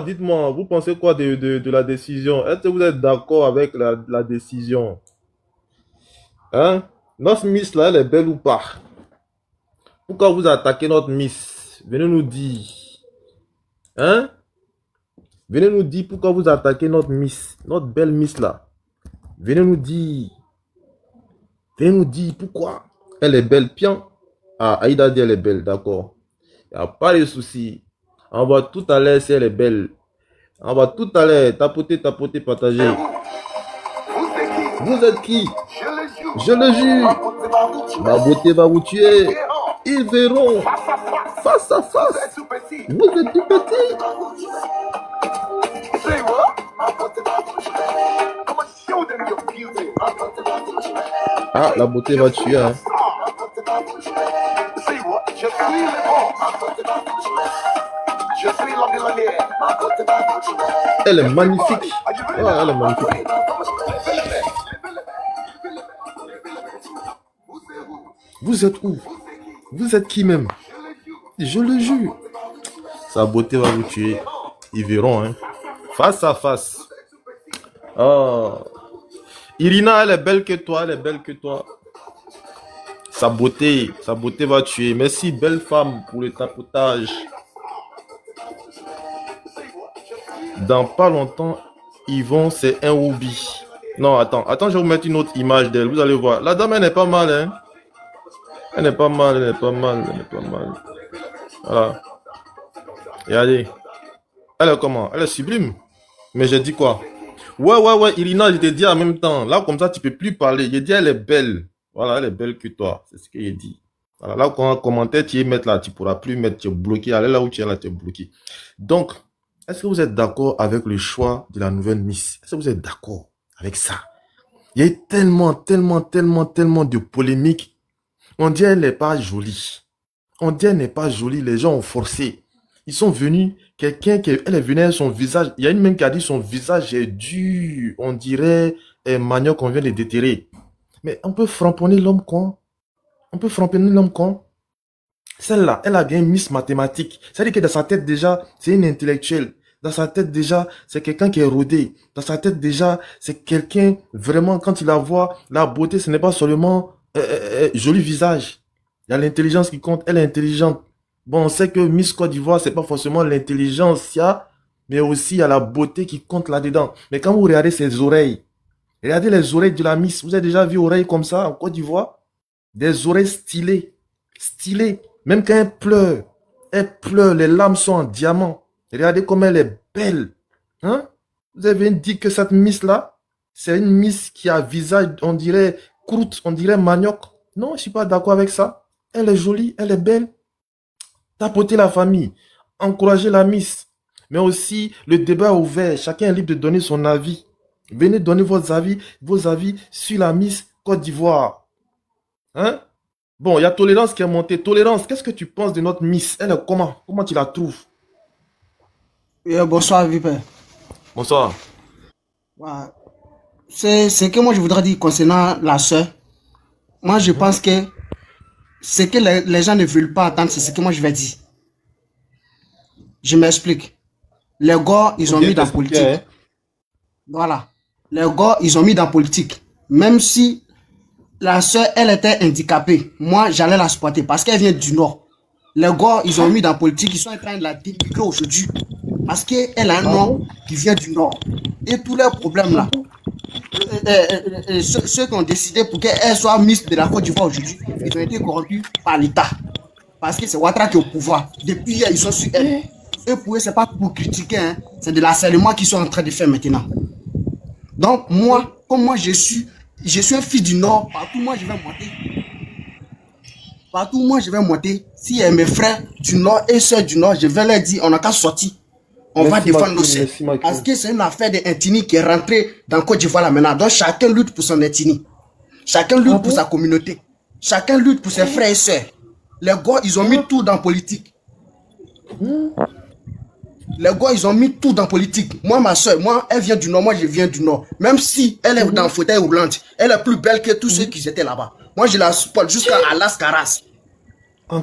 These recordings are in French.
dites-moi, vous pensez quoi de la décision? Est-ce que vous êtes d'accord avec la décision? Hein? Notre Miss là, elle est belle ou pas? Pourquoi vous attaquez notre Miss? Venez nous dire. Hein? Venez nous dire pourquoi vous attaquez notre Miss, notre belle Miss là. Venez nous dire. Venez nous dire pourquoi. Elle est belle, bien. Ah, Aïda dit elle est belle, d'accord. Il n'y a pas de souci. On va tout à l'heure si elle est belle. On va tout à l'heure tapoter, tapoter, partager. Vous êtes qui? Je le jure. Ma beauté va vous tuer. Ils verront. Face à face. Vous êtes tout petit. Ah, la beauté va tuer. Hein. Elle est magnifique. Oh, elle est magnifique. Vous êtes où? Vous êtes qui même? Je le jure. Sa beauté va vous tuer. Ils verront. Hein. Face à face. Oh. Irina, elle est belle que toi. Elle est belle que toi. Sa beauté va tuer. Merci, belle femme, pour le tapotage. Dans pas longtemps, Yvon, c'est un Oubi. Non, attends, je vais vous mettre une autre image d'elle. Vous allez voir. La dame, elle n'est pas mal, hein. Elle n'est pas mal, elle n'est pas mal, elle n'est pas mal. Voilà. Regardez. Elle est comment? Elle est sublime. Mais j'ai dit quoi? Ouais, Irina, je t'ai dit en même temps. Là, comme ça, tu peux plus parler. J'ai dit, elle est belle. Voilà, elle est belle que toi. C'est ce que j'ai dit. Voilà, là, quand un commentaire, tu y mets là, tu pourras plus mettre, tu es bloqué. Allez là où tu es là, tu es bloqué. Donc, est-ce que vous êtes d'accord avec le choix de la nouvelle Miss? Est-ce que vous êtes d'accord avec ça? Il y a eu tellement de polémiques. On dit elle n'est pas jolie. On dit elle n'est pas jolie. Les gens ont forcé. Ils sont venus. Elle est venue avec son visage. Il y a une même qui a dit son visage est dur. On dirait un manioc qu'on vient de déterrer. Mais on peut framponner l'homme con. On peut framponner l'homme con. Celle-là, elle a bien Miss Mathématiques. C'est-à-dire que dans sa tête déjà, c'est une intellectuelle. Dans sa tête déjà, c'est quelqu'un qui est rodé. Dans sa tête déjà, c'est quelqu'un vraiment, quand il la voit, la beauté, ce n'est pas seulement joli visage. Il y a l'intelligence qui compte. Elle est intelligente. Bon, on sait que Miss Côte d'Ivoire, c'est pas forcément l'intelligence, mais aussi il y a la beauté qui compte là-dedans. Mais quand vous regardez ses oreilles, regardez les oreilles de la Miss. Vous avez déjà vu oreilles comme ça en Côte d'Ivoire? Des oreilles stylées. Stylées. Même quand elle pleure, les lames sont en diamant. Regardez comme elle est belle. Hein? Vous avez dit que cette Miss-là, c'est une Miss qui a visage, on dirait croûte, on dirait manioc. Non, je ne suis pas d'accord avec ça. Elle est jolie, elle est belle. Tapotez la famille. Encouragez la Miss. Mais aussi, le débat est ouvert. Chacun est libre de donner son avis. Venez donner vos avis sur la Miss Côte d'Ivoire. Hein? Bon, il y a Tolérance qui est montée. Tolérance, qu'est-ce que tu penses de notre Miss? Elle est comment? Comment tu la trouves? Bonsoir, Vipin. Bonsoir. Ouais. C'est ce que moi je voudrais dire concernant la soeur. Moi, je pense que ce que les gens ne veulent pas attendre, c'est ce que moi je vais dire. Je m'explique. Les gars, ils ont mis dans la politique. Hein? Voilà. Les gars, ils ont mis dans la politique. Même si la soeur, elle était handicapée, moi, j'allais la supporter parce qu'elle vient du Nord. Les gars, ils ont mis dans la politique, ils sont en train de la dénigrer aujourd'hui. Parce qu'elle a un nom qui vient du Nord. Et tous leurs problèmes là, ceux qui ont décidé pour qu'elle soit Miss de la Côte d'Ivoire aujourd'hui, ils ont été corrompus par l'État. Parce que c'est Ouattara qui est au pouvoir. Depuis hier, ils sont sur elle. Et pour eux, ce n'est pas pour critiquer, hein. C'est de l'harcèlement qu'ils sont en train de faire maintenant. Donc moi, comme moi je suis un fils du Nord, partout moi je vais monter. Partout moi je vais monter. S'il y a mes frères du Nord et soeurs du Nord, je vais leur dire, on n'a qu'à sortir. On va défendre nos soeurs. Parce que c'est une affaire d'ethnie qui est rentrée dans Côte d'Ivoire là maintenant. Donc chacun lutte pour son ethnie. Chacun lutte pour sa communauté. Chacun lutte pour ses frères et soeurs. Les gars, ils ont mis tout dans la politique. Les gars, ils ont mis tout dans la politique. Moi, ma soeur, moi, elle vient du Nord, moi, je viens du Nord. Même si elle est dans le fauteuil roulante, elle est plus belle que tous ceux qui étaient là-bas. Moi, je la supporte jusqu'à Alas Caras.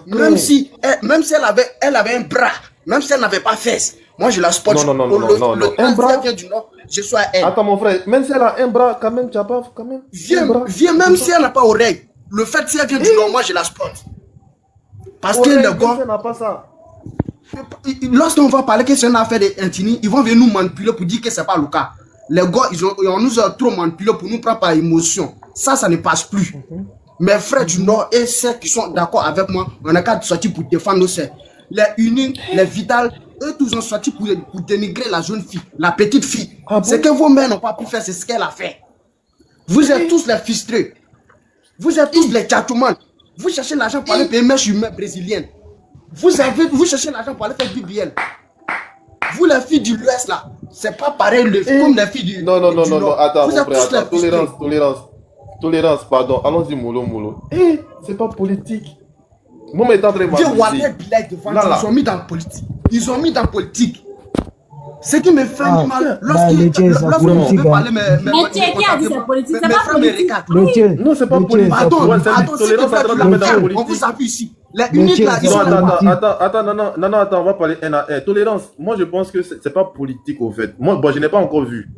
Même si elle avait un bras, même si elle n'avait pas fesse, Moi, je la spot. Le Un bras vient du nord, je suis à elle. Attends, mon frère, même si elle a un bras, quand même, tu n'as pas, quand même. Viens, même si elle n'a pas oreille. Le fait si elle vient du nord, moi, je la spot. Parce que le gars, n'a pas ça. Lorsqu'on va parler que c'est une affaire d'intini, ils vont venir nous manipuler pour dire que c'est pas le cas. Les gars, on nous a trop manipulé pour nous prendre par émotion. Ça ne passe plus. Mes frères du Nord et ceux qui sont d'accord avec moi, on a qu'à sortir pour défendre nos sœurs. Les unis, les vitales, eux tous ont sorti pour dénigrer la jeune fille, la petite fille. Ce que vos mères n'ont pas pu faire, c'est ce qu'elle a fait. Vous êtes tous les frustrés. Vous êtes tous les tchatouman. Vous cherchez l'argent pour aller payer mes chumées brésiliennes. Vous cherchez l'argent pour aller faire du BBL. Vous, les filles du l'Ouest, là, c'est pas pareil comme les filles du Nord. Non, attends, vous mon frère, attends. Tolérance, pardon. Allons-y, mollo. C'est pas politique. Moi, mais en train de ils ont mis dans la politique. Ils ont mis dans la politique. Ce qui me fait mal, lorsqu'on veut parler, mais qui a dit c'est politique? C'est pas politique. Non, c'est pas politique. On vous appuie ici. Les uniques là, ils sont attends, on va parler un à un. Tolérance, moi je pense que c'est pas politique au fait. Moi, je n'ai pas encore vu.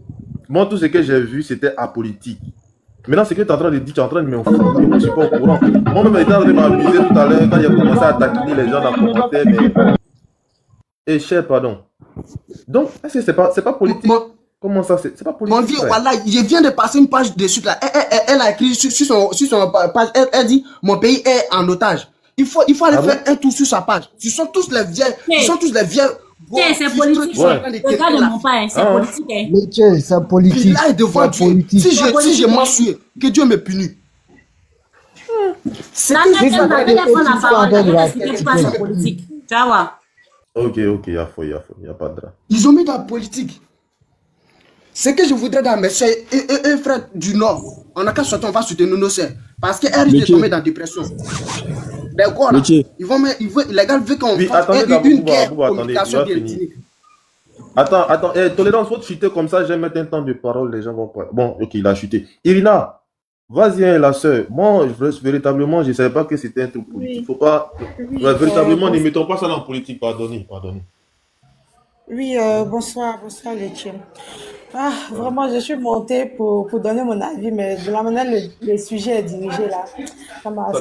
Moi, tout ce que j'ai vu, c'était apolitique. Maintenant, ce que tu es en train de dire, tu es en train de m'informer. Moi, je ne suis pas au courant. Moi-même, j'étais en train de m'amuser tout à l'heure quand j'ai commencé à taquiner les gens dans le commentaire. Mais... cher, pardon. Donc, est-ce que c'est pas politique? Comment ça, c'est pas politique? Mon vieux, voilà, je viens de passer une page dessus là. Elle a écrit sur son page, elle dit, mon pays est en otage. Il faut aller faire un tour sur sa page. Ce sont tous les vieux. C'est politique. Regarde mon père, c'est politique. Mais c'est politique. Il est devant Dieu. Si je m'assume, que Dieu me punit. C'est politique. Tu vas voir. Ok, il y a pas de drame. Ils ont mis dans la politique. Ce que je voudrais dans mes soeurs et frères du Nord, on a qu'à sortir, on va soutenir nos soeurs. Parce qu'elles risquent de tomber dans la dépression. Les gars, les gars veulent qu'on fasse une guerre communication directe. Attends, tolérance, faut te chuter comme ça, j'aime mettre un temps de parole, les gens vont pas. Bon, ok, il a chuté. Irina, vas-y, la soeur. Moi, véritablement, je ne savais pas que c'était un truc politique. Il faut pas. Véritablement, ne mettons pas ça dans la politique, pardonnez. Oui, bonsoir les teams. Vraiment, je suis montée pour donner mon avis, mais de la manière le sujet est dirigé là, ça m'a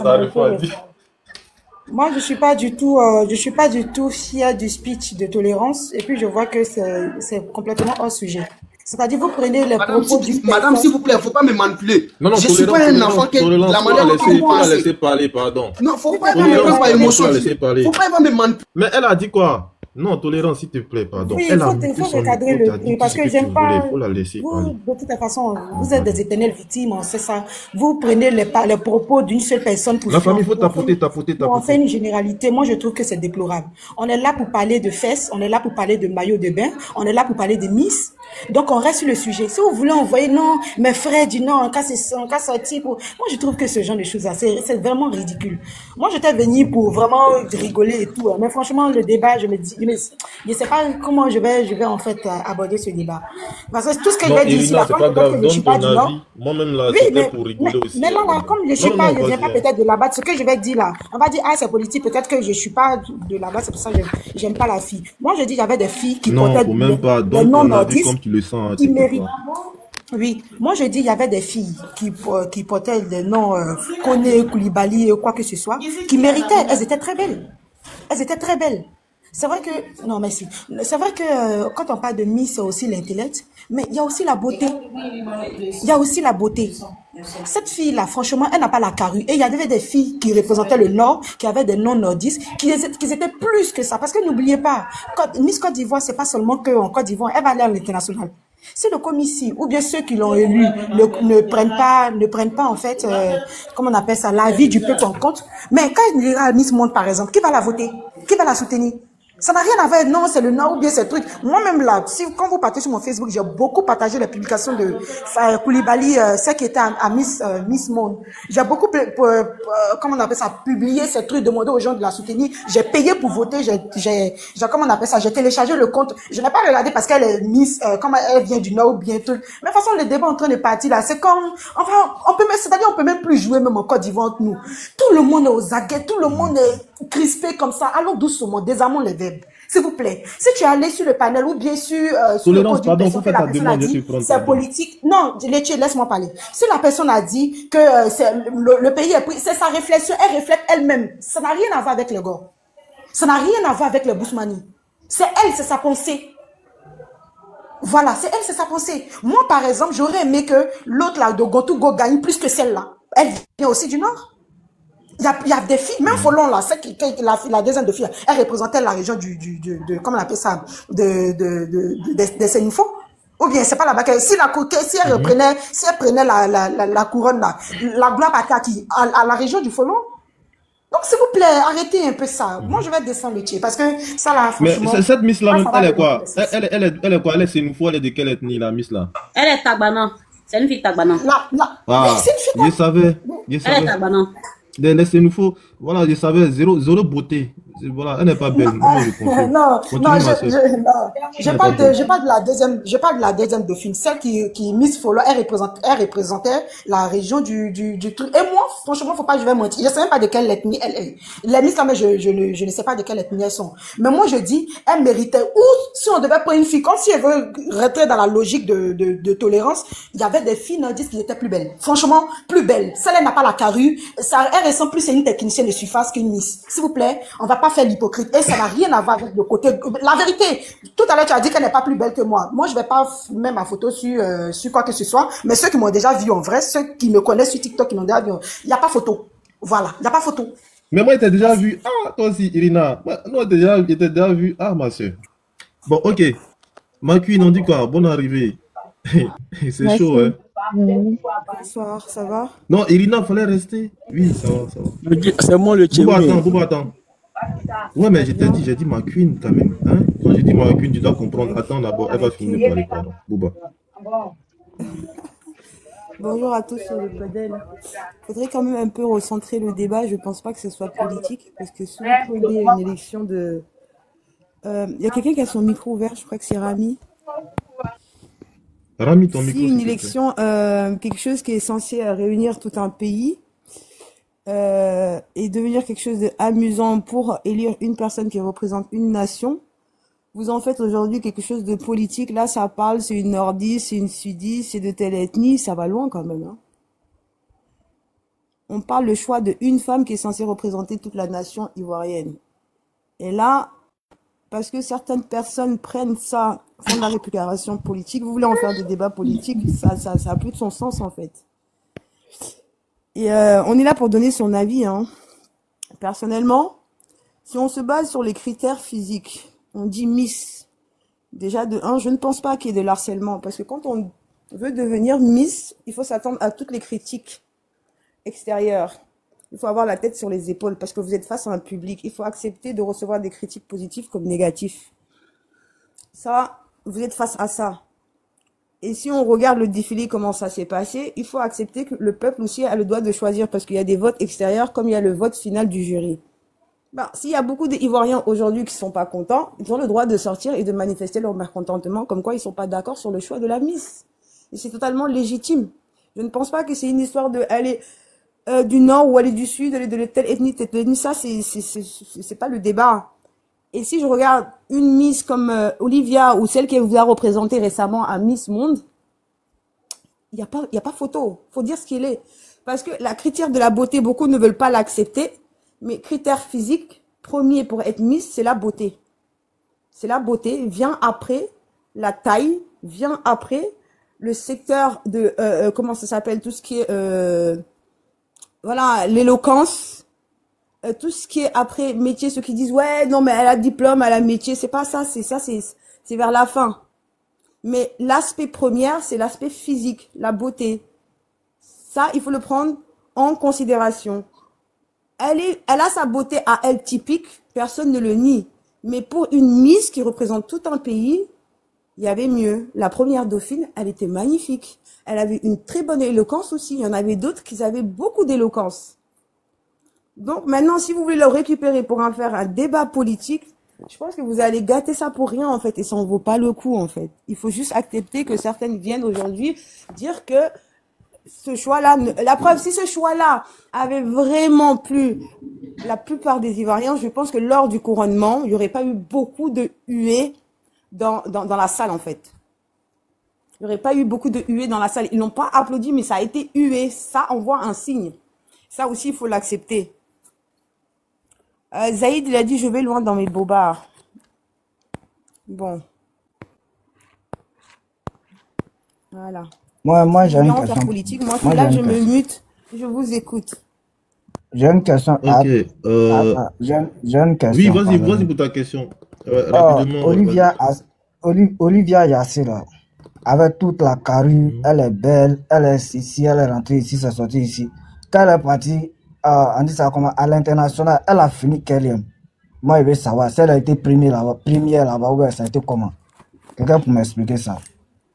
Moi, je suis pas du tout fière du speech de tolérance, et puis je vois que c'est complètement hors sujet. C'est-à-dire, vous prenez les propos du... Madame, s'il vous plaît, il ne faut pas me manipuler. Non, je suis pas un enfant qui la manière dont vous pensez. Laisser parler, pardon. Non, faut pas me prendre par émotion. Faut pas me manipuler. Mais elle a dit quoi? Non, tolérance, s'il te plaît, pardon. Oui, il faut recadrer le truc, parce que j'aime pas... Faut la laisser vous, de toute façon, vous êtes des éternelles victimes, c'est ça. Vous prenez les propos d'une seule personne pour... La famille, il faut tapoter. On fait une généralité. Moi, je trouve que c'est déplorable. On est là pour parler de fesses, on est là pour parler de maillot de bain, on est là pour parler de Miss. Donc, on reste sur le sujet. Si vous voulez envoyer, non, mes frères du Nord, en cas sortir pour... Moi, je trouve que ce genre de choses, c'est vraiment ridicule. Moi, j'étais venue pour vraiment rigoler et tout. Mais franchement, le débat, je me dis, je ne sais pas comment je vais en fait aborder ce débat. Parce que tout ce que je vais dire ici, c'est pas grave, donne ton avis. Moi-même, là, c'était pour rigoler aussi. Mais non, comme je ne viens pas peut-être de là-bas, ce que je vais dire là, on va dire, c'est politique, peut-être que je ne suis pas de là-bas, c'est pour ça que j'aime pas la fille. Moi, je dis, j'avais des filles qui portaient des noms nordistes. Tu le sens, qui méritent. Oui, moi je dis il y avait des filles qui portaient des noms Koné, Koulibaly, quoi que ce soit, qui méritaient. Elles étaient très belles. C'est vrai que non merci. C'est vrai que quand on parle de Miss, c'est aussi l'intellect, mais il y a aussi la beauté. Cette fille-là, franchement, elle n'a pas la carrure. Et il y avait des filles qui représentaient le Nord, qui avaient des noms nordistes, qui étaient plus que ça. Parce que n'oubliez pas, Miss Côte d'Ivoire, c'est pas seulement qu'en Côte d'Ivoire, elle va aller à l'international. Si le commissaire, ou bien ceux qui l'ont élu, ne prennent pas, en fait, comment on appelle ça, l'avis du peuple en compte. Mais quand il ira à Miss Monde, par exemple, qui va la voter? Qui va la soutenir? Ça n'a rien à voir, non, c'est le Nord ou bien ces trucs. Moi-même là, quand vous partez sur mon Facebook, j'ai beaucoup partagé les publications de Koulibaly, celle qui était à Miss Monde. J'ai beaucoup, comment on appelle ça, publié ces trucs, demandé aux gens de la soutenir. J'ai payé pour voter, comment on appelle ça, j'ai téléchargé le compte. Je n'ai pas regardé parce qu'elle est Miss, comment elle vient du Nord ou bien tout. Mais de toute façon, le débat en train de partir là, c'est comme, enfin, on peut même plus jouer même en Côte d'Ivoire entre nous. Tout le monde est aux aguets, tout le monde est crispé comme ça. Allons doucement, désarmons les verbes. S'il vous plaît. Si tu es allé sur le panel ou bien sur le Tolérance, code pardon, d'une vous personne faites que la ta personne a demande, je suis dit, prendre c'est politique. Non, laisse-moi parler. Si la personne a dit que le pays est pris, c'est sa réflexion, elle reflète elle-même. Ça n'a rien à voir avec le gars. Ça n'a rien à voir avec le Bousmani. C'est elle, c'est sa pensée. Voilà, c'est elle, c'est sa pensée. Moi, par exemple, j'aurais aimé que l'autre là de Gotougo gagne plus que celle-là. Elle vient aussi du Nord. Il y a des filles, même Folon là, celle la deuxième de fille, elle représentait la région comment on appelle ça, des Sénifo. Ou bien c'est pas là-bas que si elle prenait la couronne là, la gloire à qui? À la région du Folon. Donc, s'il vous plaît, arrêtez un peu ça. Moi, je vais descendre le pied parce que ça, là, franchement... Mais cette Miss-là, elle est quoi? Elle est quoi? Elle est Sénoufo, elle est de quelle ethnie, la Miss-là? Elle est Tagbanan. C'est une fille Tagbanan. Ah, c'est une fille. je savais. Elle est Tagbanan. Les Sénoufo, voilà, je savais, zéro beauté. Voilà, elle n'est pas belle. Non, je parle de la deuxième dauphine, celle qui Miss Follow, elle représentait la région du truc. Et moi, franchement, faut pas que je vais mentir. Je sais même pas de quelle ethnie elle est. Les Miss là, mais je ne sais pas de quelle ethnie elles sont. Mais moi, je dis, elle méritait, ou si on devait prendre une fille, comme si elle veut rentrer dans la logique de tolérance, il y avait des filles nordistes qui étaient plus belles. Franchement, plus belles. Celle-là n'a pas la carrue. Elle ressemble plus à une technicienne de surface qu'une Miss. S'il vous plaît, on va pas faire l'hypocrite. Et ça n'a rien à voir avec le côté... La vérité, tout à l'heure, tu as dit qu'elle n'est pas plus belle que moi. Moi, je vais pas mettre ma photo sur quoi que ce soit. Mais ceux qui m'ont déjà vu en vrai, ceux qui me connaissent sur TikTok, qui m'ont déjà vu, il n'y a pas photo. Voilà, il n'y a pas photo. Mais moi, j'étais déjà vu. Ah, toi aussi, Irina. Moi, j'étais déjà vu. Ah, ma soeur. Bon, ok. Ma Queen, on dit quoi? Bonne arrivée. C'est chaud, hein. Bonsoir, ça va? Non, Irina, fallait rester. Oui, ça va. C'est moi le tien. Bouba, attends. Ouais, mais j'ai dit ma Queen quand même. Hein? Quand j'ai dit ma Queen, tu dois comprendre. Attends d'abord, elle va finir de parler, pardon. Bouba. Bonjour à tous sur le panel. Il faudrait quand même un peu recentrer le débat. Je ne pense pas que ce soit politique. Parce que si vous prenez une élection de... Il y a quelqu'un qui a son micro ouvert, je crois que c'est Rami. Rami, ton micro. Si une élection, quelque chose qui est censé réunir tout un pays et devenir quelque chose d'amusant pour élire une personne qui représente une nation, vous en faites aujourd'hui quelque chose de politique. Là, ça parle, c'est une nordiste, c'est une sudiste, c'est de telle ethnie, ça va loin quand même. Hein. On parle le choix d'une femme qui est censée représenter toute la nation ivoirienne. Et là, parce que certaines personnes prennent ça, font de la récupération politique, vous voulez en faire des débats politiques, ça a plus de son sens en fait. Et on est là pour donner son avis. Hein. Personnellement, si on se base sur les critères physiques, on dit Miss. Déjà, de 1, je ne pense pas qu'il y ait de l'harcèlement. Parce que quand on veut devenir Miss, il faut s'attendre à toutes les critiques extérieures. Il faut avoir la tête sur les épaules parce que vous êtes face à un public. Il faut accepter de recevoir des critiques positives comme négatives. Ça, vous êtes face à ça. Et si on regarde le défilé, comment ça s'est passé, il faut accepter que le peuple aussi a le droit de choisir parce qu'il y a des votes extérieurs comme il y a le vote final du jury. S'il y a beaucoup d'Ivoiriens aujourd'hui qui ne sont pas contents, ils ont le droit de sortir et de manifester leur mécontentement, comme quoi ils ne sont pas d'accord sur le choix de la Miss. Et c'est totalement légitime. Je ne pense pas que c'est une histoire de aller du nord ou aller du sud, aller de telle ethnie, ça, c'est pas le débat. Et si je regarde une Miss comme Olivia ou celle qui vous a représenté récemment à Miss Monde, il n'y a pas photo. Il faut dire ce qu'il est. Parce que la critère de la beauté, beaucoup ne veulent pas l'accepter. Mais critère physique, premier pour être Miss, c'est la beauté. C'est la beauté. Vient après la taille, vient après le secteur de, comment ça s'appelle, tout ce qui est, voilà, l'éloquence, tout ce qui est après métier, ceux qui disent, ouais, non, mais elle a diplôme, elle a métier, c'est pas ça, c'est vers la fin. Mais l'aspect premier, c'est l'aspect physique, la beauté. Ça, il faut le prendre en considération. Elle a sa beauté à elle typique, personne ne le nie. Mais pour une Miss qui représente tout un pays, il y avait mieux. La première dauphine, elle était magnifique. Elle avait une très bonne éloquence aussi. Il y en avait d'autres qui avaient beaucoup d'éloquence. Donc maintenant, si vous voulez le récupérer pour en faire un débat politique, je pense que vous allez gâter ça pour rien en fait. Et ça en vaut pas le coup en fait. Il faut juste accepter que certaines viennent aujourd'hui dire que ce choix-là, la preuve, si ce choix-là avait vraiment plu la plupart des Ivoiriens, je pense que lors du couronnement, il n'y aurait pas eu beaucoup de huées dans la salle, en fait. Il n'y aurait pas eu beaucoup de huées dans la salle. Ils n'ont pas applaudi, mais ça a été hué. Ça envoie un signe. Ça aussi, il faut l'accepter. Zaïd, il a dit, je vais loin dans mes bobards. Bon. Voilà. Moi j'ai une question. Politique. Moi, là, je me mute. Je vous écoute. J'ai une question. Ok. J'ai une question. Oui, vas-y pour ta question. Rapidement. Olivia Yassé, là, avec toute la carrure, elle est belle, elle est ici, elle est rentrée ici, c'est sorti ici. Quand elle est partie, on dit ça comment, à l'international, elle a fini quelle? Moi, je veux savoir si elle a été première là-bas, ou ça a été comment? Quelqu'un pour m'expliquer ça.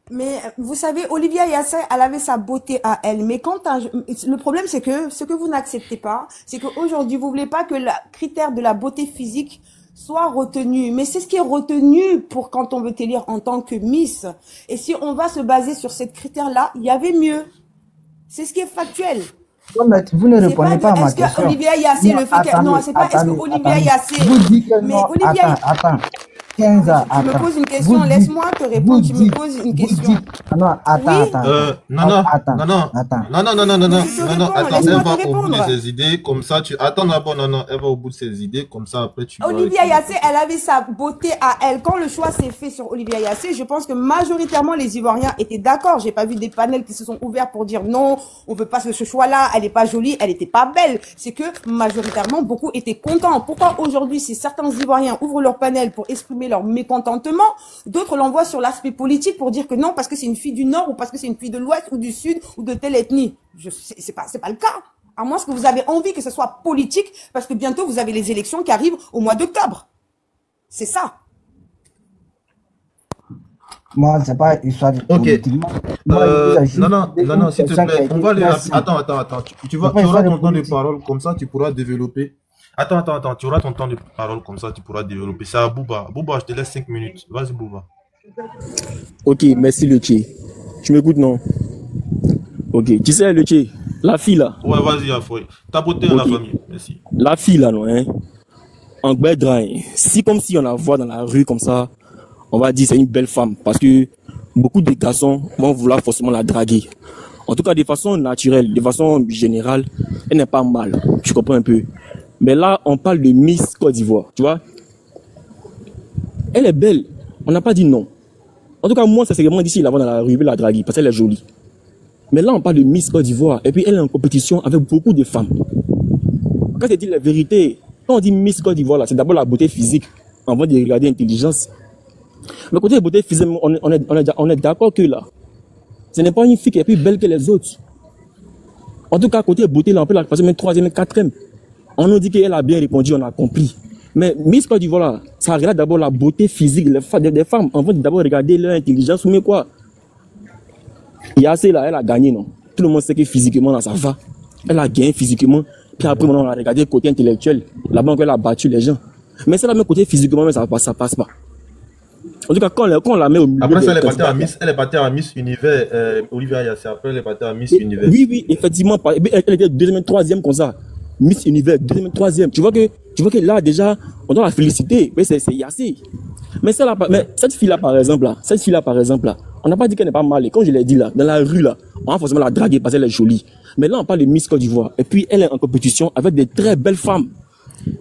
Mais vous savez, Olivia Yassé, elle avait sa beauté à elle. Mais le problème, c'est que ce que vous n'acceptez pas, c'est qu'aujourd'hui, vous voulez pas que le critère de la beauté physique soit retenu. Mais c'est ce qui est retenu pour quand on veut t'élire en tant que Miss. Et si on va se baser sur ce critère-là, il y avait mieux. C'est ce qui est factuel. Vous ne répondez pas à ma question. Est-ce que Olivia Yassé, le fait que... Non, c'est pas est-ce que Olivia Yassé... Vous dites que non, attends. 15 ans, tu me poses une question, laisse-moi te répondre, tu me poses une question. Non, attends. Non, elle va au bout de ses idées, comme ça, attends d'abord, elle va au bout de ses idées, comme ça, après, tu Olivia Yassé, elle avait sa beauté à elle. Quand le choix s'est fait sur Olivia Yassé, je pense que majoritairement, les Ivoiriens étaient d'accord. J'ai pas vu des panels qui se sont ouverts pour dire non, on veut pas ce choix-là, elle est pas jolie, elle était pas belle. C'est que, majoritairement, beaucoup étaient contents. Pourquoi aujourd'hui, si certains Ivoiriens ouvrent leur panel pour exprimer leur mécontentement, d'autres l'envoient sur l'aspect politique pour dire que non, parce que c'est une fille du Nord ou parce que c'est une fille de l'Ouest ou du Sud ou de telle ethnie. C'est pas le cas. À moins que vous avez envie que ce soit politique, parce que bientôt vous avez les élections qui arrivent au mois d'octobre. C'est ça. Moi, c'est pas histoire de politique. Non, s'il te plaît. On va aller. Attends. Tu auras ton temps de parole, comme ça tu pourras développer. Attends, tu auras ton temps de parole, comme ça tu pourras développer. C'est à Bouba. Bouba, je te laisse 5 minutes. Vas-y, Bouba. Ok, merci le Tché. Tu m'écoutes, non? Ok, tu sais le Tché, la fille là. Ouais, vas-y, Afoué. Ta beauté en la famille, merci. La fille là, non, hein? En Bédra, si comme si on la voit dans la rue comme ça, on va dire c'est une belle femme. Parce que beaucoup de garçons vont vouloir forcément la draguer. En tout cas, de façon naturelle, de façon générale, elle n'est pas mal. Tu comprends un peu? Mais là, on parle de Miss Côte d'Ivoire, tu vois. Elle est belle. On n'a pas dit non. En tout cas, moi, c'est vraiment d'ici, la voir dans la rue, la draguer, parce qu'elle est jolie. Mais là, on parle de Miss Côte d'Ivoire. Et puis, elle est en compétition avec beaucoup de femmes. Quand je dis la vérité, quand on dit Miss Côte d'Ivoire, c'est d'abord la beauté physique, avant de regarder l'intelligence. Mais côté beauté physique, on est d'accord que là, ce n'est pas une fille qui est plus belle que les autres. En tout cas, côté beauté, là, on peut la passer même 3e, 4e. On nous dit qu'elle a bien répondu, on a compris. Mais Miss Côte d'Ivoire, là, ça regarde d'abord la beauté physique des femmes. On va d'abord regarder leur intelligence, mais quoi. Yassé, là, elle a gagné, non? Tout le monde sait que physiquement, là, ça va. Elle a gagné physiquement. Puis après, on a regardé le côté intellectuel. Là-bas, elle a battu les gens. Mais c'est la même côté physiquement, mais ça passe pas. En tout cas, quand on la met au milieu. Après ça, elle est partie à Miss Univers, Olivia Yassé. Après, elle est partie à Miss Univers. Oui, effectivement. Elle était 2e, 3e comme ça. Miss Univers, 2e, 3e. Tu vois que là, déjà, on doit la féliciter. Oui, c'est Yassé. Mais cette fille-là, par exemple, là, on n'a pas dit qu'elle n'est pas mal. Et comme je l'ai dit là, dans la rue, là, on va forcément la draguer parce qu'elle est jolie. Mais là, on parle de Miss Côte d'Ivoire. Et puis, elle est en compétition avec des très belles femmes.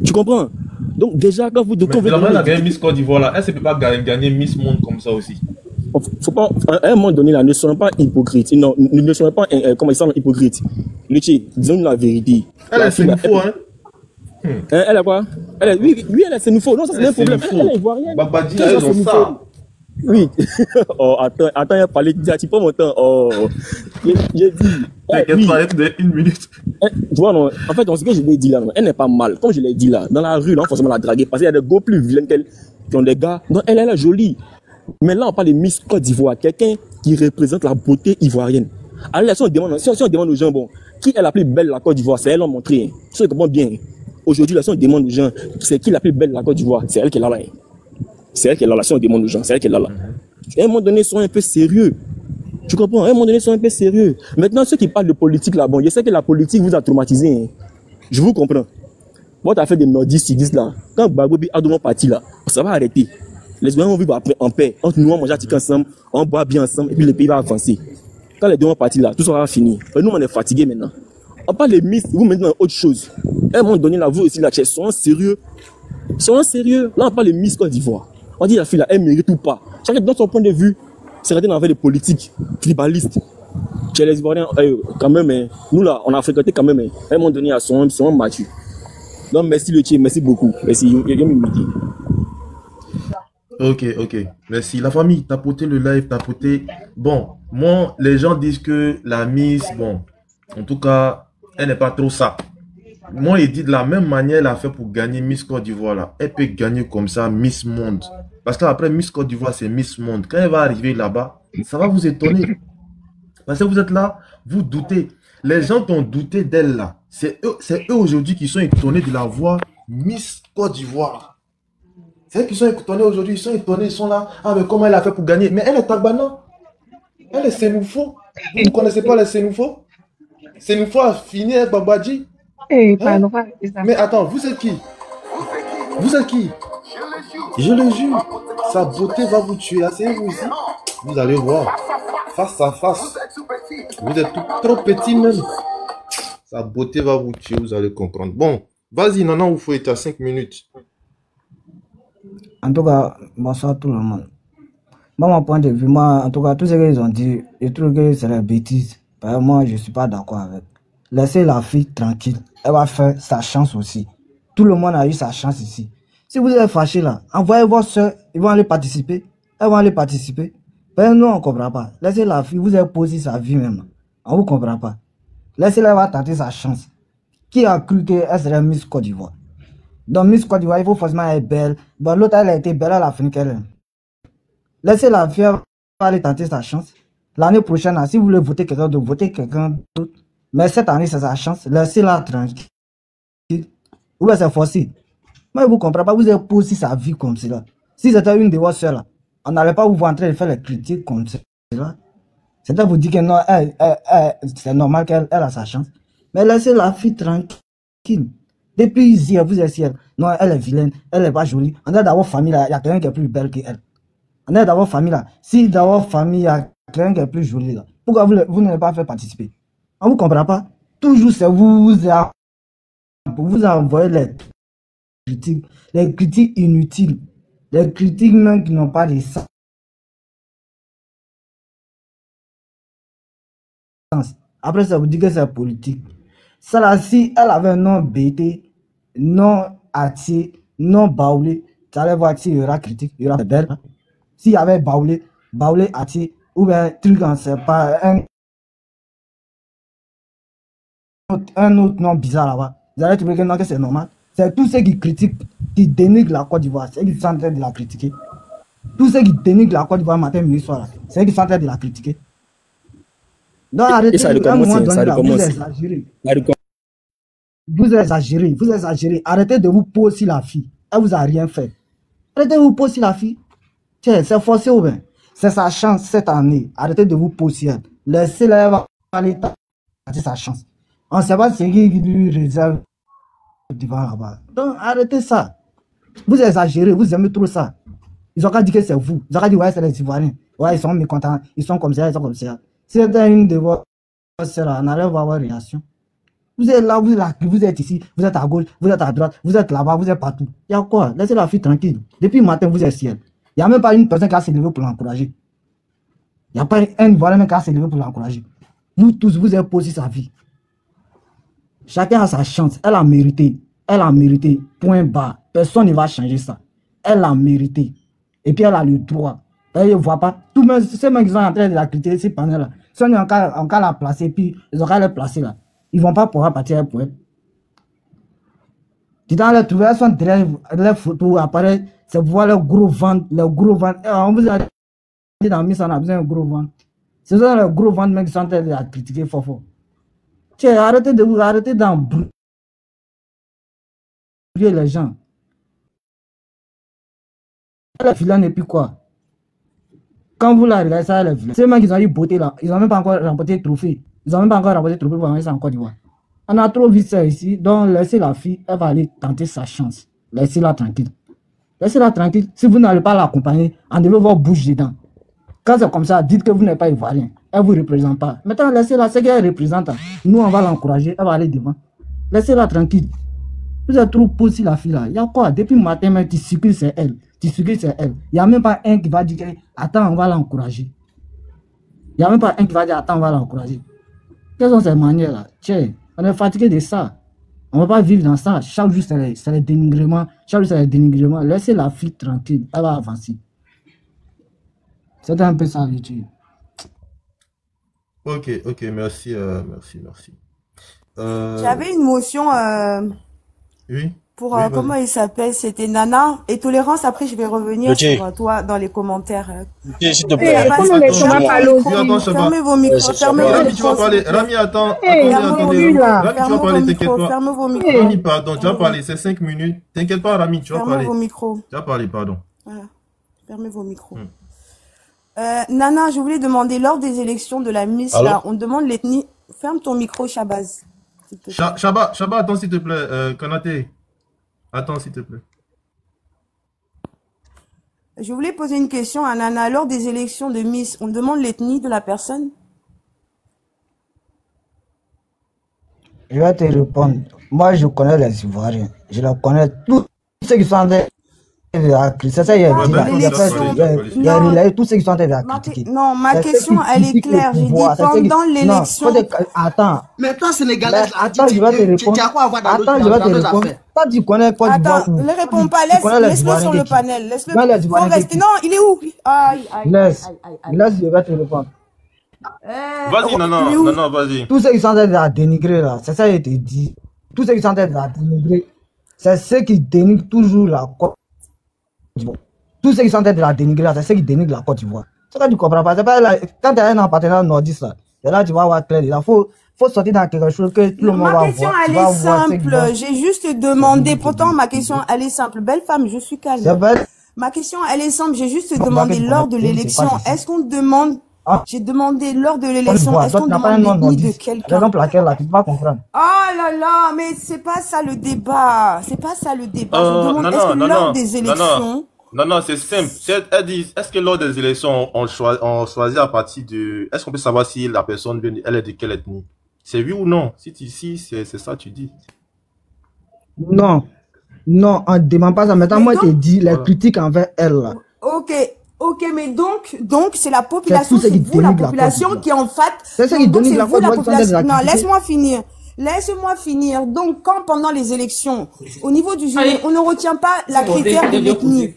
Tu comprends? Donc, déjà, quand vous... Mais la elle a gagné Miss Côte d'Ivoire, là, elle ne peut pas gagner Miss Monde comme ça aussi. Faut pas, à un moment donné, là, ne soyons pas hypocrites. Non, ne soyons pas, comment ils sont hypocrites. Lucie, disons-nous la vérité. Elle est sénoufo, hein? Elle a quoi? Oui, elle est sénoufo. Non, ça c'est un problème. Elle est ivoirienne. Babadi, elle est ça. Oui. Oh, attends, il a parlé, tu prends mon temps. Oh. J'ai dit. T'inquiète pas, elle est 1 minute. Tu vois, non, en fait, ce que je l'ai dit là, non, elle n'est pas mal. Comme je l'ai dit là, dans la rue, là, on forcément la draguer parce qu'il y a des gars plus vilains qu'elle, qui ont des gars. Non, elle est jolie. Mais là, on parle de Miss Côte d'Ivoire, quelqu'un qui représente la beauté ivoirienne. Alors, si on demande aux gens, bon, qui est la plus belle de la Côte d'Ivoire, c'est elle, on montré. Si on comprend bien. Aujourd'hui, là, si on demande aux gens, c'est qui la plus belle de la Côte d'Ivoire, c'est elle qui est là, là. C'est elle qui est là, là. Si on demande aux gens, c'est elle qui est là, là. À un moment donné, soyez un peu sérieux. Tu comprends? À un moment donné, ils sont un peu sérieux. Maintenant, ceux qui parlent de politique là, bon, je sais que la politique vous a traumatisé. Hein. Je vous comprends. Bon, tu as fait des nordistes, ils disent là, quand Bagobi a de parti là, ça va arrêter. Les Ivoiriens vont vivre après en paix. Entre nous, on mange ensemble, on boit bien ensemble, et puis le pays va avancer. Quand les deux vont partir là, tout ça va finir. Et nous, on est fatigués maintenant. On parle des Miss, vous mettez dans autre chose. À un moment donné, là, vous aussi, là, soyons sérieux. Soyons sérieux. Là, on parle de Miss Côte d'Ivoire. On dit la fille là, elle mérite ou pas. Chacun donne son point de vue. C'est arrêté d'enlever des politiques tribalistes. Chez les Ivoiriens, quand même, hein, nous là, on a fréquenté quand même, hein, à un moment donné, à son mature. Donc, merci le Tché, merci beaucoup. Merci, Ok. Merci. La famille, tapoter le live, tapoter. Bon, moi, les gens disent que la Miss, bon, en tout cas, elle n'est pas trop ça. Moi, il dit de la même manière, elle a fait pour gagner Miss Côte d'Ivoire là. Elle peut gagner comme ça Miss Monde. Parce qu'après Miss Côte d'Ivoire, c'est Miss Monde. Quand elle va arriver là-bas, ça va vous étonner. Parce que vous êtes là, vous doutez. Les gens qui ont douté d'elle là, c'est eux aujourd'hui qui sont étonnés de la voir Miss Côte d'Ivoire. C'est eux qui sont étonnés aujourd'hui, ils sont étonnés, ils sont là. Ah, mais comment elle a fait pour gagner? Mais elle est Tagbana. Elle est Sénoufo. Vous ne connaissez pas les Sénoufo? Sénoufo a fini avec Babadji. Hein? Mais attends, vous êtes qui? Vous êtes qui? Je le jure, sa beauté va vous tuer. Asseyez-vous ici. Vous allez voir. Face à face. Vous êtes trop petit même. Sa beauté va vous tuer, vous allez comprendre. Bon, vas-y, Nana, vous faut être à 5 minutes. En tout cas, bonsoir tout le monde. Moi, mon point de vue, moi, en tout cas, tout ce qu'ils ont dit, je trouve que c'est la bêtise. Moi, je ne suis pas d'accord avec. Laissez la fille tranquille. Elle va faire sa chance aussi. Tout le monde a eu sa chance ici. Si vous êtes fâché là, envoyez vos soeurs, ils vont aller participer. Elles vont aller participer. Ben nous, on ne comprend pas. Laissez la fille, vous avez posé sa vie même. On ne vous comprend pas. Laissez-la, elle va tenter sa chance. Qui a cru qu'elle serait Miss Côte d'Ivoire? Donc Miss Côte d'Ivoire, il faut forcément être belle. Bon, l'autre, elle a été belle, elle a fini qu'elle aime. Laissez la fille, elle va aller tenter sa chance. L'année prochaine, si vous voulez voter quelqu'un d'autre, votez quelqu'un d'autre. Mais cette année, c'est sa chance. Laissez-la tranquille. Ou bien c'est forcé. Mais vous ne comprenez pas, vous avez posé sa vie comme cela. Si c'était une de vos soeurs là, on n'allait pas vous voir en train de faire les critiques comme cela. C'était vous dire que non, c'est normal qu'elle a sa chance. Mais laissez la fille tranquille. Depuis hier, vous êtes hier. Non, elle est vilaine, elle n'est pas jolie. On est dans votre famille là, il y a quelqu'un qui est plus belle qu'elle. On est dans votre famille là. Si dans votre famille, il y a quelqu'un qui est plus joli là, pourquoi vous ne l'avez pas fait participer? On ne vous comprend pas. Toujours c'est vous envoyez les critiques inutiles, les critiques même qui n'ont pas de sens. Après, ça vous dit que c'est politique. Ça là, si elle avait un nom BT, non Ati, non Baoulé, tu allais voir s'il y aura critique, il y aura belle. S'il y avait Baoulé, Ati, ou bien truc, c'est pas un autre nom bizarre là-bas. Vous allez trouver que c'est normal. C'est tous ceux qui critiquent, qui dénigrent la Côte d'Ivoire, c'est eux qui sont en train de la critiquer. Tous ceux qui dénigrent la Côte d'Ivoire matin, midi, soir, c'est eux qui sont en train de la critiquer. Donc arrêtez, à un moment donné, là, vous exagérez. Vous exagérez. Arrêtez de vous poser la fille. Elle vous a rien fait. Arrêtez de vous poser la fille. Tiens, c'est forcé ou bien? C'est sa chance cette année. Arrêtez de vous poser. Laissez-la aller tenter sa chance. On ne sait pas ce qui lui réserve devant là-bas. Donc arrêtez ça. Vous exagérez, vous aimez trop ça. Ils ont qu'à dire que c'est vous. Ils ont qu'à dire ouais, c'est les Ivoiriens. Ouais, ils sont mécontents. Ils sont comme ça, ils sont comme ça. Si c'était une de vos sœurs, on allait voir votre réaction. Vous êtes là, vous êtes ici, vous êtes à gauche, vous êtes à droite, vous êtes là-bas, vous êtes partout. Il y a quoi? Laissez la fille tranquille. Depuis le matin, vous êtes ciel. Il n'y a même pas une personne qui a s'est levée pour l'encourager. Il n'y a pas un Ivoirien qui a s'est levé pour l'encourager. Vous tous, vous avez posé sa vie. Chacun a sa chance. Elle a mérité. Elle a mérité. Point bas. Personne ne va changer ça. Elle a mérité. Et puis elle a le droit. Elle ne voit pas. Tous ceux qui sont en train de la critiquer, ces panneaux-là, si on est en cas la placer, puis ils ont qu'à la placer là. Ils ne vont pas pouvoir partir pour elle. Tu dois les trouver, elles sont derrière les photos, apparaissent, c'est voir le gros ventre, On vous a dit dans Miss, on a besoin de gros ventre. Ce sont les gros ventre qui sont en train de la critiquer fort. Tiens, arrêtez d'embrouiller les gens. La vilaine et puis quoi? quand vous la regardez, ça, elle est vilaine. C'est même qu'ils ont eu beauté là. Ils n'ont même pas encore remporté le trophée. Ils n'ont même pas encore remporté le trophée pour envoyer ça en Côte d'Ivoire. On a trop vu ça ici. Donc, laissez la fille, elle va aller tenter sa chance. Laissez-la tranquille. Laissez-la tranquille. Si vous n'allez pas l'accompagner, on devait voir bouche dedans. Quand c'est comme ça, dites que vous n'êtes pas ivoirien. Elle ne vous représente pas. Maintenant, laissez-la, c'est qu'elle représente. Nous, on va l'encourager. Elle va aller devant. Laissez-la tranquille. Vous êtes trop poussé la fille là. Il y a quoi? Depuis le matin, mais tu circules, c'est elle. Tu circules, c'est elle. Il n'y a même pas un qui va dire que, attends, on va l'encourager. Il n'y a même pas un qui va dire, attends, on va l'encourager. Quelles sont ces manières là? Tiens, on est fatigué de ça. On ne va pas vivre dans ça. Chaque jour, c'est les dénigrements. Chaque jour, c'est les dénigrements. Laissez la fille tranquille. Elle va avancer. C'était un peu ça, l'étude. Ok, merci. J'avais une motion Oui. pour, Oui, comment vas-y. il s'appelle? C'était Nana. Et tolérance, après, je vais revenir sur toi dans les commentaires. S'il te Eh, plaît. pas- Comment les gens Attends, parlent aussi? attends, Chaba. Fermez vos micros, c'est fermez Chaba. vos Rami, tu vas micros. parler. Rami, attends. Hey, Attendez. lui, là. Rami, tu vas Fermez parler, vos t'inquiète micros, pas. fermez vos micros. Rami, pardon, tu vas parler, c'est 5 minutes. T'inquiète pas, Rami, tu vas Fermez parler. vos micros. Tu vas parler, pardon. Voilà. Fermez vos micros. Nana, je voulais demander, lors des élections de la Miss, Allô? là, on demande l'ethnie. Ferme ton micro, Shabazz. s'il te plaît. Chaba, attends, s'il te plaît. Konaté. Attends, s'il te plaît. Je voulais poser une question à Nana. Lors des élections de Miss, on demande l'ethnie de la personne? Je vais te répondre. Moi, je connais les Ivoiriens. Je les connais tous ceux qui sont en train de la critiquer. C'est ça, il y a Ouais, dit, bah, il y a non. relayé tous ceux qui sont en train de la Ma critiquer. non, ma C'est ceux question, qui elle est critiquent le claire. J'ai dit pouvoir, c'est ceux qui- pendant Non, l'élection. attends. Mais toi, Sénégalais, Mais attends, je vais te répondre. tu as quoi à voir dans Attends, je vais te nos répondre. affaires? Toi, tu connais Côte d'Ivoire. Attends, ne réponds pas. Tu connais les Laisse-le Ivoiriens sur de le qui? panel. Laisse-le. Tu connais les Faut Ivoiriens de rester. qui? Non, il est où? Aïe, aïe, Laisse. aïe, aïe, aïe. Laisse, je vais te répondre. Vas-y, Il est non, où? vas-y. Tous ceux qui sont en train de la dénigrer, là, c'est ça, je te dis. Tous ceux qui sont en train de la dénigrer, c'est ceux qui dénigrent toujours la Côte d'Ivoire. Tous ceux qui sont en train de la dénigrer, là, c'est ceux qui dénigrent la Côte d'Ivoire. C'est ça que tu comprends pas. C'est pas là, quand tu as un partenaire nordiste, là, c'est là que tu vas voir clair. Il faut sortir dans quelque chose que tout le monde va Ma voir. question, Tu elle vas est voir ceux qui vont- simple. J'ai juste demandé. Pourtant, ma question, elle est simple. Belle femme, je suis calme. C'est vrai. Ma question, elle est simple. J'ai juste Bon, demandé Marquez, lors de c'est pas l'élection. facile. Est-ce qu'on demande. Ah. J'ai demandé lors de Côte l'élection. d'Ivoire, Est-ce toi, qu'on tu n'as pas un demande nom l'ethnie de nordiste. quelqu'un? Raison pour laquelle, là, tu ne peux pas comprendre. Oh là là, mais c'est pas ça le débat. C'est pas ça le débat. Je demande, est-ce que lors des élections. Non, c'est simple. Elle dit, est-ce que lors des élections, on choisit à partir de... Est-ce qu'on peut savoir si la personne vient, elle est de quelle ethnie? C'est oui ou non? Si, c'est ça, tu dis. Non, on ne demande pas ça. Maintenant, Mais moi, donc- je te dis les critiques envers elle, là. Ok, mais donc, c'est la population, tous ceux c'est qui vous la dénigrent la population Côte qui en fait. C'est ceux qui donc, dénigrent la vous, Côte d'Ivoire qui sont en train de la Non, critiquer. laisse-moi finir. Donc, quand pendant les élections, au niveau du jury, on ne retient pas la critère de l'ethnie.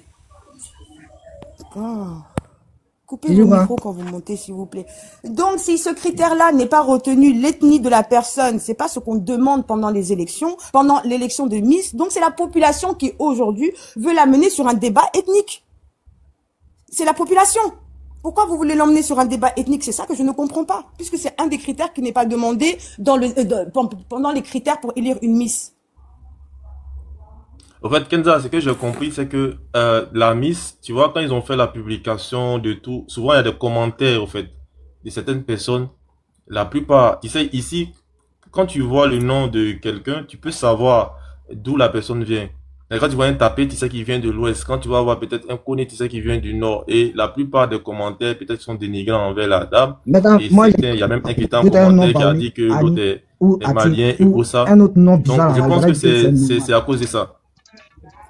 Coupez Je le vois. micro quand vous montez, s'il vous plaît. Donc, si ce critère-là n'est pas retenu, l'ethnie de la personne, c'est pas ce qu'on demande pendant les élections, pendant l'élection de Miss. Donc, c'est la population qui, aujourd'hui, veut l'amener sur un débat ethnique. C'est la population. Pourquoi vous voulez l'emmener sur un débat ethnique? C'est ça que je ne comprends pas. Puisque c'est un des critères qui n'est pas demandé pendant les critères pour élire une Miss. En fait, Kenza, ce que j'ai compris, c'est que la Miss, tu vois, quand ils ont fait la publication de tout, souvent il y a des commentaires, en fait, de certaines personnes. La plupart, tu sais, ici, quand tu vois le nom de quelqu'un, tu peux savoir d'où la personne vient. Et quand tu vois un tapé, tu sais qu'il vient de l'ouest. Quand tu vas voir peut-être un Koné, tu sais qu'il vient du nord. Et la plupart des commentaires, peut-être, sont dénigrants envers la dame. Maintenant, Et moi, il y a même un qui est en j'ai un nom commentaire qui a parmi dit que Ali l'autre est ou malien Ati et ou pour ça. un autre nom Donc, bizarre. je là, pense là, que c'est normal. à cause de ça.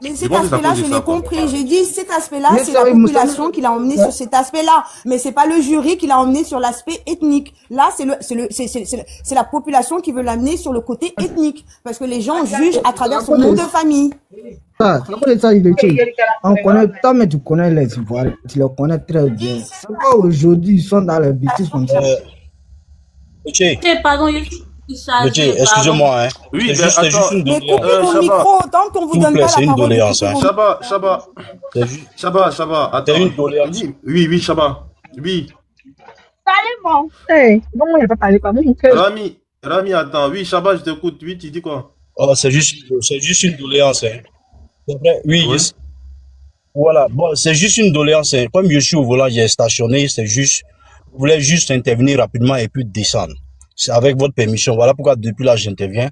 Mais Je cet pense que c'est à aspect-là, cause de je ça, l'ai quoi. compris. J'ai dit cet aspect-là, Mais c'est ça, la oui, population Moussa- qui l'a emmené Ouais. sur cet aspect-là. Mais c'est pas le jury qui l'a emmené sur l'aspect ethnique. Là, c'est la population qui veut l'amener sur le côté ethnique. Parce que les gens jugent à travers son nom de famille. Ça, après ça, il est chill. On connaît, toi, mais tu connais les Ivoiriens, tu les connais très bien. C'est pas aujourd'hui, ils sont dans les bêtises comme ça. Ok, Pardon, je suis chargée. excusez-moi, hein. Oui, C'est mais juste attends. une Mais doléance. coupez vos Chaba. micros tant qu'on vous S'il vous donne plaît, pas c'est la une parole. doléance, coupez hein. vos- Chaba, C'est ju- attends. C'est une doléance. Dis- Oui, Chaba. Oui. Hey, bon, il n'a pas parlé comme Rami, attends. Oui, Chaba, je t'écoute. Oui, tu dis quoi? Oh, c'est juste une doléance, hein. C'est vrai, oui, Ouais. Voilà, bon, c'est juste une doléance. Comme je suis au volant, j'ai stationné, c'est juste, je voulais juste intervenir rapidement et puis descendre. C'est avec votre permission. Voilà pourquoi depuis là, j'interviens.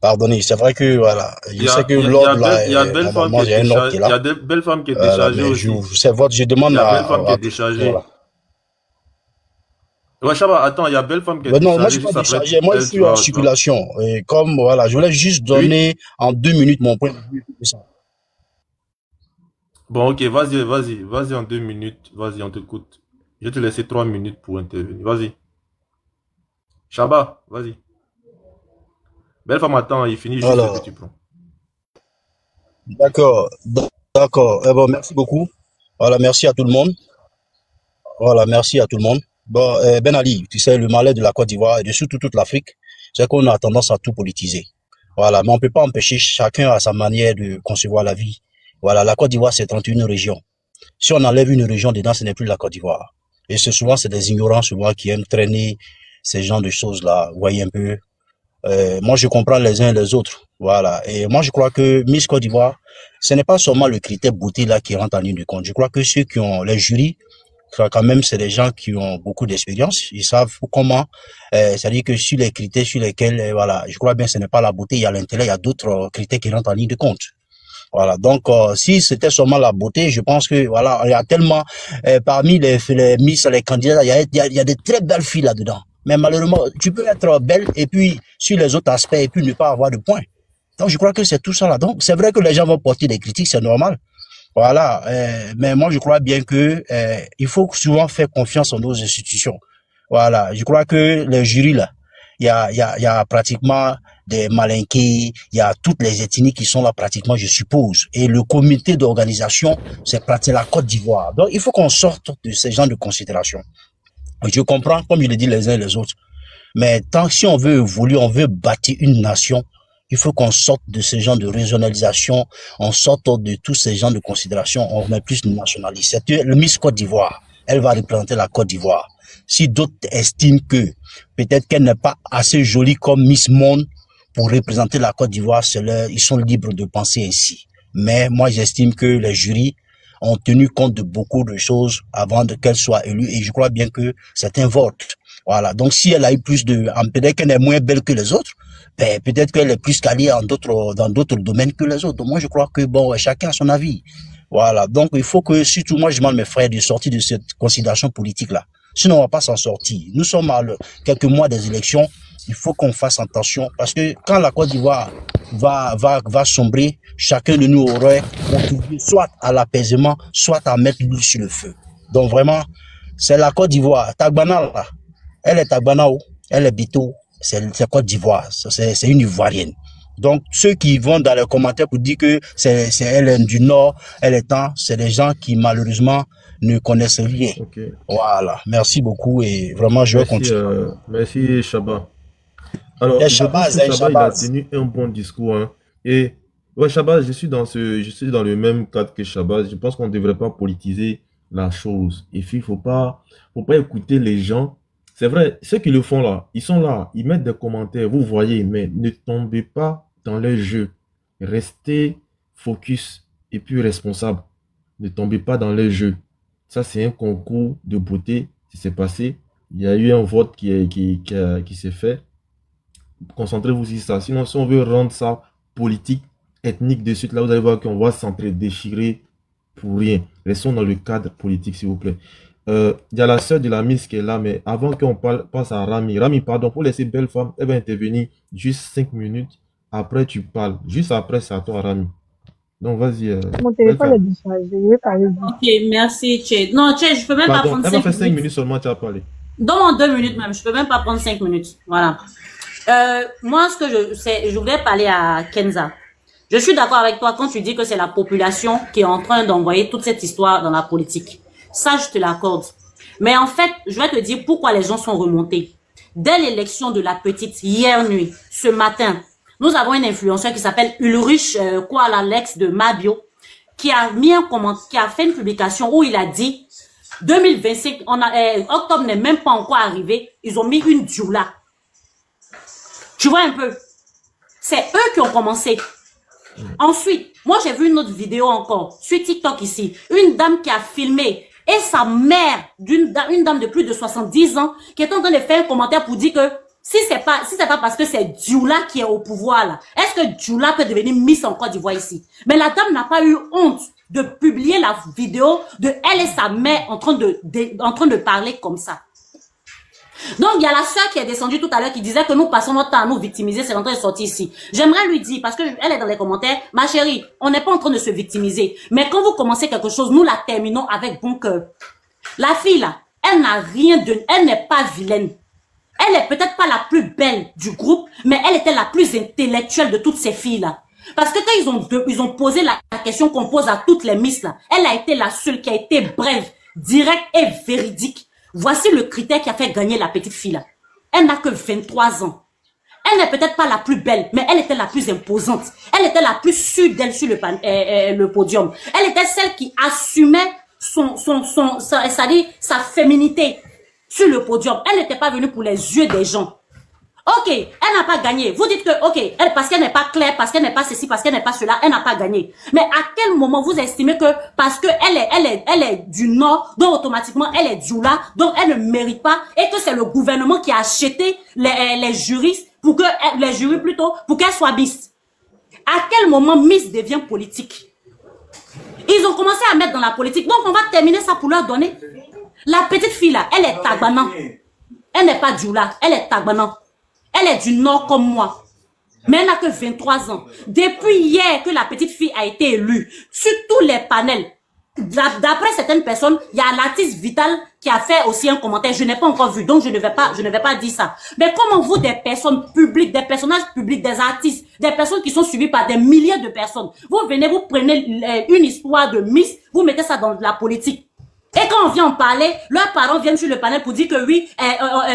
Pardonnez, c'est vrai que, voilà, je sais que l'ordre là, il y a belle femme qui normalement, il y a un ordre qui est il y a là. des belles femmes qui est déchargée Mais aussi. c'est votre, je Il demande y a belle femme qui est à déchargée. voilà. Ouais, Chaba, attends, il y a belle femme qui est Mais non, moi, je déchargée suis pas juste après déchargé. Moi, je elle, tu suis en vas, tu vois. circulation. Et comme, voilà, je voulais juste Oui. donner en 2 minutes mon point de vue. Bon, ok, vas-y en 2 minutes. Vas-y, on t'écoute. Je vais te laisser 3 minutes pour intervenir. Vas-y. Chaba, vas-y. Belle femme, attends, il finit juste ce que Alors, tu prends. d'accord, d'accord. Eh bon, merci beaucoup. Voilà, merci à tout le monde. Voilà, merci à tout le monde. Bon, Ben Ali, tu sais, le malheur de la Côte d'Ivoire et de surtout toute l'Afrique, c'est qu'on a tendance à tout politiser. Voilà, mais on peut pas empêcher chacun à sa manière de concevoir la vie. Voilà, la Côte d'Ivoire, c'est 31 régions. Si on enlève une région dedans, ce n'est plus la Côte d'Ivoire. Et c'est souvent, c'est des ignorants, souvent, qui aiment traîner ces genres de choses-là. Vous voyez un peu. Moi, je comprends les uns et les autres. Voilà. Et moi, je crois que Miss Côte d'Ivoire, ce n'est pas seulement le critère beauté là qui rentre en ligne de compte. Je crois que ceux qui ont les jurys, quand même, c'est des gens qui ont beaucoup d'expérience. Ils savent comment, c'est-à-dire que sur les critères sur lesquels, voilà, je crois bien, ce n'est pas la beauté, il y a l'intellect, il y a d'autres critères qui rentrent en ligne de compte. Voilà. Donc, si c'était seulement la beauté, je pense que, voilà, il y a tellement, parmi les Miss, les candidats, il y a des très belles filles là-dedans. Mais malheureusement, tu peux être belle et puis, sur les autres aspects, et puis ne pas avoir de points. Donc, je crois que c'est tout ça là. Donc, c'est vrai que les gens vont porter des critiques, c'est normal. Voilà, mais moi je crois bien que il faut souvent faire confiance en nos institutions. Voilà, je crois que les jurys là, il y a pratiquement des Malinqués, il y a toutes les ethnies qui sont là pratiquement, je suppose. Et le comité d'organisation, c'est la Côte d'Ivoire. Donc il faut qu'on sorte de ces genres de considérations. Je comprends, comme je le dis les uns et les autres, mais tant que si on veut évoluer, on veut bâtir une nation, il faut qu'on sorte de ce genre de régionalisation, on sorte de tous ces genres de considérations, on met plus de nationalisme. Le Miss Côte d'Ivoire, elle va représenter la Côte d'Ivoire. Si d'autres estiment que peut-être qu'elle n'est pas assez jolie comme Miss Monde pour représenter la Côte d'Ivoire, ils sont libres de penser ainsi. Mais moi, j'estime que les jurys ont tenu compte de beaucoup de choses avant qu'elle soit élue et je crois bien que c'est un vote. Voilà. Donc, si elle a eu peut-être qu'elle est moins belle que les autres, ben, peut-être qu'elle est plus qualifiée dans d'autres domaines que les autres. Donc, moi, je crois que, bon, chacun a son avis. Voilà. Donc, il faut que, surtout, moi, je demande mes frères de sortir de cette considération politique-là. Sinon, on va pas s'en sortir. Nous sommes à quelques mois des élections. Il faut qu'on fasse attention parce que quand la Côte d'Ivoire va sombrer, chacun de nous aurait contribué soit à l'apaisement, soit à mettre l'huile sur le feu. Donc, vraiment, c'est la Côte d'Ivoire. Tagbana, là. Elle est Tagbana, elle est Bito. C'est Côte d'Ivoire, c'est une Ivoirienne. Donc, ceux qui vont dans les commentaires pour dire que elle est du Nord, elle est c'est des gens qui, malheureusement, ne connaissent rien. Okay. Voilà. Merci beaucoup et vraiment, je vais continuer. Merci, Chaba. Alors, Chaba, il a tenu un bon discours, hein. Et, ouais, Chaba, je suis dans le même cadre que Chaba. Je pense qu'on ne devrait pas politiser la chose. Et puis, faut pas écouter les gens. C'est vrai, ceux qui le font là, ils sont là, ils mettent des commentaires, vous voyez, mais ne tombez pas dans leur jeu. Restez focus et puis responsable. Ne tombez pas dans leur jeu. Ça, c'est un concours de beauté qui s'est passé. Il y a eu un vote qui s'est fait. Concentrez-vous sur ça. Sinon, si on veut rendre ça politique, ethnique de suite, là, vous allez voir qu'on va s'entre-déchirer pour rien. Restons dans le cadre politique, s'il vous plaît. Il y a la sœur de la Miss qui est là, mais avant qu'on passe à Rami. Rami, pardon, pour laisser belle femme, elle va intervenir juste 5 minutes. Après, tu parles. Juste après, c'est à toi, Rami. Donc, vas-y. Mon téléphone est déchargé. Je vais parler vite. Ok, merci, Tché. Non, Tché, je peux même pas prendre 5 minutes. Elle va faire 5 minutes seulement, tu as parlé. Donne-moi 2 minutes même. Je peux même pas prendre 5 minutes. Voilà. Moi, ce que je voulais parler à Kenza. Je suis d'accord avec toi quand tu dis que c'est la population qui est en train d'envoyer toute cette histoire dans la politique. Ça, je te l'accorde. Mais en fait, je vais te dire pourquoi les gens sont remontés. Dès l'élection de la petite, hier nuit, ce matin, nous avons une influenceur qui s'appelle Ulrich l'ex de Mabio, qui a mis un commentaire, qui a fait une publication où il a dit 2025, octobre n'est même pas encore arrivé, ils ont mis une djoula. Tu vois un peu? C'est eux qui ont commencé. Ensuite, Moi, j'ai vu une autre vidéo encore sur TikTok ici. Une dame qui a filmé et sa mère, une dame de plus de 70 ans, qui est en train de faire un commentaire pour dire que si c'est pas parce que c'est Dioula qui est au pouvoir là, est-ce que Dioula peut devenir Miss en Côte d'Ivoire ici? Mais la dame n'a pas eu honte de publier la vidéo de elle et sa mère en train de parler comme ça. Donc, il y a la sœur qui est descendue tout à l'heure qui disait que nous passons notre temps à nous victimiser, c'est en train de sortir ici. J'aimerais lui dire, parce qu'elle est dans les commentaires, ma chérie, on n'est pas en train de se victimiser. Mais quand vous commencez quelque chose, nous la terminons avec bon cœur. La fille là, elle n'a rien de... Elle n'est pas vilaine. Elle est peut-être pas la plus belle du groupe, mais elle était la plus intellectuelle de toutes ces filles-là. Parce que quand ils ont posé la question qu'on pose à toutes les miss là, elle a été la seule qui a été brève, directe et véridique. Voici le critère qui a fait gagner la petite fille là. Elle n'a que 23 ans. Elle n'est peut-être pas la plus belle, mais elle était la plus imposante. Elle était la plus sûre d'elle sur le podium. Elle était celle qui assumait sa féminité sur le podium. Elle n'était pas venue pour les yeux des gens. Ok, elle n'a pas gagné. Vous dites que, ok, parce qu'elle n'est pas claire, parce qu'elle n'est pas ceci, parce qu'elle n'est pas cela, elle n'a pas gagné. Mais à quel moment vous estimez que parce que elle est du Nord, donc automatiquement elle est Dioula, donc elle ne mérite pas, et que c'est le gouvernement qui a acheté les juristes pour que, les jurys plutôt, pour qu'elle soit Miss. À quel moment Miss devient politique? Ils ont commencé à mettre dans la politique, donc on va terminer ça pour leur donner. La petite fille là, elle est Tagbanan. Elle n'est pas Dioula, elle est Tagbanan. Elle est du Nord comme moi. Mais elle n'a que 23 ans. Depuis hier que la petite fille a été élue, sur tous les panels, d'après certaines personnes, il y a l'artiste Vital qui a fait aussi un commentaire. Je n'ai pas encore vu, donc je ne vais pas dire ça. Mais comment vous, des personnes publiques, des personnages publics, des artistes, des personnes qui sont suivies par des milliers de personnes, vous venez, vous prenez une histoire de Miss, vous mettez ça dans la politique. Et quand on vient en parler, leurs parents viennent sur le panel pour dire que oui,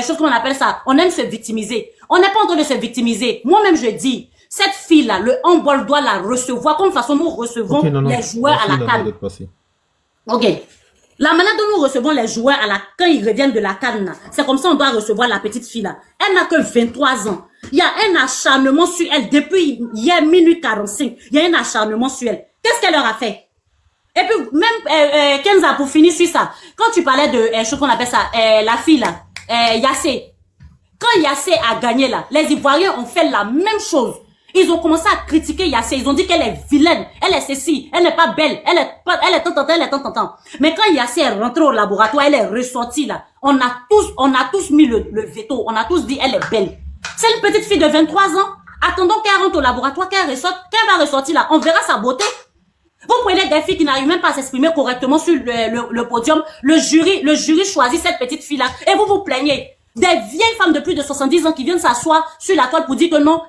chose qu'on appelle ça, on aime se victimiser. On n'est pas en train de se victimiser. Moi-même, je dis, cette fille-là, le handball doit la recevoir comme façon nous recevons les joueurs à la CAN. Ok. La manière dont nous recevons les joueurs quand ils reviennent de la CAN, c'est comme ça on doit recevoir la petite fille-là. Elle n'a que 23 ans. Il y a un acharnement sur elle. Depuis hier, minuit 45, il y a un acharnement sur elle. Qu'est-ce qu'elle leur a fait? Et puis, même Kenza, pour finir sur ça, quand tu parlais de, chose qu'on appelle ça, la fille là, Yassé, quand Yassé a gagné là, les Ivoiriens ont fait la même chose. Ils ont commencé à critiquer Yassé, ils ont dit qu'elle est vilaine, elle est ceci, elle n'est pas belle, elle est tant. Mais quand Yassé est rentrée au laboratoire, elle est ressortie là, on a tous mis le veto, on a tous dit elle est belle. C'est une petite fille de 23 ans, attendons qu'elle rentre au laboratoire, qu'elle va ressortir là, on verra sa beauté. Vous prenez des filles qui n'arrivent même pas à s'exprimer correctement sur le podium. Le jury choisit cette petite fille-là. Et vous vous plaignez. Des vieilles femmes de plus de 70 ans qui viennent s'asseoir sur la toile pour dire que non,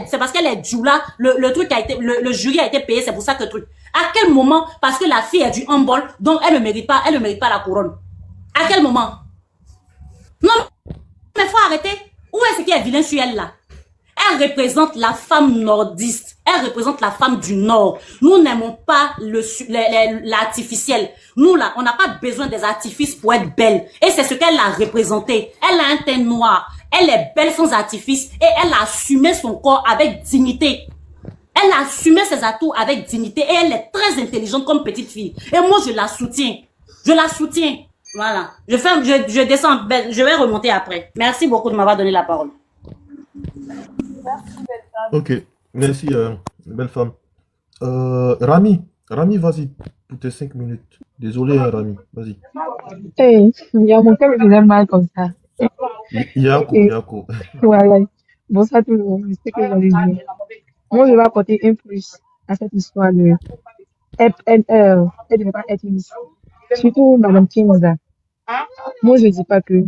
c'est parce qu'elle est Dioula. Le truc a été, le jury a été payé, c'est pour ça que le truc. À quel moment? Parce que la fille est du handball, donc elle ne mérite pas la couronne. À quel moment? Non, mais faut arrêter. Où est-ce qu'il y a vilain sur elle là? Elle représente la femme nordiste. Elle représente la femme du Nord. Nous n'aimons pas l'artificiel. Nous, là, on n'a pas besoin des artifices pour être belle. Et c'est ce qu'elle a représenté. Elle a un teint noir. Elle est belle sans artifice. Et elle a assumé son corps avec dignité. Elle a assumé ses atouts avec dignité. Et elle est très intelligente comme petite fille. Et moi, je la soutiens. Je la soutiens. Voilà. Je descends. Je vais remonter après. Merci beaucoup de m'avoir donné la parole. Ok, merci, belle femme. Rami, vas-y, pour tes 5 minutes. Désolé, Rami, vas-y. Hey, il y a mon cœur qui faisait mal comme ça. Yako. Voilà. Bon, ça, tout le monde, c'est ce que j'allais dire. Moi, je vais apporter un plus à cette histoire de elle ne devait pas être Miss. Surtout Madame Kinza. Moi, je dis pas que.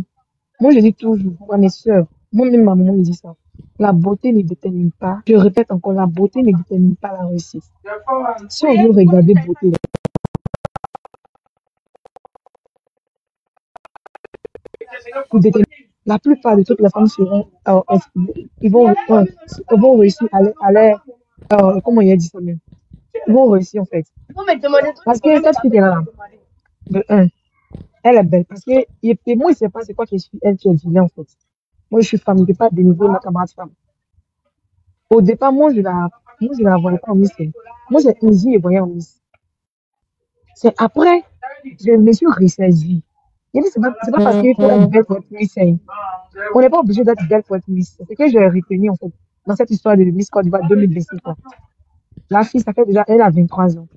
Moi, je dis toujours, moi, mes soeurs, moi-même, ma maman me dit ça. La beauté ne détermine pas, je répète encore, la beauté ne détermine pas la réussite. Si on veut regarder beauté, la plupart de toutes les femmes seront, ils vont réussir à l'air, comment il a dit ça même? Ils vont réussir en fait. Parce que cette fille-là, de un, elle est belle. Parce que moi, il ne sait pas c'est quoi que je suis, elle qui est vilaine en fait. Moi, je suis femme, je ne peux pas dénigrer ma camarade femme. Au départ, moi, je Moi, je ne la voyais pas en Miss. Moi, j'ai Izzy et voyais en Miss. C'est après, je me suis ressaisie. J'ai dit, c'est pas parce qu'il faut être belle pour être Miss. On n'est pas obligé d'être belle pour être Miss. C'est ce que j'ai retenu, en fait, dans cette histoire de Miss Côte d'Ivoire 2025. La fille, ça fait déjà, elle a 23 ans.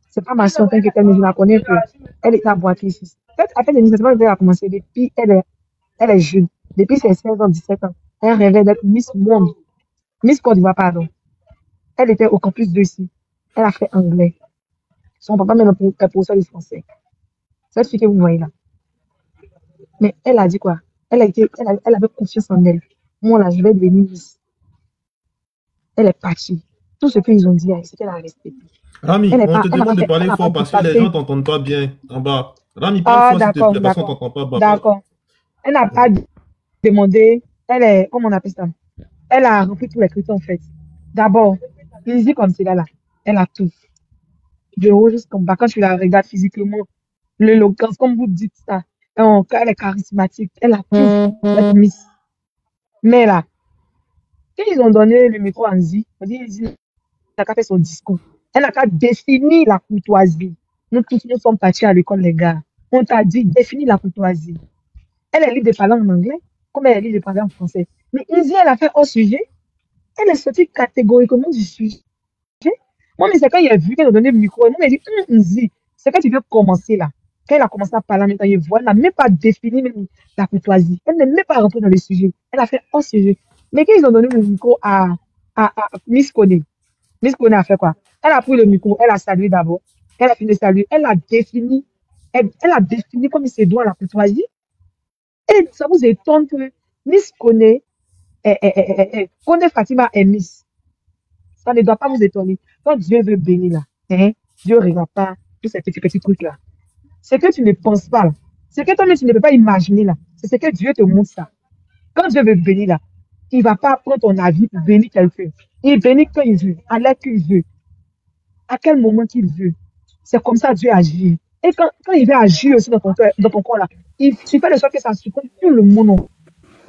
C'est pas ma soeur, t'inquiète, mais je la connais un peu. Elle est à Boaké ici. En fait, l'initiative, elle a commencé depuis, elle est jeune. Depuis ses 16 ans, 17 ans. Elle rêvait d'être Miss Monde. Miss Côte d'Ivoire, pardon. Elle était au campus 2 ici. Elle a fait anglais. Son papa même est professeur de français. Cette fille que vous voyez là. Mais elle a dit quoi? Elle avait confiance en elle. Moi là, je vais devenir Miss. Elle est partie. Tout ce qu'ils ont dit, c'est qu'elle a respecté. Rami, on te demande de parler fort parce que les gens t'entendent pas bien en bas. Rami, parle fort s'il te plaît parce qu'on t'entend pas. D'accord. Elle n'a pas demandé. Elle est, comment on appelle ça? Elle a rempli tous les critères en fait. D'abord, physique comme c'est là. Elle a tout. De haut jusqu'en bas. Quand tu la regardes physiquement, l'éloquence, comme vous dites ça, elle est charismatique, elle a tout. Elle Miss. Mais là, quand ils ont donné le micro à Nzi, on dit, Nzi n'a qu'à faire son discours. Elle n'a qu'à définir la courtoisie. Nous tous, nous sommes partis à l'école, les gars. On t'a dit, définis la courtoisie. Elle est libre de parler en anglais, comme elle est libre de parler en français. Mais Nzi, elle a fait hors sujet. Elle est sortie catégoriquement du sujet. Moi, mais c'est quand il a vu qu'elle a donné le micro, moi, il a dit, Nzi, c'est quand tu veux commencer là. Quand elle a commencé à parler en même temps, elle n'a même pas défini même la courtoisie. Elle n'est même pas rentrée dans le sujet. Elle a fait hors sujet. Mais quand ils ont donné le micro à Miss Kone, Miss Kone a fait quoi? Elle a pris le micro, elle a salué d'abord. Elle a fini de saluer. Elle a défini comme il se doit la courtoisie. Et ça vous étonne que Miss Kone, Kone Fatima est Miss. Ça ne doit pas vous étonner. Quand Dieu veut bénir là, Dieu ne regarde pas tous ces petits trucs là. C'est que tu ne penses pas là. C'est que toi-même tu ne peux pas imaginer là. C'est ce que Dieu te montre ça. Quand Dieu veut bénir là, il ne va pas prendre ton avis pour bénir quelqu'un. Il bénit quand il veut, à l'heure qu'il veut, à quel moment qu'il veut. C'est comme ça Dieu agit. Et quand il veut agir aussi dans ton corps là, il fait de sorte que ça surprend tout le monde en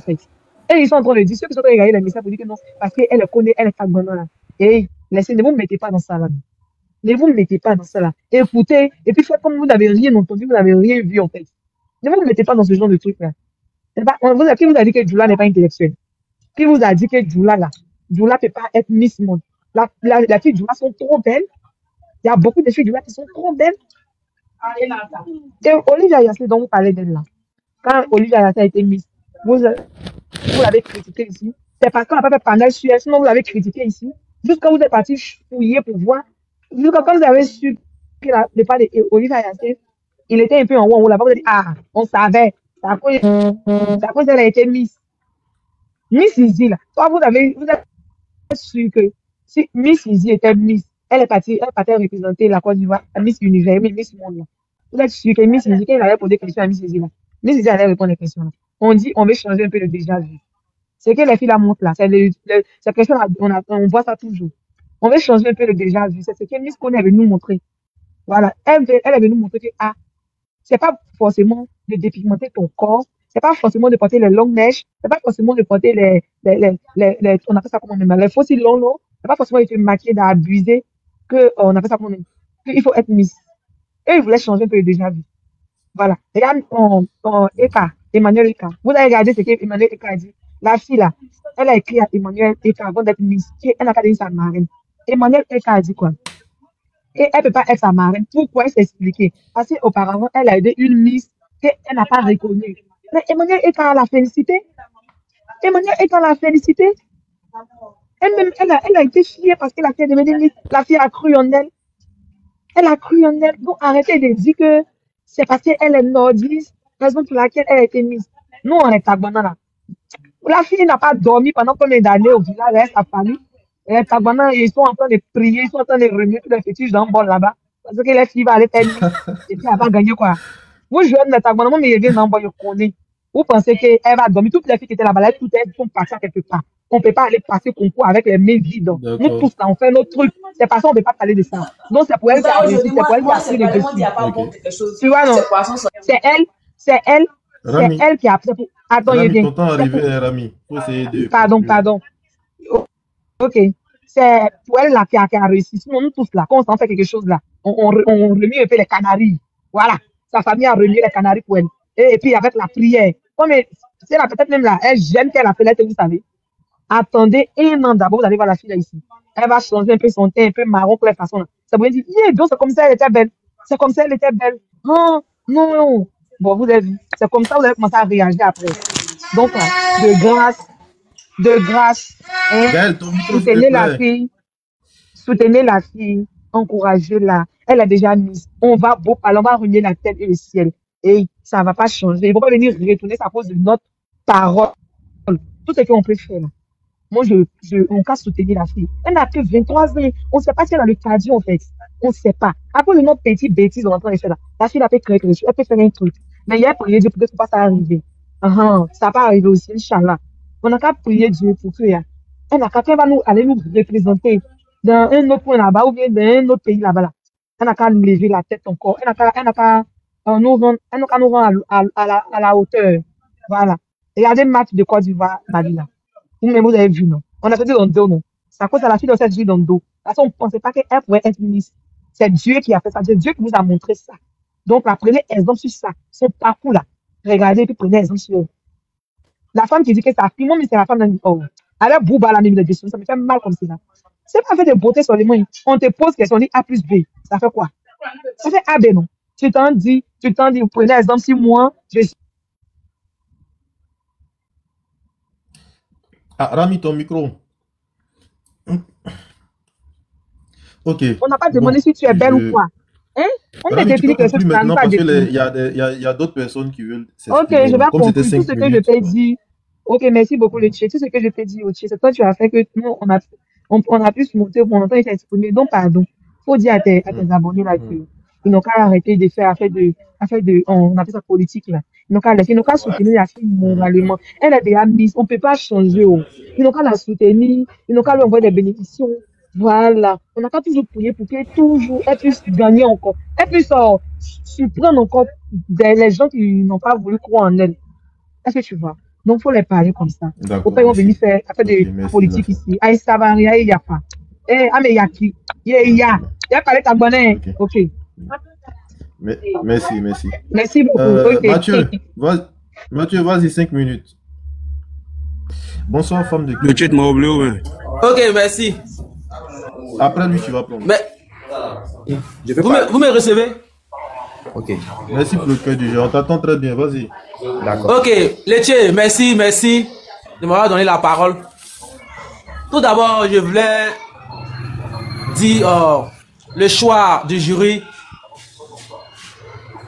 fait. Et ils sont en train de dire, ceux qui sont en train de regarder les messages pour dire que non, parce qu'elle connaît, elle est Kagbana là. Et laissez, ne vous mettez pas dans ça là. Ne vous mettez pas dans ça là. Écoutez, et puis faites comme vous n'avez rien entendu, vous n'avez rien vu en fait. Ne vous mettez pas dans ce genre de truc là. Qui vous a dit que Djoula n'est pas intellectuelle? Qui vous a dit que Djoula là, Djoula ne peut pas être Miss Monde? La fille Djoula sont trop belles. Il y a beaucoup de filles Djoula qui sont trop belles. Et Olivia Yassé dont vous parlez d'elle là. Quand Olivia Yassé a été Miss, vous l'avez critiqué ici. C'est parce qu'on n'a pas fait panel sur elle, sinon vous l'avez critiqué ici. Jusqu'à vous êtes parti fouiller pour voir. Jusqu'à quand vous avez su que le pas d'Olivia Yassé, il était un peu en haut là-bas, vous avez dit, ah, on savait. C'est à cause qu'elle a été Miss. Miss Izzy, là. Toi, vous êtes sûr que si Miss Izzy était Miss, elle partait représenter la Côte d'Ivoire à Miss Univers, Miss Monde. Là. Vous êtes sûr que Miss Izzy, quand il allait poser des questions à Miss Izzy, là, Miss Izzy allait répondre aux questions. Là. On dit, on veut changer un peu le déjà vu. C'est que les filles la montrent là. Cette question, on voit ça toujours. On veut changer un peu le déjà vu. C'est ce que Miss Kone veut nous montrer. Voilà. Elle veut nous montrer que, c'est pas forcément de dépigmenter ton corps, c'est pas forcément de porter les longues mèches, c'est pas forcément de porter on appelle ça comment même, les fossiles longs, non, c'est pas forcément de te maquiller, d'abuser, on appelle ça comment même, il faut être Miss. Et ils voulaient changer un peu le déjà vu. Voilà. Regarde, Emmanuel Eka. Vous avez regardé ce qu'Emmanuel Eka a dit. La fille là, elle a écrit à Emmanuel Eka avant d'être Miss, elle n'a pas dit sa marraine. Emmanuel Eka a dit quoi? Et elle ne peut pas être sa marraine. Pourquoi s'expliquer? Parce qu'auparavant, elle a aidé une Miss qu'elle n'a pas reconnue. Mais Emmanuel Eka l'a félicité. Emmanuel Eka l'a félicité. Elle-même, elle a été fière parce qu'elle a fait devenir Miss. La fille a cru en elle. Elle a cru en elle. Donc arrêtez de dire que c'est parce qu'elle est nordiste, raison pour laquelle elle a été Miss. Nous, on est Tagbana là. La fille n'a pas dormi pendant combien d'années au village avec sa famille. Les Tagbana, ils sont en train de prier, ils sont en train de remettre tous les fétiches dans le bol là-bas. Parce que les filles vont aller faire Miss. Et puis elle va gagner quoi. Vous jouez les Tagbana, moi, mais ils viennent dans le bol, je connais. Vous pensez qu'elle va dormir. Toutes les filles qui étaient là-bas, toutes elles sont parties quelque part. On ne peut pas aller passer concours avec les mains vides. Nous tous, là, on fait notre truc. C'est parce qu'on ne peut pas parler de ça. Donc, c'est pour elle qui a réussi. C'est pour elle qui a pris le dessus. Tu vois, non? C'est elle qui a pris. Attends, il y a bien. Ton temps arrivé, Rami. Pardon. Ok. c'est pour elle là qui a réussi. Sinon, nous tous là, quand on s'en fait quelque chose là, on remet un peu les Canaries. Voilà. Sa famille a remis les Canaries pour elle. Et puis avec la prière. Comme c'est là, peut-être même là, elle gêne qu'elle a fait là, vous savez. Attendez un an d'abord, vous allez voir la fille là ici. Elle va changer un peu son teint, un peu marron, que les façons là. Ça vous dire, yeah, donc c'est comme ça elle était belle. C'est comme ça elle était belle. Oh, non. Bon, vous avez vu. C'est comme ça vous allez commencer à réagir après. Donc, là, de grâce, hein, Gaël, ton micro, s'il te soutenez la plaît. fille. Soutenez la fille, encouragez-la. Elle a déjà mis. On va renier la tête et le ciel. Et ça ne va pas changer. Il ne faut pas venir retourner ça à cause de notre parole. Tout ce qu'on peut faire là. Moi, on peut soutenir la fille. Elle n'a que 23 ans. On ne sait pas si elle a le cardio, en fait. On ne sait pas. À cause de notre petite bêtise, on est en train de faire là. La fille, elle peut créer quelque chose. Elle peut faire un truc. Mais hier, prier Dieu pour que ça arrive. Ça va arriver aussi, Inch'Allah. On n'a qu'à prier Dieu pour que, elle n'a qu'à aller nous représenter dans un autre point là-bas ou bien dans un autre pays là-bas. Là. Elle n'a qu'à lever la tête encore. Elle n'a qu'à nous rendre à la hauteur. Voilà. Regardez le match de Côte d'Ivoire, Mali là. Vous avez vu, non? On a fait dans le dos, non? C'est à cause de la fille de cette vie dans le dos. Parce qu'on ne pensait pas qu'elle pourrait être ministre. C'est Dieu qui a fait ça. C'est Dieu qui nous a montré ça. Donc, prenez exemple sur ça. Son parcours là. Regardez, puis prenez exemple sur elle. La femme qui dit que c'est sa fille, moi, mais c'est la femme d'un oh. Elle a bouba la même de gestion. Ça me fait mal comme ça. C'est pas fait de beauté sur les moyens. On te pose question, on dit A plus B. Ça fait quoi? Ça fait A, B, non? Tu t'en dis, vous prenez exemple sur moi, je suis. Ah, Rami, ton micro. Ok. On n'a pas demandé si tu es belle ou quoi. Hein? On t'a défini que plus maintenant pas parce qu'il défini. y a d'autres personnes qui veulent Ok, s'exprimer. je vais Comme c'était conclure. Tout 5 ce que je minutes. t'ai dit. Ok, merci beaucoup, le Tché. Tout ce que je t'ai dit au Tché, c'est toi, tu as fait que nous, on a pu se monter pour longtemps et s'exprimer. Donc, pardon. Faut dire à tes abonnés là que ils n'ont qu'à arrêter de faire on appelle ça politique là. Ils n'ont qu'à laisser, ils n'ont qu'à soutenir la fille moralement. Elle a déjà mise, on peut pas changer. Oh. Ils n'ont qu'à la soutenir, ils n'ont qu'à lui envoyer des bénédictions. Voilà. On n'a qu'à toujours prier pour qu'elle puisse gagner encore. Elle puisse surprendre encore les gens qui n'ont pas voulu croire en elle. Est-ce que tu vois? Donc, il faut les parler comme ça. Faut pas venir faire des politiques ici. Ah, ça va rien, il n'y a pas. Eh, ah, mais il y a qui? Il y a parlé ta bonne. Ok. Merci. Merci beaucoup. Okay. Mathieu, vas-y, 5 minutes. Bonsoir, femme de Le chat m'a oublié, ouais. Ok, merci. Après lui, tu vas prendre. Mais... Vous me recevez? Ok. Merci pour le cœur du jeu. On t'attend très bien. Vas-y. D'accord. Ok, Léché, merci de m'avoir donné la parole. Tout d'abord, je voulais dire le choix du jury.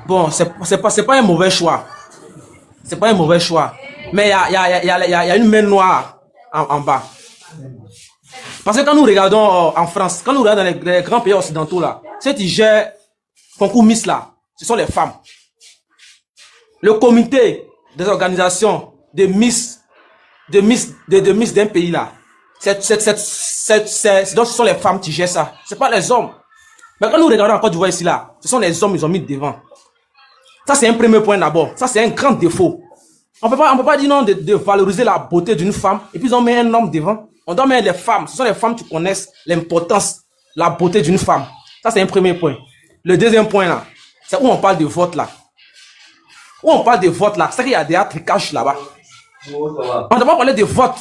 Bon, c'est pas un mauvais choix. C'est pas un mauvais choix. Mais il y a une main noire en bas. Parce que quand nous regardons en France, quand nous regardons dans les grands pays occidentaux là, ceux qui gèrent concours Miss là, ce sont les femmes. Le comité des organisations de Miss d'un pays là, donc ce sont les femmes qui gèrent ça. C'est pas les hommes. Mais quand nous regardons en Côte d'Ivoire ici là, ce sont les hommes, ils ont mis devant. Ça c'est un premier point d'abord. Ça c'est un grand défaut. On peut pas dire non de valoriser la beauté d'une femme et puis on met un homme devant. On doit mettre les femmes. Ce sont les femmes qui connaissent l'importance, la beauté d'une femme. Ça c'est un premier point. Le deuxième point là, c'est où on parle de vote là. Où on parle de vote là, c'est qu'il y a des trucages là-bas. On ne doit pas parler de vote.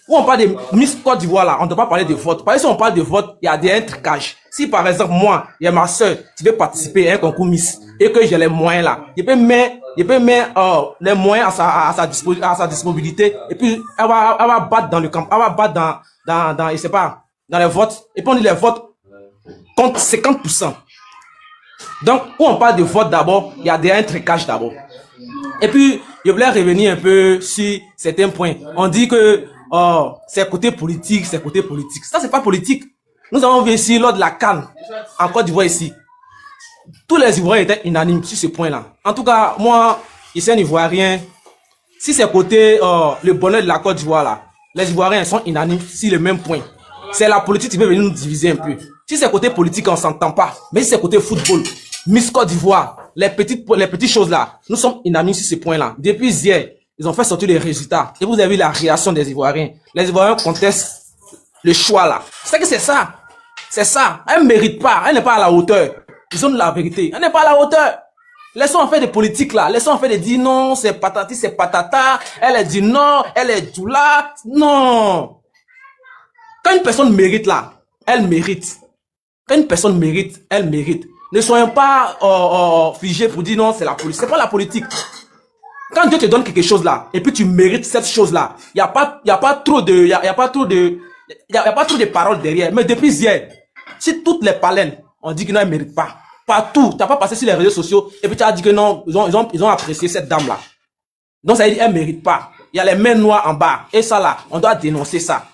Où on parle de Miss Côte d'Ivoire là, on ne doit pas parler de vote. Parce que si on parle de vote, il y a des trucages. Si par exemple moi, il y a ma soeur qui veut participer à un concours Miss et que j'ai les moyens là, je peux mettre les moyens à sa disponibilité et puis elle va battre dans le camp, elle va battre dans je sais pas, dans les votes et puis on dit les votes comptent 50%. Donc où on parle de vote d'abord, il y a des trucages d'abord. Et puis je voulais revenir un peu sur certains points. On dit que c'est côté politique, c'est côté politique. Ça c'est pas politique. Nous avons vu ici lors de la CAN en Côte d'Ivoire ici. Tous les Ivoiriens étaient unanimes sur ce point-là. En tout cas, moi, ici un Ivoirien, si c'est côté le bonheur de la Côte d'Ivoire là, les Ivoiriens sont unanimes sur le même point. C'est la politique qui veut venir nous diviser un peu. Si c'est côté politique, on s'entend pas. Mais si c'est côté football, Miss Côte d'Ivoire, les petites choses là, nous sommes unanimes sur ce point-là. Depuis hier, ils ont fait sortir les résultats. Et vous avez vu la réaction des Ivoiriens. Les Ivoiriens contestent le choix là. C'est que c'est ça. C'est ça. Elle ne mérite pas. Elle n'est pas à la hauteur. Ils ont de la vérité. Elle n'est pas à la hauteur. Laissons en faire des politiques là. Laissons en faire des dire non, c'est patati, c'est patata. Elle a dit non, elle est tout là. Non. Quand une personne mérite là, elle mérite. Quand une personne mérite, elle mérite. Ne soyons pas figés pour dire non, c'est la politique. C'est pas la politique. Quand Dieu te donne quelque chose là, et puis tu mérites cette chose là, il y a pas trop de paroles derrière. Mais depuis hier, si toutes les palènes, on dit que non, elle mérite pas. Partout, t'as pas passé sur les réseaux sociaux, et puis tu as dit que non, ils ont apprécié cette dame là. Donc ça veut dire qu'elle mérite pas. Il y a les mains noires en bas. Et ça là, on doit dénoncer ça.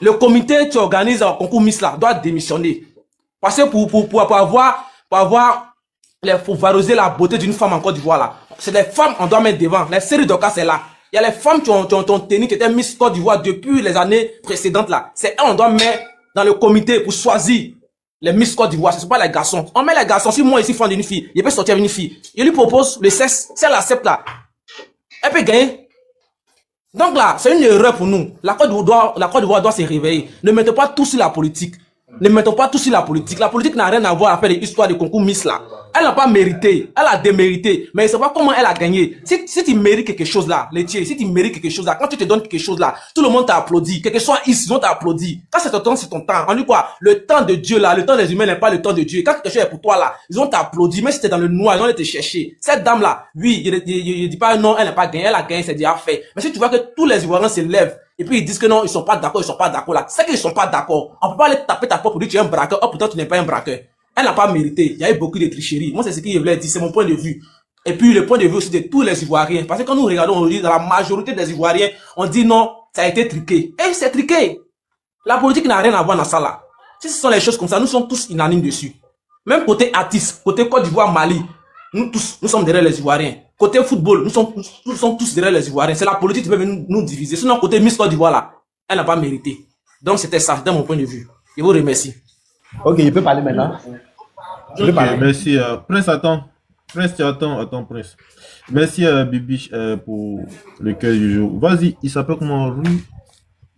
Le comité qui organise un concours Miss là doit démissionner. Parce que pour valoriser la beauté d'une femme en Côte d'Ivoire là. C'est les femmes on doit mettre devant. Les séries de cas c'est là. Il y a les femmes qui ont tenu, qui étaient Miss Côte d'Ivoire depuis les années précédentes là. C'est elles on doit mettre dans le comité pour choisir les Miss Côte d'Ivoire. Ce ne sont pas les garçons. On met les garçons. Si moi ici fond d'une fille, il peut sortir avec une fille. Je lui propose le sexe. Si elle accepte là, elle peut gagner. Donc là, c'est une erreur pour nous. La Côte d'Ivoire doit se réveiller. Ne mettons pas tout sur la politique. Ne mettons pas tout sur la politique. La politique n'a rien à voir à faire des histoires de concours Miss là. Elle n'a pas mérité. Elle a démérité. Mais c'est pas comment elle a gagné. Si tu mérites quelque chose là, Laitier, si tu mérites quelque chose là, quand tu te donnes quelque chose là, tout le monde t'a applaudi. Quelque chose ici, ils ont applaudi. Quand c'est ton temps, c'est ton temps. On dit quoi? Le temps de Dieu là, le temps des humains n'est pas le temps de Dieu. Quand quelque chose est pour toi là, ils ont applaudi. Mais si t'es dans le noir, ils ont été chercher. Cette dame là, oui, il dit pas non, elle n'a pas gagné. Elle a gagné, c'est déjà fait. Mais si tu vois que tous les Ivoiriens se lèvent, et puis ils disent que non, ils sont pas d'accord là. C'est qu'ils sont pas d'accord. On peut pas aller taper ta porte pour dire que tu es un braqueur. Oh, pourtant tu n'es pas un braqueur. Elle n'a pas mérité. Il y a eu beaucoup de tricheries. Moi, c'est ce qu'il voulait dire. C'est mon point de vue. Et puis, le point de vue aussi de tous les Ivoiriens. Parce que quand nous regardons, on dit, dans la majorité des Ivoiriens, on dit non, ça a été triqué. Et c'est triqué. La politique n'a rien à voir dans ça là. Si ce sont les choses comme ça, nous sommes tous unanimes dessus. Même côté artiste, côté Côte d'Ivoire, Mali, nous tous, nous sommes derrière les Ivoiriens. Côté football, nous sommes tous derrière les Ivoiriens. C'est la politique qui peut nous diviser. Sinon, côté Miss Côte d'Ivoire là, elle n'a pas mérité. Donc, c'était ça, c'était mon point de vue. Je vous remercie. Ok, il peut parler maintenant. Ok, merci. Prince, attends. Prince, tu attends, Prince. Merci Bibiche pour le cœur du jour. Vas-y, il s'appelle comment?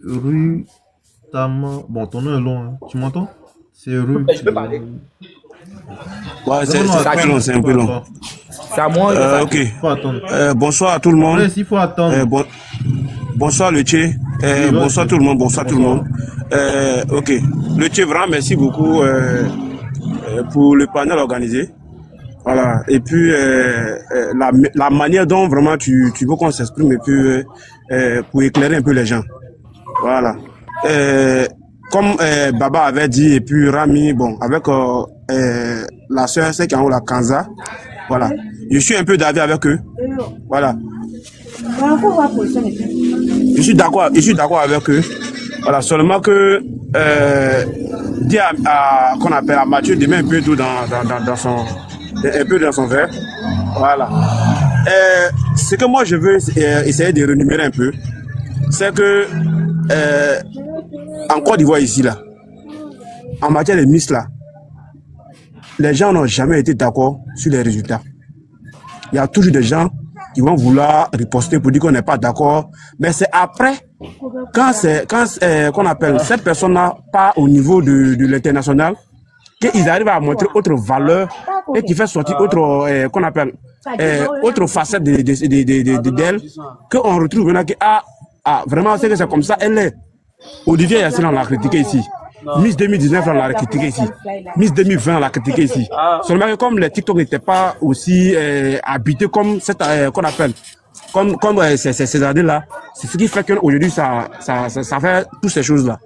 Rue Tama. Bon, ton nom est long, hein. Tu m'entends? C'est Rue. Je peux parler. Ouais, c'est un peu long. C'est à moi. Ok. Bonsoir à tout le monde. Prince, il faut attendre. Bonsoir le Tché. Bonsoir tout le monde. Bonsoir tout le monde. Ok. Le Tché, vraiment, merci beaucoup pour le panel organisé. Voilà. Et puis la manière dont vraiment tu veux qu'on s'exprime et puis pour éclairer un peu les gens. Voilà. Comme Baba avait dit et puis Rami, bon, avec la sœur, c'est qui la Kanza. Voilà. Je suis un peu d'avis avec eux. Voilà. Je suis d'accord avec eux. Voilà, seulement que dire qu'on appelle à Mathieu de mettre un peu d'eau dans son verre. Voilà. Ce que moi je veux essayer de rémunérer un peu, c'est que en Côte d'Ivoire ici là, en matière de Miss là, les gens n'ont jamais été d'accord sur les résultats. Il y a toujours des gens qui vont vouloir riposter pour dire qu'on n'est pas d'accord, mais c'est après, qu'on appelle cette personne-là pas au niveau de l'international, qu'ils arrivent à montrer autre valeur et qui fait sortir autre, qu'on appelle, autre facette d'elle, qu'on retrouve maintenant que, vraiment, c'est que c'est comme ça, elle est. Olivier Yassine, on l'a critiqué ici. Miss 2019, on l'a critiqué ici. Miss 2020, on l'a critiqué ici. Seulement que comme les TikTok n'étaient pas aussi habités comme cette, qu'on appelle, comme ces années-là, c'est ce qui fait qu'aujourd'hui, ça fait toutes ces choses-là.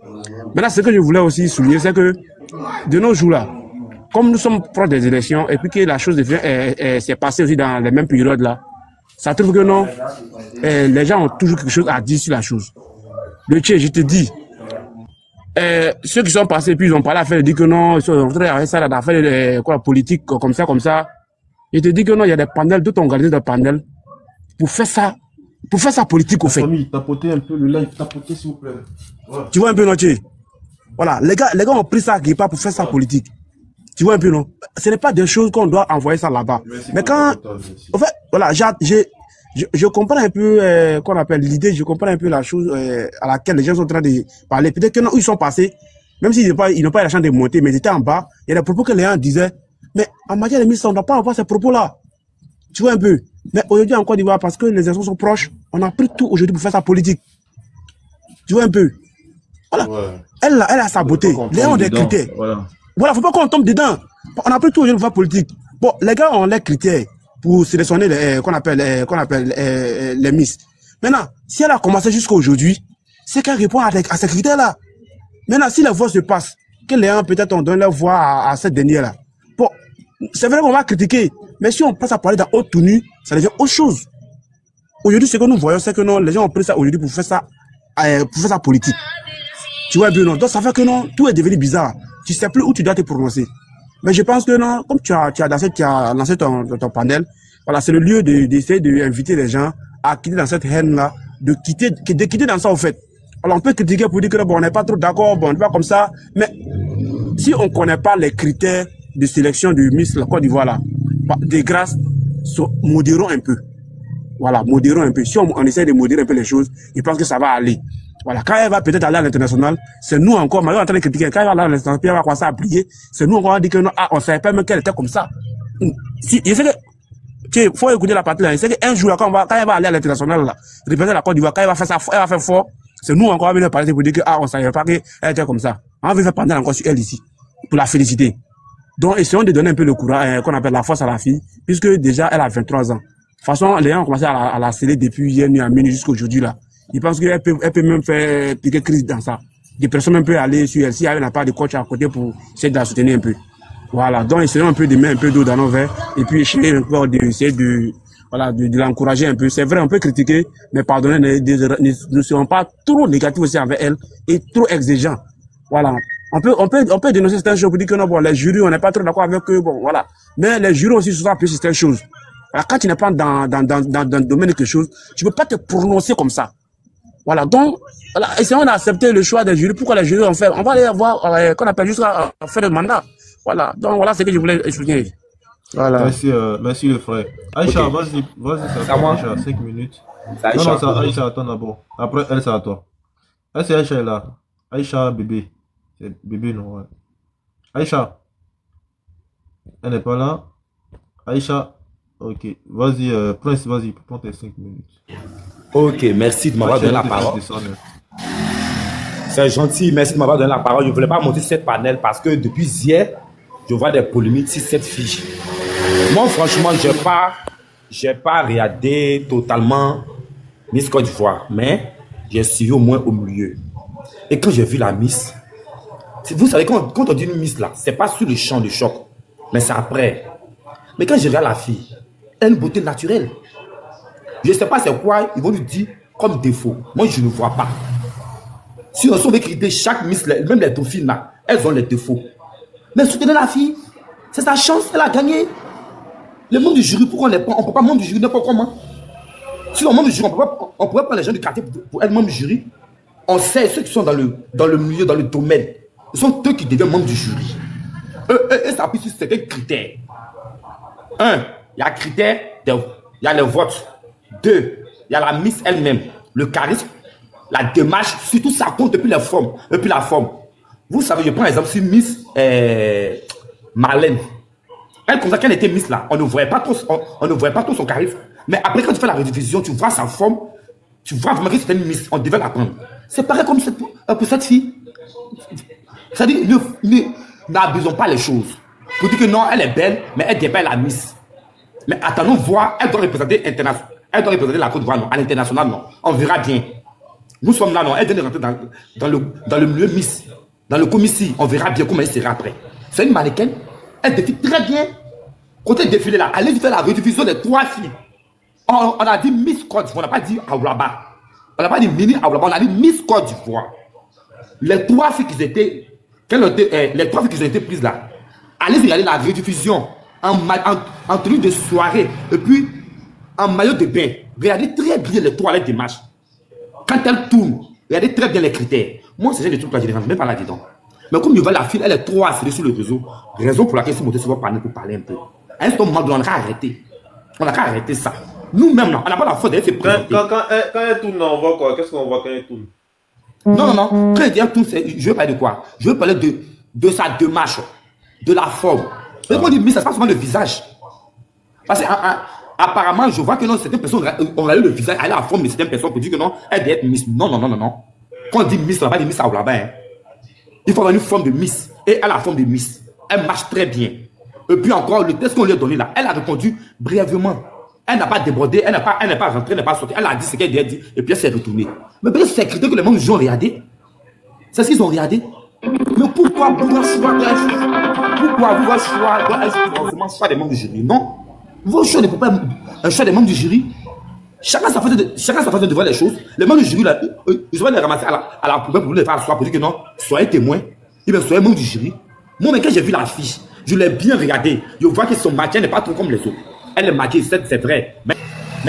Maintenant, ce que je voulais aussi souligner, c'est que de nos jours-là, comme nous sommes proches des élections et puis que la chose s'est passée aussi dans les mêmes périodes-là, ça trouve que non, les gens ont toujours quelque chose à dire sur la chose. Le Tché, je te dis, ceux qui sont passés, puis ils ont parlé à faire, dire que non, ils sont en train de faire d'affaires politique, comme ça. Je te dis que non, il y a des panels, d'autres ont organisé des panels pour faire ça politique au fait. Tapotez un peu le live, tapotez s'il vous plaît. Ouais. Tu vois un peu, non, Tché? Voilà, les gars ont pris ça pas pour faire ça politique. Tu vois un peu, non? Ce n'est pas des choses qu'on doit envoyer ça là-bas. Mais quand, en fait, voilà, je comprends un peu qu'on appelle l'idée, je comprends un peu la chose à laquelle les gens sont en train de parler. Peut-être que non, ils sont passés, même s'ils n'ont pas eu la chance de monter, mais ils étaient en bas. Il y a des propos que les gens disaient, mais en matière de mise, on ne doit pas avoir ces propos-là. Tu vois un peu. Mais aujourd'hui en Côte d'Ivoire, parce que les élections sont proches, on a pris tout aujourd'hui pour faire sa politique. Tu vois un peu. Voilà. Ouais. Elle a sa beauté. Les gens ont des critères. Voilà, faut pas qu'on tombe dedans. On a pris tout aujourd'hui pour faire politique. Bon, les gars ont les critères pour sélectionner les qu'on appelle les Miss. Maintenant, si elle a commencé jusqu'à aujourd'hui, c'est qu'elle répond à ces critères-là. Maintenant, si la voix se passe, que les gens peut-être ont donné leur voix à cette dernière-là. Bon, c'est vrai qu'on va critiquer, mais si on passe à parler dans haute tenue, ça devient autre chose. Aujourd'hui, ce que nous voyons, c'est que non, les gens ont pris ça aujourd'hui pour faire ça politique. Tu vois bien, non. Donc ça fait que non, tout est devenu bizarre. Tu sais plus où tu dois te prononcer. Mais je pense que non, comme tu as lancé ton panel, voilà, c'est le lieu d'essayer d'inviter les gens à quitter dans cette haine-là, de quitter dans ça en fait. Alors on peut critiquer pour dire que bon, on n'est pas trop d'accord, bon, on n'est pas comme ça, mais si on ne connaît pas les critères de sélection du Miss la Côte d'Ivoire là, de grâce, modérons un peu. Voilà, modérons un peu. Si on essaie de modérer un peu les choses, je pense que ça va aller. Voilà, quand elle va peut-être aller à l'international, c'est nous encore, malgré en train de critiquer, quand elle va aller à l'international, puis elle va commencer à plier, c'est nous encore on va dire que non, on ne savait pas même qu'elle était comme ça. Si, je sais que, tu sais, faut écouter la partie là, je sais qu'un jour, quand elle va aller à l'international là, représenter la Côte d'Ivoire, quand elle va faire ça, elle va faire fort, c'est nous encore on va venir parler pour dire que, on ne savait pas qu'elle était comme ça. On va faire parler encore sur elle ici, pour la féliciter. Donc, essayons de donner un peu le courage, qu'on appelle la force à la fille, puisque déjà, elle a 23 ans. De toute façon, les gens ont commencé à la sceller depuis hier nuit à minuit jusqu'à aujourd'hui là. Je pense qu'elle peut même faire piquer crise dans ça. Des personnes même peuvent aller sur elle si elle n'a pas de coach à côté pour essayer de la soutenir un peu. Voilà. Donc, essayons un peu de mettre un peu d'eau dans nos verres et puis essayer encore d'essayer de l'encourager un peu. C'est vrai, on peut critiquer, mais pardonnez, ne serons pas trop négatifs aussi avec elle et trop exigeants. Voilà. On peut dénoncer certaines choses pour dire que non, bon, les jurys, on n'est pas trop d'accord avec eux, bon, voilà. Mais les jurys aussi souvent appellent certaines choses. Alors, quand tu n'es pas dans le domaine de quelque chose, tu ne peux pas te prononcer comme ça. Voilà, donc, voilà, essayons d'accepter le choix des jurys. Pourquoi les jurys ont fait? On va aller voir, qu'on appelle jusqu'à faire le mandat. Voilà, donc voilà ce que je voulais expliquer. Voilà. Merci le frère. Aïcha, okay. Vas-y, ça moi. Aïcha, 5 minutes. Aïcha, non, ça, Aïcha, attends d'abord. Après, elle, c'est à toi. Elle, c'est Aïcha, là. Aïcha, bébé. C'est bébé, non, ouais. Aïcha. Elle n'est pas là. Aïcha. Ok, vas-y, Prince, vas-y, prends tes 5 minutes. Ok, merci de m'avoir donné la parole. C'est gentil, merci de m'avoir donné la parole. Je ne voulais pas monter cette panel parce que depuis hier, je vois des polémiques sur cette fiche. Moi, franchement, je n'ai pas regardé totalement Miss Côte d'Ivoire, mais j'ai suivi au moins au milieu. Et quand j'ai vu la Miss, vous savez, quand on dit une Miss là, ce n'est pas sur le champ de choc, mais c'est après. Mais quand je regarde la fille, elle a une beauté naturelle. Je ne sais pas c'est quoi, ils vont lui dire comme défaut. Moi, je ne vois pas. Si on veut critiquer chaque Miss, même les dauphines là, elles ont les défauts. Mais soutenez la fille, c'est sa chance, elle a gagné. Le membre du jury, pourquoi on ne peut pas membre du jury n'importe comment? Si on membre du jury, on pourrait prendre les gens du quartier pour être membre du jury. On sait ceux qui sont dans le milieu, dans le domaine. Ce sont eux qui deviennent membres du jury. Eux s'appuient sur certains critères. 1, il y a critère, il y a le vote. 2, il y a la Miss elle-même, le charisme, la démarche, surtout ça compte depuis la forme. Vous savez, je prends l'exemple sur Miss Marlène. Elle, comme ça, quand elle était Miss là, on ne voyait pas trop son charisme. Mais après, quand tu fais la rediffusion, tu vois sa forme, tu vois vraiment que c'était une Miss, on devait la prendre. C'est pareil comme pour cette fille. C'est-à-dire, n'abusons pas les choses. Pour dire que non, elle est belle, mais elle dépasse la Miss. Mais attendons voir, elle doit représenter la Côte d'Ivoire, non, à l'international, non. On verra bien. Nous sommes là, non. Elle vient de rentrer dans le milieu Miss, dans le commissi. On verra bien comment elle sera après. C'est une mannequin. Elle défile très bien. Côté défilé là, allez faire la rediffusion des 3 filles. On a dit Miss Côte d'Ivoire, on n'a pas dit Aoulaba. On n'a pas dit Mini Aoulaba, on a dit Miss Côte d'Ivoire. Les 3 filles qui ont été prises là, allez regarder la rediffusion en tenue de soirée et puis en maillot de bain. Regardez très bien les toilettes de match. Quand elle tourne, regardez très bien les critères. Moi, c'est des trucs là, je ne rentre même pas là-dedans. Mais comme je vois la fille, elle est trop assise sur le réseau. Raison pour laquelle je suis monté sur votre panel pour parler un peu. À un moment donné, on a qu'à arrêter. On a qu'à arrêter ça. Nous-mêmes, on n'a pas la faute d'être fait présenter. Quand elle tourne, on voit quoi? Qu'est-ce qu'on voit quand elle tourne? Non. Quand elle tourne, je veux parler de quoi? Je veux parler de sa démarche, de la forme. Et quand on dit Miss, ça se passe souvent le visage. Parce que apparemment, je vois que non, certaines personnes ont regardé le visage, elle a la forme de certaines personnes pour dire que non, elle doit être Miss. Non. Quand on dit Miss, on n'a pas dit Miss à là-bas. Hein. Il faut avoir une forme de Miss. Et elle a la forme de Miss. Elle marche très bien. Et puis encore, le test qu'on lui a donné là, elle a répondu brièvement. Elle n'a pas débordé, elle n'est pas rentrée, elle n'est pas sortie. Elle a dit ce qu'elle devait dire et puis elle s'est retournée. Mais peut-être c'est critère que les membres du jury ont regardé. C'est ce qu'ils ont regardé. Mais pourquoi vouloir choix doit être forcément choix des membres du jury? Non. Vos choix ne peut pas être un choix des membres du jury. Chacun sa façon de voir les choses. Les membres du jury, là, ils vont les ramasser à la poubelle pour les faire asseoir pour dire que non, soyez témoins. Et bien, soyez membres du jury. Moi, mais quand j'ai vu la fiche, je l'ai bien regardé. Je vois que son maquillage n'est pas trop comme les autres. Elle est maquillée, c'est vrai. Mais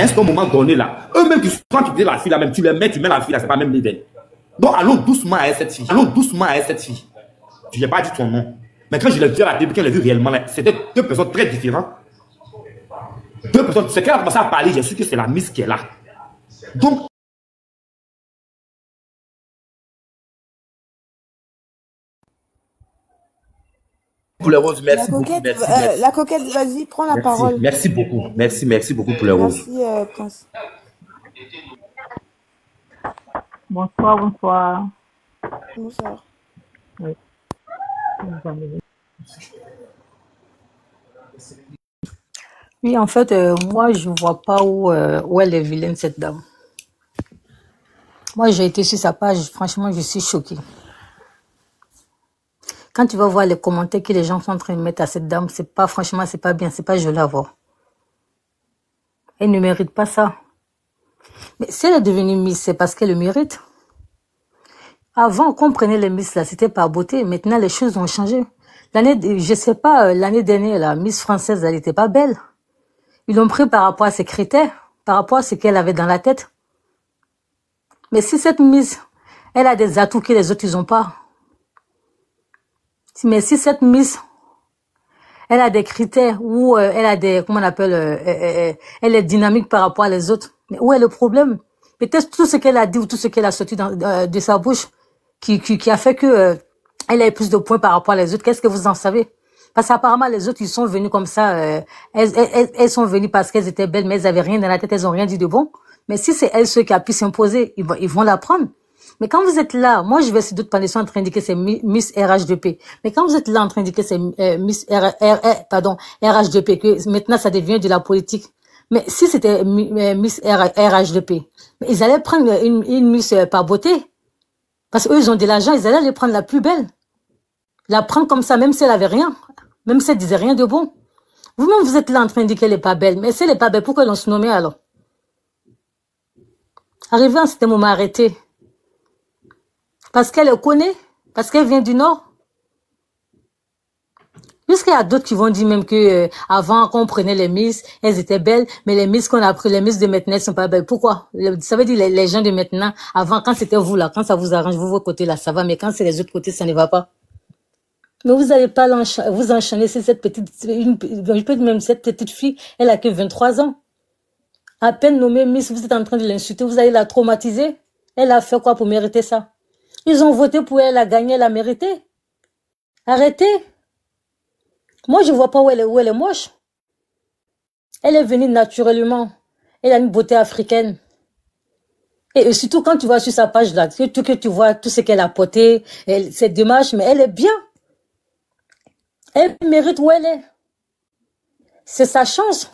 est-ce qu'à un moment donné, là, eux-mêmes, quand tu dis la fille, là, même, tu les mets, tu mets la fille, là, c'est pas même l'idée. Donc, allons doucement à cette fille. Je n'ai pas dit son nom. Mais quand je l'ai vu à la télé, quand je l'ai vu réellement, c'était deux personnes très différentes. Deux personnes, c'est qu'elle a commencé à parler, j'ai su que c'est la Miss qui est là. Donc, pour les roses, merci beaucoup. Merci. La coquette, vas-y, prends la parole. Merci beaucoup. Merci beaucoup pour les roses. Merci, Prince. Bonsoir. Bonsoir. Oui. Oui, en fait, moi, je ne vois pas où elle est vilaine, cette dame. Moi, j'ai été sur sa page, franchement, je suis choquée. Quand tu vas voir les commentaires que les gens sont en train de mettre à cette dame, franchement, c'est pas bien, c'est pas joli à voir. Elle ne mérite pas ça. Mais si elle est devenue Miss, c'est parce qu'elle le mérite. Avant, quand on prenait les Miss, là, c'était par beauté. Maintenant, les choses ont changé. Je sais pas, l'année dernière, la Miss française, elle n'était pas belle. Ils l'ont pris par rapport à ses critères, par rapport à ce qu'elle avait dans la tête. Mais si cette Miss, elle a des atouts que les autres, ils n'ont pas. Mais si cette Miss, elle a des critères ou elle a des, comment on appelle, elle est dynamique par rapport à les autres. Mais où est le problème? Peut-être tout ce qu'elle a dit ou tout ce qu'elle a sorti de sa bouche qui a fait que elle ait plus de points par rapport à les autres. Qu'est-ce que vous en savez? Parce qu'apparemment les autres ils sont venus comme ça. Elles sont venues parce qu'elles étaient belles, mais elles avaient rien dans la tête, elles ont rien dit de bon. Mais si c'est elle ceux qui a pu s'imposer, ils vont la prendre. Mais quand vous êtes là, moi je vais sur d'autres panneaux en train d'indiquer c'est Miss RH2P. Mais quand vous êtes là en train d'indiquer c'est Miss RH2P, que maintenant ça devient de la politique. Mais si c'était Miss RH2P, ils allaient prendre une Miss par beauté. Parce qu'eux, ils ont de l'argent, ils allaient aller prendre la plus belle. La prendre comme ça, même si elle avait rien. Même si elle disait rien de bon. Vous-même, vous êtes là en train de dire qu'elle n'est pas belle. Mais si elle n'est pas belle, pourquoi ils l'ont surnommée alors? Arrivé à ce moment, arrêtez. Parce qu'elle le connaît. Parce qu'elle vient du Nord. Puisqu'il y a d'autres qui vont dire même que avant qu'on prenait les Miss, elles étaient belles, mais les Miss qu'on a pris, les Miss de maintenant, elles sont pas belles. Pourquoi? Ça veut dire les gens de maintenant, avant, quand c'était vous là, quand ça vous arrange, vous, votre côté là, ça va, mais quand c'est les autres côtés, ça ne va pas. Mais vous n'allez pas vous enchaîner, c'est cette petite, je peux dire même cette petite fille, elle a que 23 ans. À peine nommée Miss, vous êtes en train de l'insulter, vous allez la traumatiser. Elle a fait quoi pour mériter ça? Ils ont voté pour elle, elle a gagné, elle a mérité. Arrêtez. Moi, je vois pas où elle est moche. Elle est venue naturellement. Elle a une beauté africaine. Et surtout quand tu vois sur sa page là, que tu vois tout ce qu'elle a porté, c'est dommage, mais elle est bien. Elle mérite où elle est. C'est sa chance.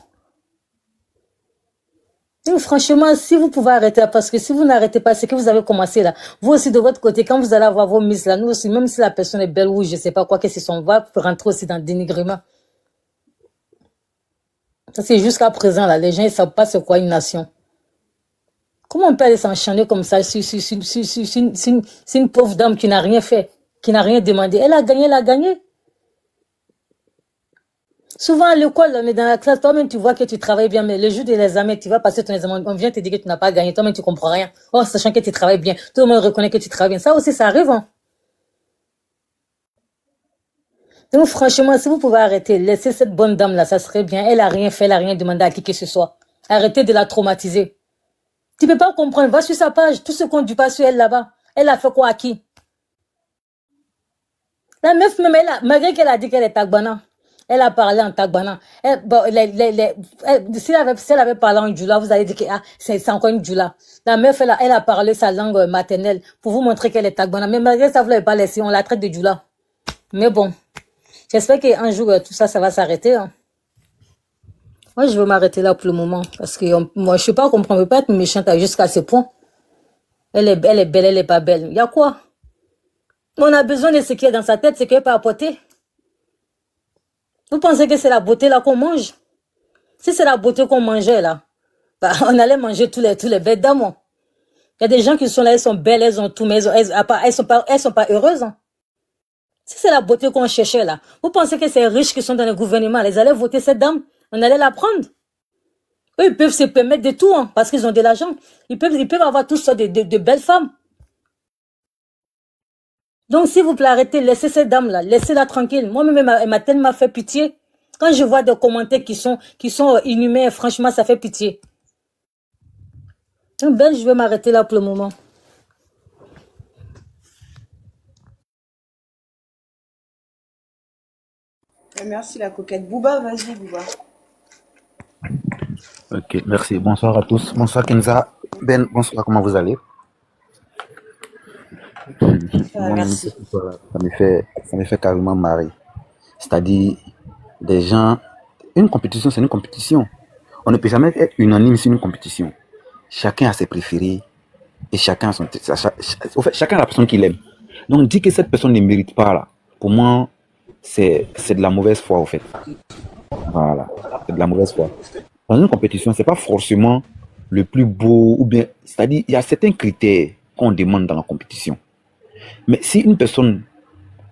Et franchement, si vous pouvez arrêter, parce que si vous n'arrêtez pas, c'est que vous avez commencé là. Vous aussi de votre côté, quand vous allez avoir vos miss là, nous aussi, même si la personne est belle ou je sais pas quoi, qu'est-ce qu'on va rentrer aussi dans le dénigrement. Ça c'est jusqu'à présent là, les gens ils savent pas c'est quoi une nation. Comment on peut aller s'enchaîner comme ça c'est une pauvre dame qui n'a rien fait, qui n'a rien demandé. Elle a gagné. Souvent à l'école, on est dans la classe, toi-même tu vois que tu travailles bien, mais le jour de l'examen, tu vas passer ton examen, on vient te dire que tu n'as pas gagné, toi-même tu comprends rien. Oh, sachant que tu travailles bien, tout le monde reconnaît que tu travailles bien. Ça aussi, ça arrive, hein. Donc franchement, si vous pouvez arrêter, laisser cette bonne dame-là, ça serait bien. Elle a rien fait, elle a rien demandé à qui que ce soit. Arrêtez de la traumatiser. Tu peux pas comprendre. Va sur sa page. Tout ce qu'on dit pas sur elle là-bas. Elle a fait quoi à qui? La meuf, même, malgré qu'elle a dit qu'elle est tagbana, elle a parlé en tagbana. Si elle avait parlé en djoula, vous allez dire que c'est encore une djoula. La meuf, elle a parlé sa langue maternelle pour vous montrer qu'elle est tagbana. Mais malgré ça, vous ne l'avez pas laissé. On la traite de djoula. Mais bon, j'espère qu'un jour, tout ça, ça va s'arrêter. Hein. Moi, je veux m'arrêter là pour le moment. Parce que moi, je ne sais pas comprendre. On ne peut pas être méchante jusqu'à ce point. Elle est belle, elle n'est pas belle. Il y a quoi? On a besoin de ce qui est dans sa tête, ce qu'elle peut apporter. Vous pensez que c'est la beauté là qu'on mange? Si c'est la beauté qu'on mangeait là, bah, on allait manger tous les bêtes d'amour. Il y a des gens qui sont là, elles sont belles, elles ont tout, mais elles sont pas heureuses. Hein. Si c'est la beauté qu'on cherchait là, vous pensez que ces riches qui sont dans le gouvernement, ils allaient voter cette dame? On allait la prendre. Eux, ils peuvent se permettre de tout, hein, parce qu'ils ont de l'argent. Ils peuvent avoir toutes sortes de belles femmes. Donc, s'il vous plaît, arrêtez, laissez cette dame-là, laissez-la tranquille. Moi-même, elle m'a tellement fait pitié. Quand je vois des commentaires qui sont inhumains, franchement, ça fait pitié. Donc, Ben, je vais m'arrêter là pour le moment. Merci, la coquette. Bouba, vas-y, Bouba. Ok, merci. Bonsoir à tous. Bonsoir Kenza. Ben, bonsoir, comment vous allez? Merci. Ça me fait carrément marrer. C'est-à-dire, des gens... Une compétition, c'est une compétition. On ne peut jamais être unanime sur une compétition. Chacun a ses préférés et chacun a son... En fait, chacun a la personne qu'il aime. Donc, dire que cette personne ne mérite pas, là, pour moi, c'est de la mauvaise foi, en fait. Voilà, c'est de la mauvaise foi. Dans une compétition, c'est pas forcément le plus beau ou bien... C'est-à-dire, il y a certains critères qu'on demande dans la compétition. Mais si une personne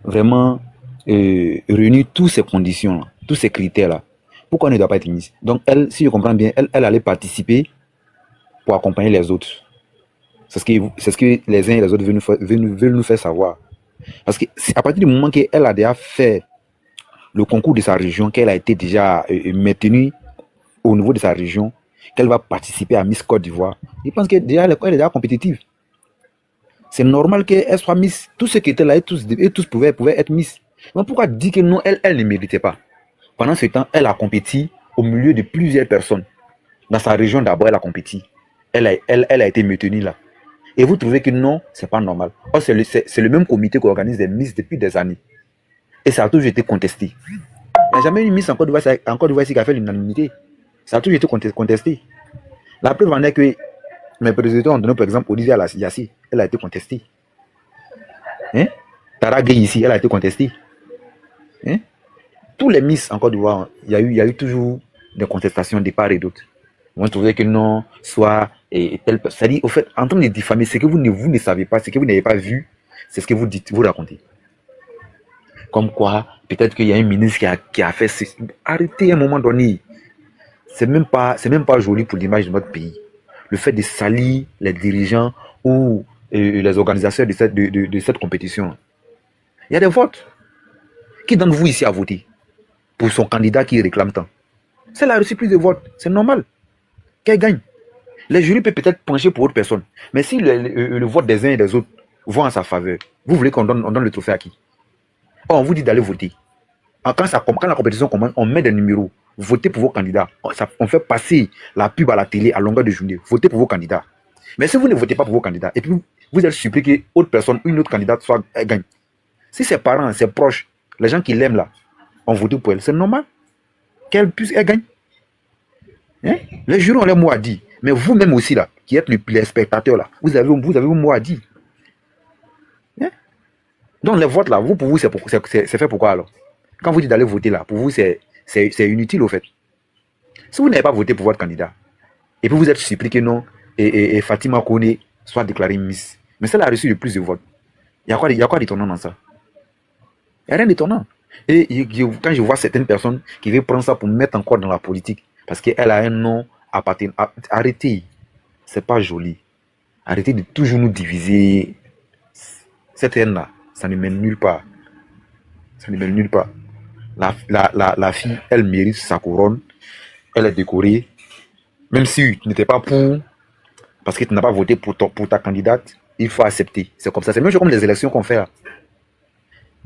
vraiment réunit toutes ces conditions, tous ces critères-là, pourquoi elle ne doit pas être mise? Donc, elle, si je comprends bien, elle allait participer pour accompagner les autres. C'est ce que les uns et les autres veulent nous faire savoir. Parce qu'à partir du moment qu'elle a déjà fait le concours de sa région, qu'elle a été déjà maintenue au niveau de sa région, qu'elle va participer à Miss Côte d'Ivoire, je pense qu'elle est déjà compétitive. C'est normal qu'elle soit Miss. Tous ceux qui étaient là et tous pouvaient être Miss. Mais pourquoi dire que non, elle ne méritait pas? Pendant ce temps, elle a compéti au milieu de plusieurs personnes. Dans sa région d'abord, elle a compéti. Elle a été maintenue là. Et vous trouvez que non, c'est pas normal. Or, c'est le même comité qui organise des Miss depuis des années. Et ça a toujours été contesté. Il n'y a jamais eu une Miss en Côte d'Ivoire ici qui a fait l'unanimité. Ça a toujours été contesté. La preuve en est que mes présidents ont donné par exemple Olivia Yassi, elle a été contestée. Hein? Tara Gueye ici, elle a été contestée. Hein? Tous les Miss en Côte d'Ivoire, il y a eu toujours des contestations de part et d'autre. On trouvait que non, soit telle personne. C'est-à-dire, au fait, en train de diffamer, ce que vous ne savez pas, ce que vous n'avez pas vu, c'est ce que vous dites, vous racontez. Comme quoi, peut-être qu'il y a un ministre qui a fait ceci. Arrêtez à un moment donné. C'est même pas joli pour l'image de notre pays. Le fait de salir les dirigeants ou les organisateurs de cette compétition. Il y a des votes. Qui d'entre vous ici a voté pour son candidat qui réclame tant? C'est a reçu plus de votes. C'est normal qu'elle gagne. Les jurys peuvent peut-être pencher pour autre personne. Mais si le vote des uns et des autres vont en sa faveur, vous voulez qu'on donne le trophée à qui? On vous dit d'aller voter. Quand la compétition commence, on met des numéros. Votez pour vos candidats. On fait passer la pub à la télé à longueur de journée. Votez pour vos candidats. Mais si vous ne votez pas pour vos candidats, et puis vous êtes surpris qu'une autre candidate gagne. Si ses parents, ses proches, les gens qui l'aiment là, ont voté pour elle, c'est normal qu'elle gagne. Hein? Les jurys ont leur mot à dire. Mais vous-même aussi là, qui êtes les spectateurs là, vous avez vos mots à dire. Hein? Donc les votes là, pour vous, c'est fait pourquoi alors? Quand vous dites d'aller voter là, pour vous, c'est inutile au fait. Si vous n'avez pas voté pour votre candidat, et puis vous êtes surpris que non, et Fatima Kone soit déclarée Miss, mais celle a reçu le plus de votes. Il y a quoi d'étonnant dans ça? Il n'y a rien d'étonnant. Et quand je vois certaines personnes qui veulent prendre ça pour mettre encore dans la politique, parce qu'elle a un nom à partir. Arrêtez. C'est pas joli. Arrêtez de toujours nous diviser. Cette haine-là, ça ne mène nulle part. Ça ne mène nulle part. La fille, elle mérite sa couronne. Elle est décorée. Même si tu n'étais pas pour, parce que tu n'as pas voté pour ta candidate, il faut accepter. C'est comme ça. C'est même chose comme les élections qu'on fait là.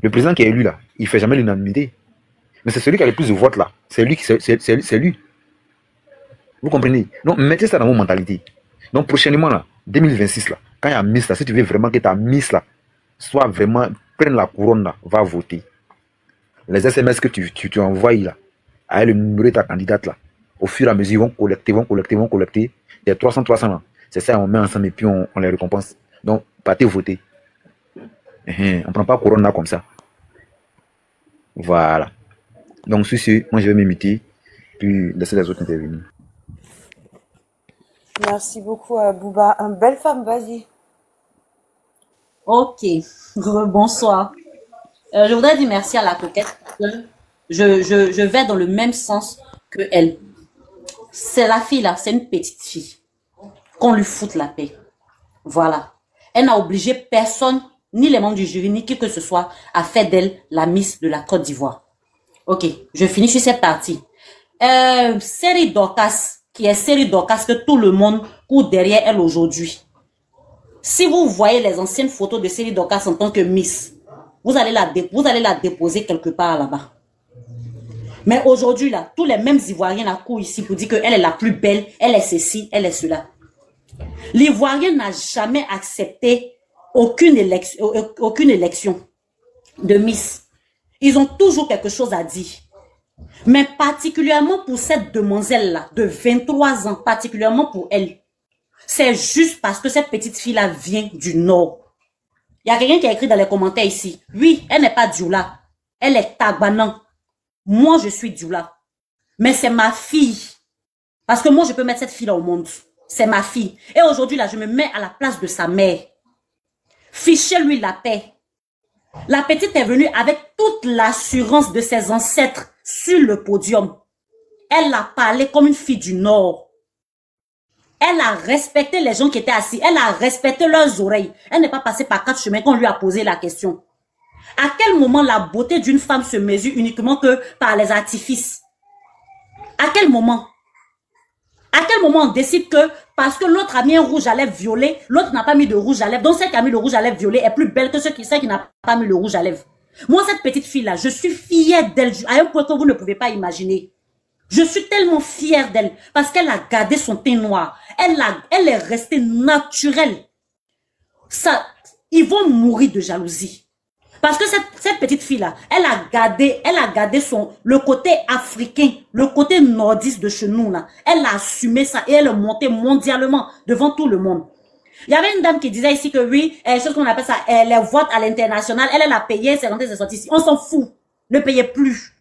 Le président qui est élu là, il ne fait jamais l'unanimité. Mais c'est celui qui a le plus de votes là. C'est lui. C'est lui. Vous comprenez? Donc, mettez ça dans vos mentalités. Donc, prochainement là, 2026 là, quand il y a Miss là, si tu veux vraiment que ta Miss là soit vraiment, prenne la couronne là, va voter. Les SMS que tu envoies là, avec le numéro de ta candidate là, au fur et à mesure, ils vont collecter. Les 300 là. C'est ça, on met ensemble et puis on les récompense. Donc, partez voter. On ne prend pas couronne là comme ça. Voilà. Donc, sur ce, moi je vais m'imiter, puis laisser les autres intervenir. Merci beaucoup, Bouba. Une belle femme, vas-y. Ok, bonsoir. Je voudrais dire merci à la coquette. Je vais dans le même sens que elle. C'est la fille là, c'est une petite fille. Qu'on lui foute la paix. Voilà. Elle n'a obligé personne, ni les membres du jury, ni qui que ce soit, à faire d'elle la Miss de la Côte d'Ivoire. Ok, je finis sur cette partie. Série Dorcas, qui est série Dorcas que tout le monde court derrière elle aujourd'hui. Si vous voyez les anciennes photos de série Dorcas en tant que Miss, vous allez la déposer quelque part là-bas. Mais aujourd'hui, là, tous les mêmes Ivoiriens la courent ici pour dire qu'elle est la plus belle, elle est ceci, elle est cela. L'Ivoirien n'a jamais accepté aucune élection de Miss. Ils ont toujours quelque chose à dire. Mais particulièrement pour cette demoiselle-là, de 23 ans, particulièrement pour elle, c'est juste parce que cette petite fille-là vient du Nord. Il y a quelqu'un qui a écrit dans les commentaires ici. Oui, elle n'est pas Dioula. Elle est Tagbanan. Moi, je suis Dioula. Mais c'est ma fille. Parce que moi, je peux mettre cette fille-là au monde. C'est ma fille. Et aujourd'hui, là, je me mets à la place de sa mère. Fichez-lui la paix. La petite est venue avec toute l'assurance de ses ancêtres sur le podium. Elle a parlé comme une fille du Nord. Elle a respecté les gens qui étaient assis. Elle a respecté leurs oreilles. Elle n'est pas passée par 4 chemins qu'on lui a posé la question. À quel moment la beauté d'une femme se mesure uniquement que par les artifices? À quel moment? À quel moment on décide que parce que l'autre a mis un rouge à lèvres violet, l'autre n'a pas mis de rouge à lèvres, donc celle qui a mis le rouge à lèvres violet est plus belle que celle qui n'a pas mis le rouge à lèvres? Moi, cette petite fille-là, je suis fière d'elle à un point que vous ne pouvez pas imaginer. Je suis tellement fière d'elle parce qu'elle a gardé son teint noir. Elle est restée naturelle. Ça, ils vont mourir de jalousie. Parce que cette petite fille-là, elle a gardé le côté africain, le côté nordiste de chez nous, là. Elle a assumé ça et elle est montée mondialement devant tout le monde. Il y avait une dame qui disait ici que oui, ce qu'on appelle ça, les votes à l'international, elle a payé, c'est rentré, c'est sorti ici. On s'en fout. Ne payez plus.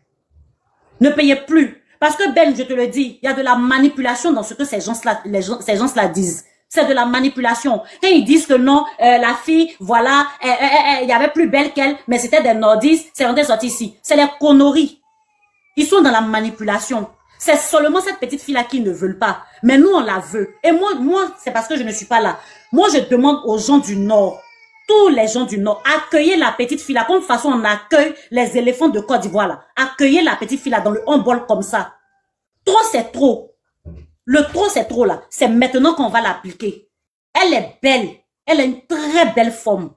Ne payez plus. Parce que Ben, je te le dis, il y a de la manipulation dans ce que ces gens-là disent. C'est de la manipulation. Quand ils disent que non, la fille, voilà, il y avait plus belle qu'elle, mais c'était des nordistes, c'est rentré, sorti ici. C'est les conneries. Ils sont dans la manipulation. C'est seulement cette petite fille-là qui ne veulent pas. Mais nous, on la veut. Et moi, c'est parce que je ne suis pas là. Moi, je demande aux gens du Nord, tous les gens du Nord, accueillez la petite fille-là, comme de façon on accueille les éléphants de Côte d'Ivoire là. Accueillez la petite fille-là dans le handball comme ça. Trop, c'est trop. Le trop, c'est trop là. C'est maintenant qu'on va l'appliquer. Elle est belle. Elle a une très belle forme.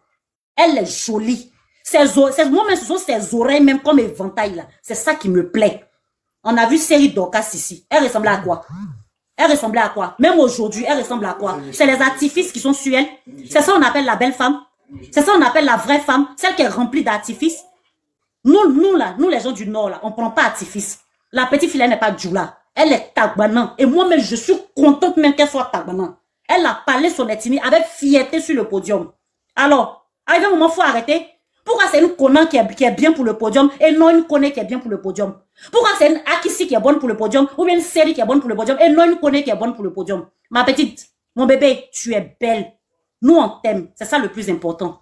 Elle est jolie. Moi-même, ce sont ses oreilles, même comme éventail là. C'est ça qui me plaît. On a vu série Dorcas ici. Elle ressemblait à quoi? Elle ressemblait à quoi? Même aujourd'hui, elle ressemble à quoi? C'est les artifices qui sont sur elle. C'est ça qu'on appelle la belle femme. C'est ça qu'on appelle la vraie femme. Celle qui est remplie d'artifices. Nous là, nous les gens du Nord là, on prend pas artifice. La petite fille, elle n'est pas Djoula. Elle est Tagbanan. Et moi-même, je suis contente même qu'elle soit Tagbanan. Elle a parlé son ethnie avec fierté sur le podium. Alors, à un moment, il faut arrêter. Pourquoi c'est une Conan qui est bien pour le podium et non une Koné qui est bien pour le podium? Pourquoi c'est une Akissi qui est bonne pour le podium ou bien une série qui est bonne pour le podium et non une Koné qui est bonne pour le podium? Ma petite, mon bébé, tu es belle. Nous, on t'aime. C'est ça le plus important.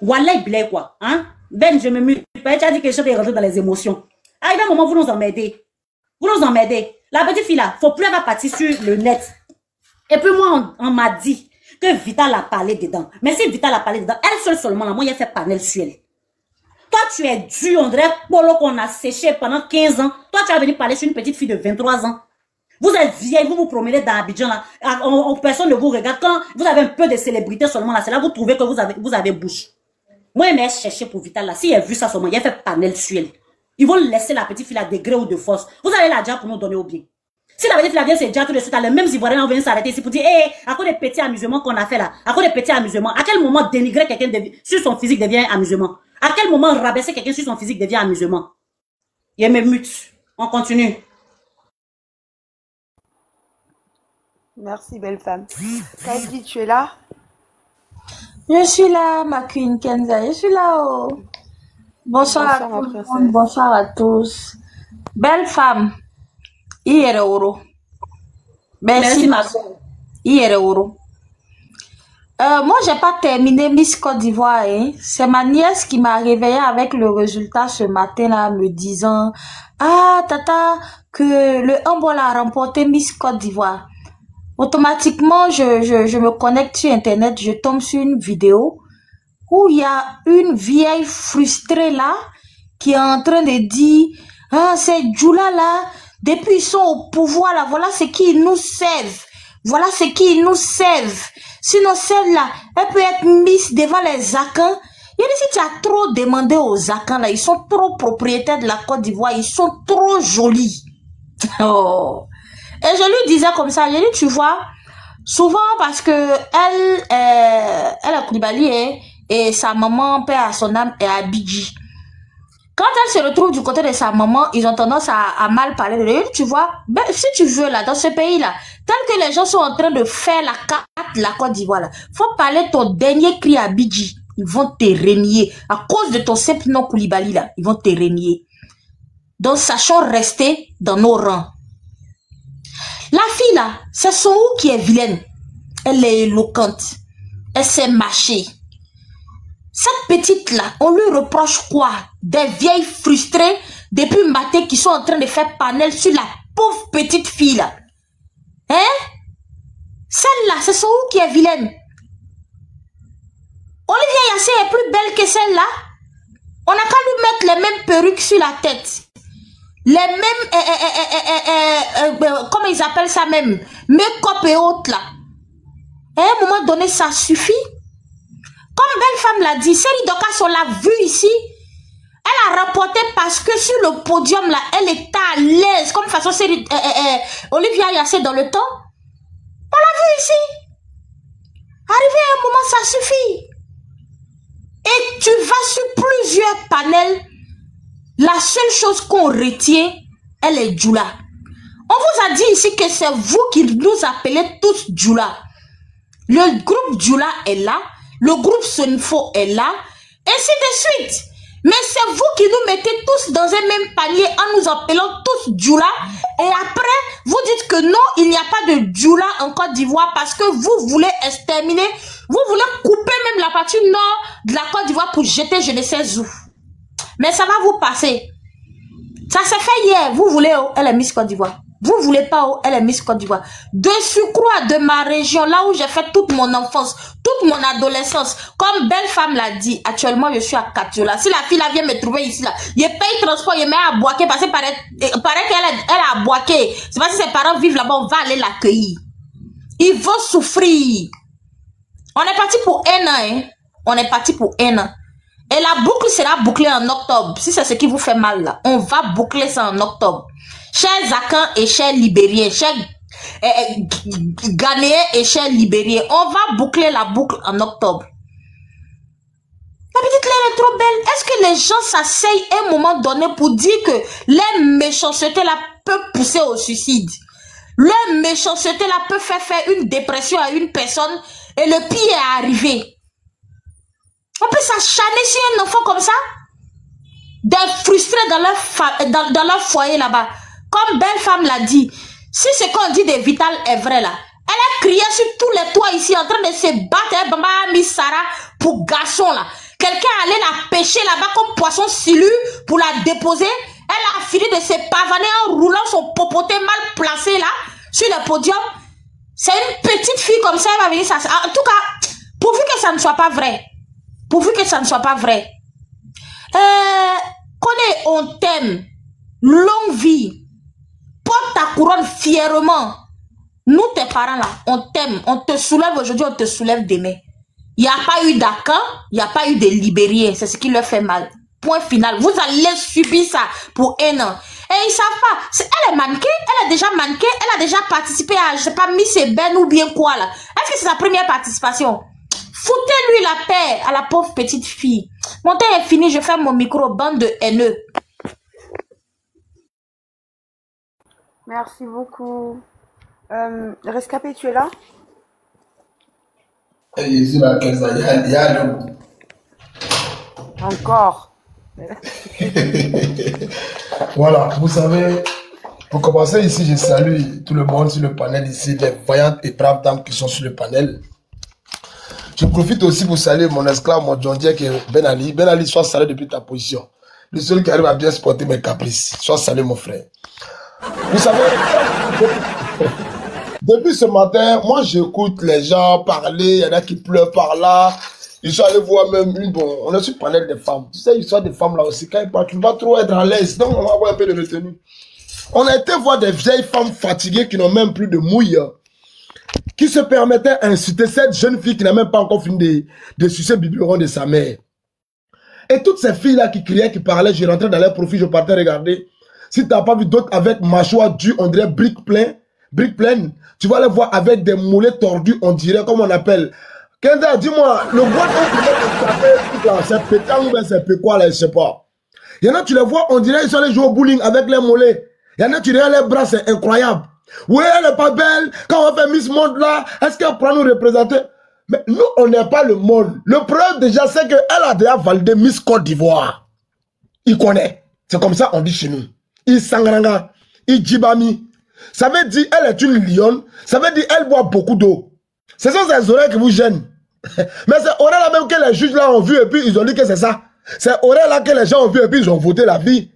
Wallah, blé quoi. Hein? Ben, je me mute. Tu as dit que je vais rentrer dans les émotions. À un moment, vous nous emmerdez. Vous nous emmerdez. La petite fille là, faut plus avoir parti sur le net. Et puis moi, on m'a dit que Vital a parlé dedans. Mais si Vital a parlé dedans, elle seule seulement, là, moi, il a fait panel sur elle. Toi, tu es dû, on dirait Polo qu'on a séché pendant 15 ans. Toi, tu as venu parler sur une petite fille de 23 ans. Vous êtes vieille, vous vous promenez dans Abidjan là, personne ne vous regarde. Quand vous avez un peu de célébrité seulement là, c'est là que vous trouvez que vous avez bouche. Moi, elle m'a cherché pour Vital là. Si elle a vu ça seulement, il a fait panel sur elle. Ils vont laisser la petite fille à degré ou de force. Vous avez la déjà pour nous donner au bien. Si la petite fille vient, c'est déjà tout de suite, les mêmes Ivoiriens vont venir s'arrêter ici pour dire, à cause des petits amusements qu'on a fait là, à cause des petits amusements, à quel moment dénigrer quelqu'un sur son physique devient amusement? À quel moment rabaisser quelqu'un sur son physique devient amusement? Il me mute. On continue. Merci, belle femme. Kadji, tu es là? Je suis là, ma queen Kenza. Je suis là. Oh. Bonsoir à tout le monde. Bonsoir à tous. Belle femme. Iereoro. Merci, ma soeur. Iereoro. Moi, j'ai pas terminé Miss Côte d'Ivoire. Hein. C'est ma nièce qui m'a réveillée avec le résultat ce matin là, me disant ah tata que le handball a remporté Miss Côte d'Ivoire. Automatiquement, je me connecte sur internet, je tombe sur une vidéo où il y a une vieille frustrée là qui est en train de dire ah c'est Djoula là. Depuis ils sont au pouvoir là, voilà ce qu'ils nous servent. Voilà ce qu'ils nous servent. Sinon celle-là, elle peut être mise devant les Akans. Il y a dit si tu as trop demandé aux Akans là, ils sont trop propriétaires de la Côte d'Ivoire, ils sont trop jolis. Oh. Et je lui disais comme ça, je lui dis tu vois, souvent parce que elle est Koulibaly et sa maman, père à son âme, est à Bidji. Quand elle se retrouve du côté de sa maman, ils ont tendance à mal parler de lui. Tu vois, ben, si tu veux, là, dans ce pays-là, tel que les gens sont en train de faire la carte de la Côte d'Ivoire, là, faut parler ton dernier cri à Bidji. Ils vont te régner. À cause de ton simple nom Koulibaly, là, ils vont te régner. Donc, sachons rester dans nos rangs. La fille, là, c'est son ou qui est vilaine. Elle est éloquente. Elle sait marcher. Cette petite-là, on lui reproche quoi? Des vieilles frustrées depuis matin qui sont en train de faire panel sur la pauvre petite fille-là. Hein? Celle-là, c'est son ou qui est vilaine. Olivia Yassé est plus belle que celle-là. On n'a qu'à lui mettre les mêmes perruques sur la tête. Les mêmes, comment ils appellent ça même? Make-up et autres là. Et à un moment donné, ça suffit. Comme belle femme l'a dit, Série Dokas, on l'a vu ici. Elle a rapporté parce que sur le podium là, elle était à l'aise. Comme façon série Olivia Yassé dans le temps. On l'a vu ici. Arrivé à un moment, ça suffit. Et tu vas sur plusieurs panels. La seule chose qu'on retient, elle est Djoula. On vous a dit ici que c'est vous qui nous appelez tous Djoula. Le groupe Djoula est là. Le groupe Sonifo est là. Ainsi de suite. Mais c'est vous qui nous mettez tous dans un même panier en nous appelant tous Djoula. Et après, vous dites que non, il n'y a pas de Djoula en Côte d'Ivoire parce que vous voulez exterminer. Vous voulez couper même la partie nord de la Côte d'Ivoire pour jeter je ne sais où. Mais ça va vous passer. Ça s'est fait hier. Vous voulez, oh, elle est Miss Côte d'Ivoire. Vous voulez pas, oh, elle est Miss Côte d'Ivoire. De surcroît de ma région, là où j'ai fait toute mon enfance, toute mon adolescence. Comme belle femme l'a dit, actuellement je suis à Katiola. Si la fille là vient me trouver ici là, je paye transport, je mets à Boaké parce que paraît qu'elle est à Boaké. C'est parce que ses parents vivent là-bas, on va aller l'accueillir. Ils vont souffrir. On est parti pour un an, hein. On est parti pour un an. Et la boucle sera bouclée en octobre. Si c'est ce qui vous fait mal là, on va boucler ça en octobre. Chers Akans et chers Libériens, chers Ghanéens et chers Libériens, on va boucler la boucle en octobre. La petite Claire est trop belle. Est-ce que les gens s'asseyent à un moment donné pour dire que les méchancetés là peuvent pousser au suicide? Leur méchanceté là peut faire une dépression à une personne et le pire est arrivé. On peut s'acharner sur un enfant comme ça, d'être frustré dans leur foyer là-bas. Comme belle femme l'a dit, si ce qu'on dit de Vital est vrai là, elle a crié sur tous les toits ici en train de se battre, Bamba Miss Sarah pour garçon là. Quelqu'un allait la pêcher là-bas comme poisson silu pour la déposer. Elle a fini de se pavaner en roulant son popoté mal placé là, sur le podium. C'est une petite fille comme ça, elle va venir ça. En tout cas, pourvu que ça ne soit pas vrai. Pourvu que ça ne soit pas vrai. On t'aime. Longue vie. Porte ta couronne fièrement. Nous, tes parents là, on t'aime. On te soulève aujourd'hui, on te soulève demain. Il n'y a pas eu d'Akan, il n'y a pas eu de Libérien. C'est ce qui leur fait mal. Point final. Vous allez subir ça pour 1 an. Et ils ne savent pas. Elle est mannequin, elle a déjà mannequin, elle a déjà participé à, je sais pas, Miss Ben ou bien quoi là. Est-ce que c'est sa première participation? Foutez-lui la paix à la pauvre petite fille. Mon temps est fini, je ferme mon micro, bande de haineux. Merci beaucoup. Rescapé, tu es là? Ici, là, il y a le... Encore. Voilà, vous savez, pour commencer ici, je salue tout le monde sur le panel ici, les vaillantes et braves dames qui sont sur le panel. Je profite aussi pour saluer mon esclave, mon John Dieu, qui est Ben Ali. Ben Ali, sois salué depuis ta position. Le seul qui arrive à bien supporter mes caprices. Sois salué, mon frère. Vous savez, depuis ce matin, moi j'écoute les gens parler, il y en a qui pleurent par là. Ils sont allés voir même une, bon, on est sur le panel des femmes. Tu sais, l'histoire des femmes là aussi, quand ils parlent, tu ne vas trop être à l'aise. Donc on va avoir un peu de retenue. On a été voir des vieilles femmes fatiguées qui n'ont même plus de mouille, qui se permettaient d'insulter cette jeune fille qui n'a même pas encore fini de sucer le biberon de sa mère. Et toutes ces filles là qui criaient, qui parlaient, je rentrais dans leur profil, je partais regarder. Si tu n'as pas vu d'autres avec mâchoire dure, on dirait briques pleines, tu vas les voir avec des mollets tordus, on dirait, comme on appelle. Kenza, dis-moi, le bois qu'on c'est pétard ou bien c'est quoi là, je sais pas. Il y en a, tu les vois, on dirait, ils sont allés jouer au bowling avec les mollets. Il y en a, tu regardes les bras, c'est incroyable. Oui, elle n'est pas belle. Quand on va faire Miss Monde là, est-ce qu'elle pourra nous représenter? Mais nous, on n'est pas le monde. Le problème déjà, c'est qu'elle a déjà validé Miss Côte d'Ivoire. Il connaît. C'est comme ça, on dit chez nous. Il sangranga, il djibami. Ça veut dire, elle est une lionne. Ça veut dire, elle boit beaucoup d'eau. Ce sont ces oreilles qui vous gênent. Mais c'est oreilles là même que les juges là ont vu et puis ils ont dit que c'est ça. C'est oreilles là que les gens ont vu et puis ils ont voté la vie.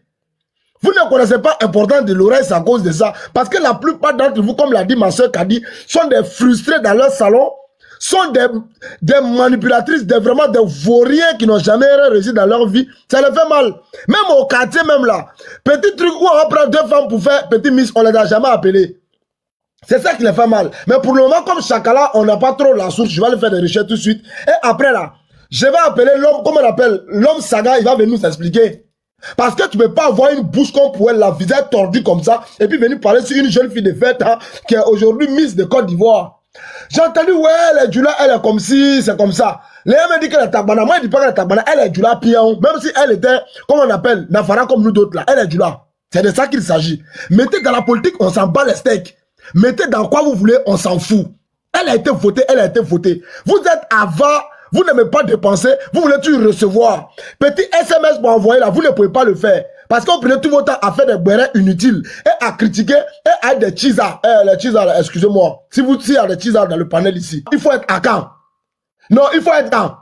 Vous ne connaissez pas l'importance de l'oreille, c'est à cause de ça. Parce que la plupart d'entre vous, comme l'a dit ma soeur Kadi, sont des frustrés dans leur salon, sont des manipulatrices, vraiment des vauriens qui n'ont jamais réussi dans leur vie. Ça les fait mal. Même au quartier, même là. Petit truc où on va prendre 2 femmes pour faire petit miss, on les a jamais appelées. C'est ça qui les fait mal. Mais pour le moment, comme Chakala, on n'a pas trop la source, je vais aller faire des recherches tout de suite. Et après là, je vais appeler l'homme, comment on appelle, l'homme Saga, il va venir nous expliquer. Parce que tu ne peux pas avoir une bouche comme pour elle, la visage tordue comme ça, et puis venir parler sur une jeune fille de fête, hein, qui est aujourd'hui Miss de Côte d'Ivoire. J'ai entendu, ouais, elle est Djula, elle est comme si, c'est comme ça. Léa me dit qu'elle est Tagbana, moi je dis pas qu'elle est Tagbana, elle est Djula Pion, même si elle était, comment on appelle, Nafara comme nous d'autres là, elle est Djula. C'est de ça qu'il s'agit. Mettez dans la politique, on s'en bat les steaks. Mettez dans quoi vous voulez, on s'en fout. Elle a été votée, elle a été votée. Vous êtes avant, vous n'aimez pas dépenser, vous voulez tout recevoir. Petit SMS pour envoyer là, vous ne pouvez pas le faire. Parce qu'on prenait tout votre temps à faire des bérets inutiles et à critiquer et à des cheesards. Les cheesards, excusez-moi. Si y a des cheesards dans le panel ici, il faut être à quand? Non, il faut être quand?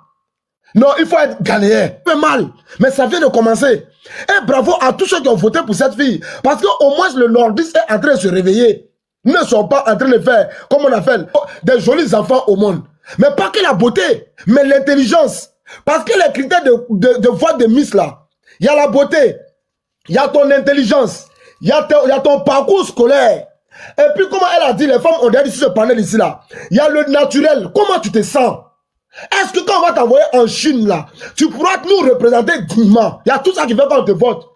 Non, il faut être ghanéen. Ça fait mal, mais ça vient de commencer. Et bravo à tous ceux qui ont voté pour cette fille. Parce qu'au moins le nordiste est en train de se réveiller. Ils ne sont pas en train de faire, comme on appelle, des jolis enfants au monde. Mais pas que la beauté, mais l'intelligence. Parce que les critères de voix de Miss là, il y a la beauté, il y a ton intelligence, il y a ton parcours scolaire. Et puis comment elle a dit, les femmes ont dit sur ce panel ici là, il y a le naturel. Comment tu te sens? Est-ce que quand on va t'envoyer en Chine là, tu pourras nous représenter dignement? Il y a tout ça qui fait qu'on te vote.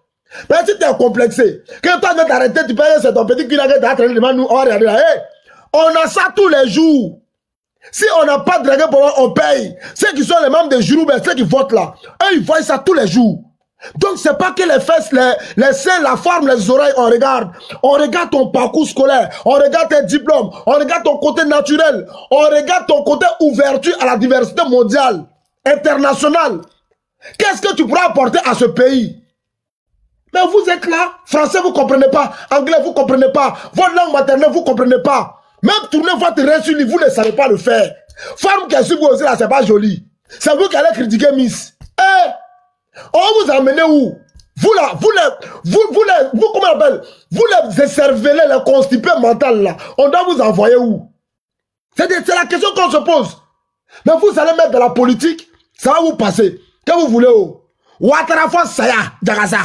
Mais si tu es complexé, quand toi tu t'arrêter, tu peux dire c'est ton petit cul là qui est en train de demander, nous on va regarder là. Hey, on a ça tous les jours. Si on n'a pas dragué pour on paye. Ceux qui sont les membres des jurys, ceux qui votent là, eux ils voient ça tous les jours. Donc c'est pas que les fesses, les seins, la forme, les oreilles, on regarde. On regarde ton parcours scolaire, on regarde tes diplômes, on regarde ton côté naturel, on regarde ton côté ouverture à la diversité mondiale, internationale. Qu'est-ce que tu pourras apporter à ce pays? Mais vous êtes là, français vous comprenez pas, anglais vous comprenez pas, votre langue maternelle vous comprenez pas. Même tourner votre reçu, vous ne savez pas le faire. Femme qui est sur vous aussi là, c'est pas joli. C'est vous qui allez critiquer Miss. Eh, on va vous emmener où? Vous là, vous comment on appelle? Vous les cervelés, les constipés mentales là, on doit vous envoyer où? C'est la question qu'on se pose. Mais vous allez mettre de la politique, ça va vous passer. Que vous voulez où? Ouattara Saya, Djagasa.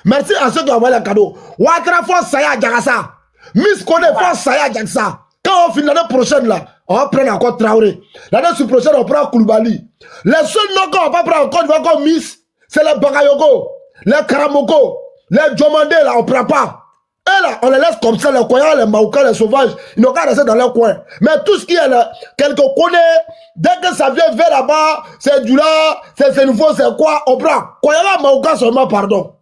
Merci à ceux qui ont envoyé le cadeau. Ouattara Saya, Djagasa. Miss connaît pas Saya Diaksa. Quand on finit l'année prochaine, là, on va prendre encore Traoré. L'année prochaine, on prend Koulibaly. Les seuls noms qu'on va pas prendre encore, encore Miss, c'est les Bakayoko, les Karamoko, les Diomandé, là, on prend pas. Et là, on les laisse comme ça, les Koyans, les Maoukas, les sauvages, ils n'ont qu'à rester dans leur coin. Mais tout ce qui est là, quelqu'un connaît, dès que ça vient vers là-bas, c'est du là, c'est nouveau, c'est quoi, on prend. Koyans, Maoukas seulement, pardon.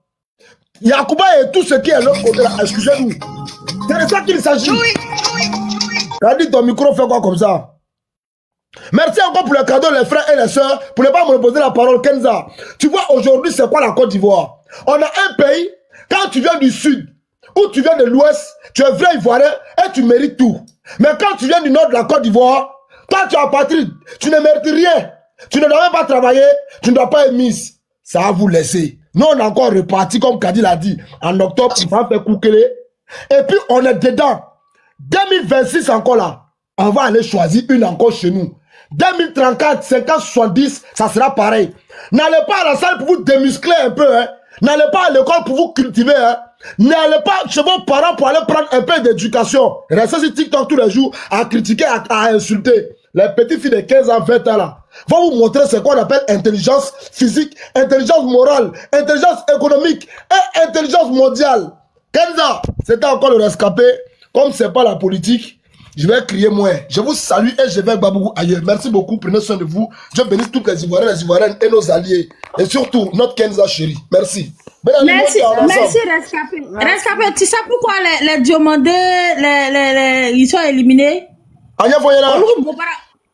Yacouba et tout ce qui est l'autre côté là, excusez-nous. C'est de ça qu'il s'agit. T'as dit ton micro fait quoi comme ça? Merci encore pour le cadeau, les frères et les sœurs, pour ne pas me reposer la parole, Kenza. Tu vois, aujourd'hui, c'est quoi la Côte d'Ivoire? On a un pays, quand tu viens du sud, ou tu viens de l'ouest, tu es vrai ivoirien et tu mérites tout. Mais quand tu viens du nord de la Côte d'Ivoire, quand tu es apatride, tu ne mérites rien. Tu ne dois même pas travailler, tu ne dois pas être Miss. Ça va vous laisser. Nous, on est encore reparti, comme Kadi l'a dit, en octobre, il va faire Koukele. Et puis, on est dedans. 2026 encore là, on va aller choisir une encore chez nous. 2034, 50, 70, ça sera pareil. N'allez pas à la salle pour vous démuscler un peu, hein. N'allez pas à l'école pour vous cultiver, hein. N'allez pas chez vos parents pour aller prendre un peu d'éducation. Restez sur TikTok tous les jours à critiquer, à insulter. Les petites filles de 15 ans, 20 ans là, vont vous montrer ce qu'on appelle intelligence physique, intelligence morale, intelligence économique et intelligence mondiale. Kenza, c'était encore le rescapé. Comme c'est pas la politique, je vais crier moins. Je vous salue et je vais Babou ailleurs. Merci beaucoup, prenez soin de vous. Dieu bénisse toutes les Ivoiriens, les Ivoiriennes et nos alliés. Et surtout, notre Kenza chérie. Merci. Merci, merci Rescapé. Rescapé, tu sais pourquoi les Diomandés, ils sont éliminés? Anya Voyela.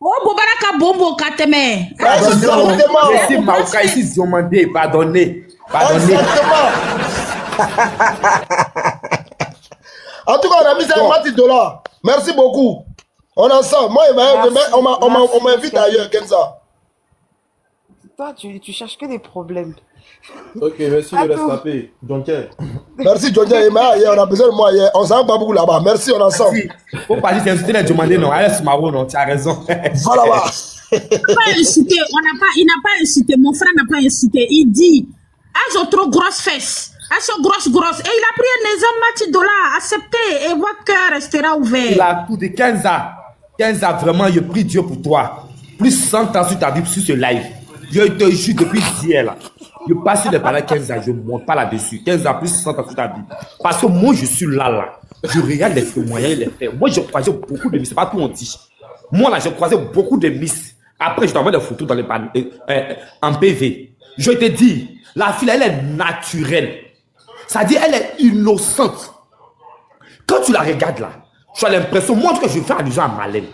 Oh, Bobaraka Bombo Kateme. Ici, Maouka, ici, Diomandé, pardonnez. Pardonnez. En tout cas, on a mis $1 Merci beaucoup. On est ensemble. Moi, on m'invite ailleurs, Kenza. Toi, tu cherches que des problèmes. Ok, merci de rescapé. Merci, John. On a besoin de moi hier. On s'en va beaucoup là-bas. Merci, on est ensemble. Faut pas dire que tu demandé, non. Alex Maro, non, tu as raison. Voilà. Il n'a pas incité. Mon frère n'a pas incité. Il dit, elles ont trop grosses fesses. Elles sont grosses. Et il a pris un exemple, $, accepté. Et votre cœur restera ouvert. Il a tout de 15 ans. 15 ans, vraiment, je prie Dieu pour toi. Plus 100 ans sur ta vie, sur ce live. Je te jure depuis hier là. Je passe les balles 15 ans, je ne monte pas là-dessus. 15 ans plus 100 ans sur ta vie. Parce que moi, je suis là. Je regarde les témoignages, les faits. Moi, j'ai croisé beaucoup de miss. C'est pas tout on dit. Moi, là, j'ai croisé beaucoup de miss. Après, je t'envoie des photos dans les en PV. Je te dis, la fille, elle est naturelle. C'est-à-dire, elle est innocente. Quand tu la regardes là, tu as l'impression, moi, que je fais allusion à Malène.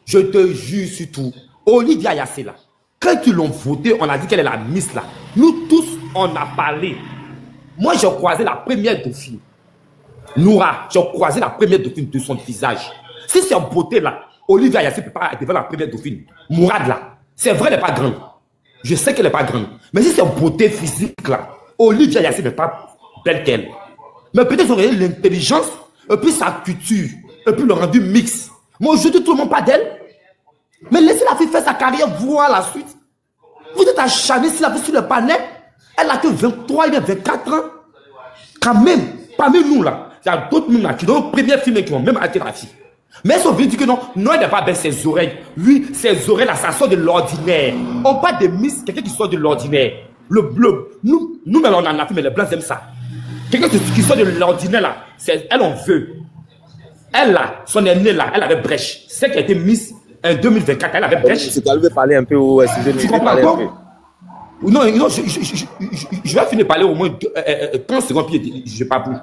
Je te jure surtout, Olivia Yassé là. Quand ils l'ont voté, on a dit qu'elle est la Miss là. Nous tous, on a parlé. Moi, j'ai croisé la première dauphine. Noura, j'ai croisé la première dauphine de son visage. Si c'est en beauté là, Olivia Yassé ne peut pas devenir la première dauphine. Mourad là, c'est vrai, elle n'est pas grande. Je sais qu'elle n'est pas grande. Mais si c'est en beauté physique là, Olivia Yassé n'est pas belle qu'elle. Mais peut-être qu'ils ont l'intelligence, et puis sa culture, et puis le rendu mix. Moi, je dis tout le monde pas d'elle. Mais laissez la fille faire sa carrière, voir la suite. Vous êtes acharné si la fille sur le panel. Elle a que 23 et 24 ans. Quand même, parmi nous là, il y a d'autres nous là qui ont première film et qui ont même arrêté la fille. Mais ils sont venus dire que non, non, elle n'est pas belle ses oreilles. Lui, ses oreilles là, ça sort de l'ordinaire. On parle de Miss, quelqu'un qui sort de l'ordinaire. Le bleu, nous même on en a fait, mais les blancs aiment ça. Quelqu'un qui sort de l'ordinaire là, elle on veut. Elle là, son aînée là, elle avait brèche. Celle qui a été Miss en 2024, elle avait brèche. C'est qu'elle veut parler un peu au sujet de tu comprends pas? Non, je vais finir de parler au moins 30 secondes, puis je ne vais pas plus.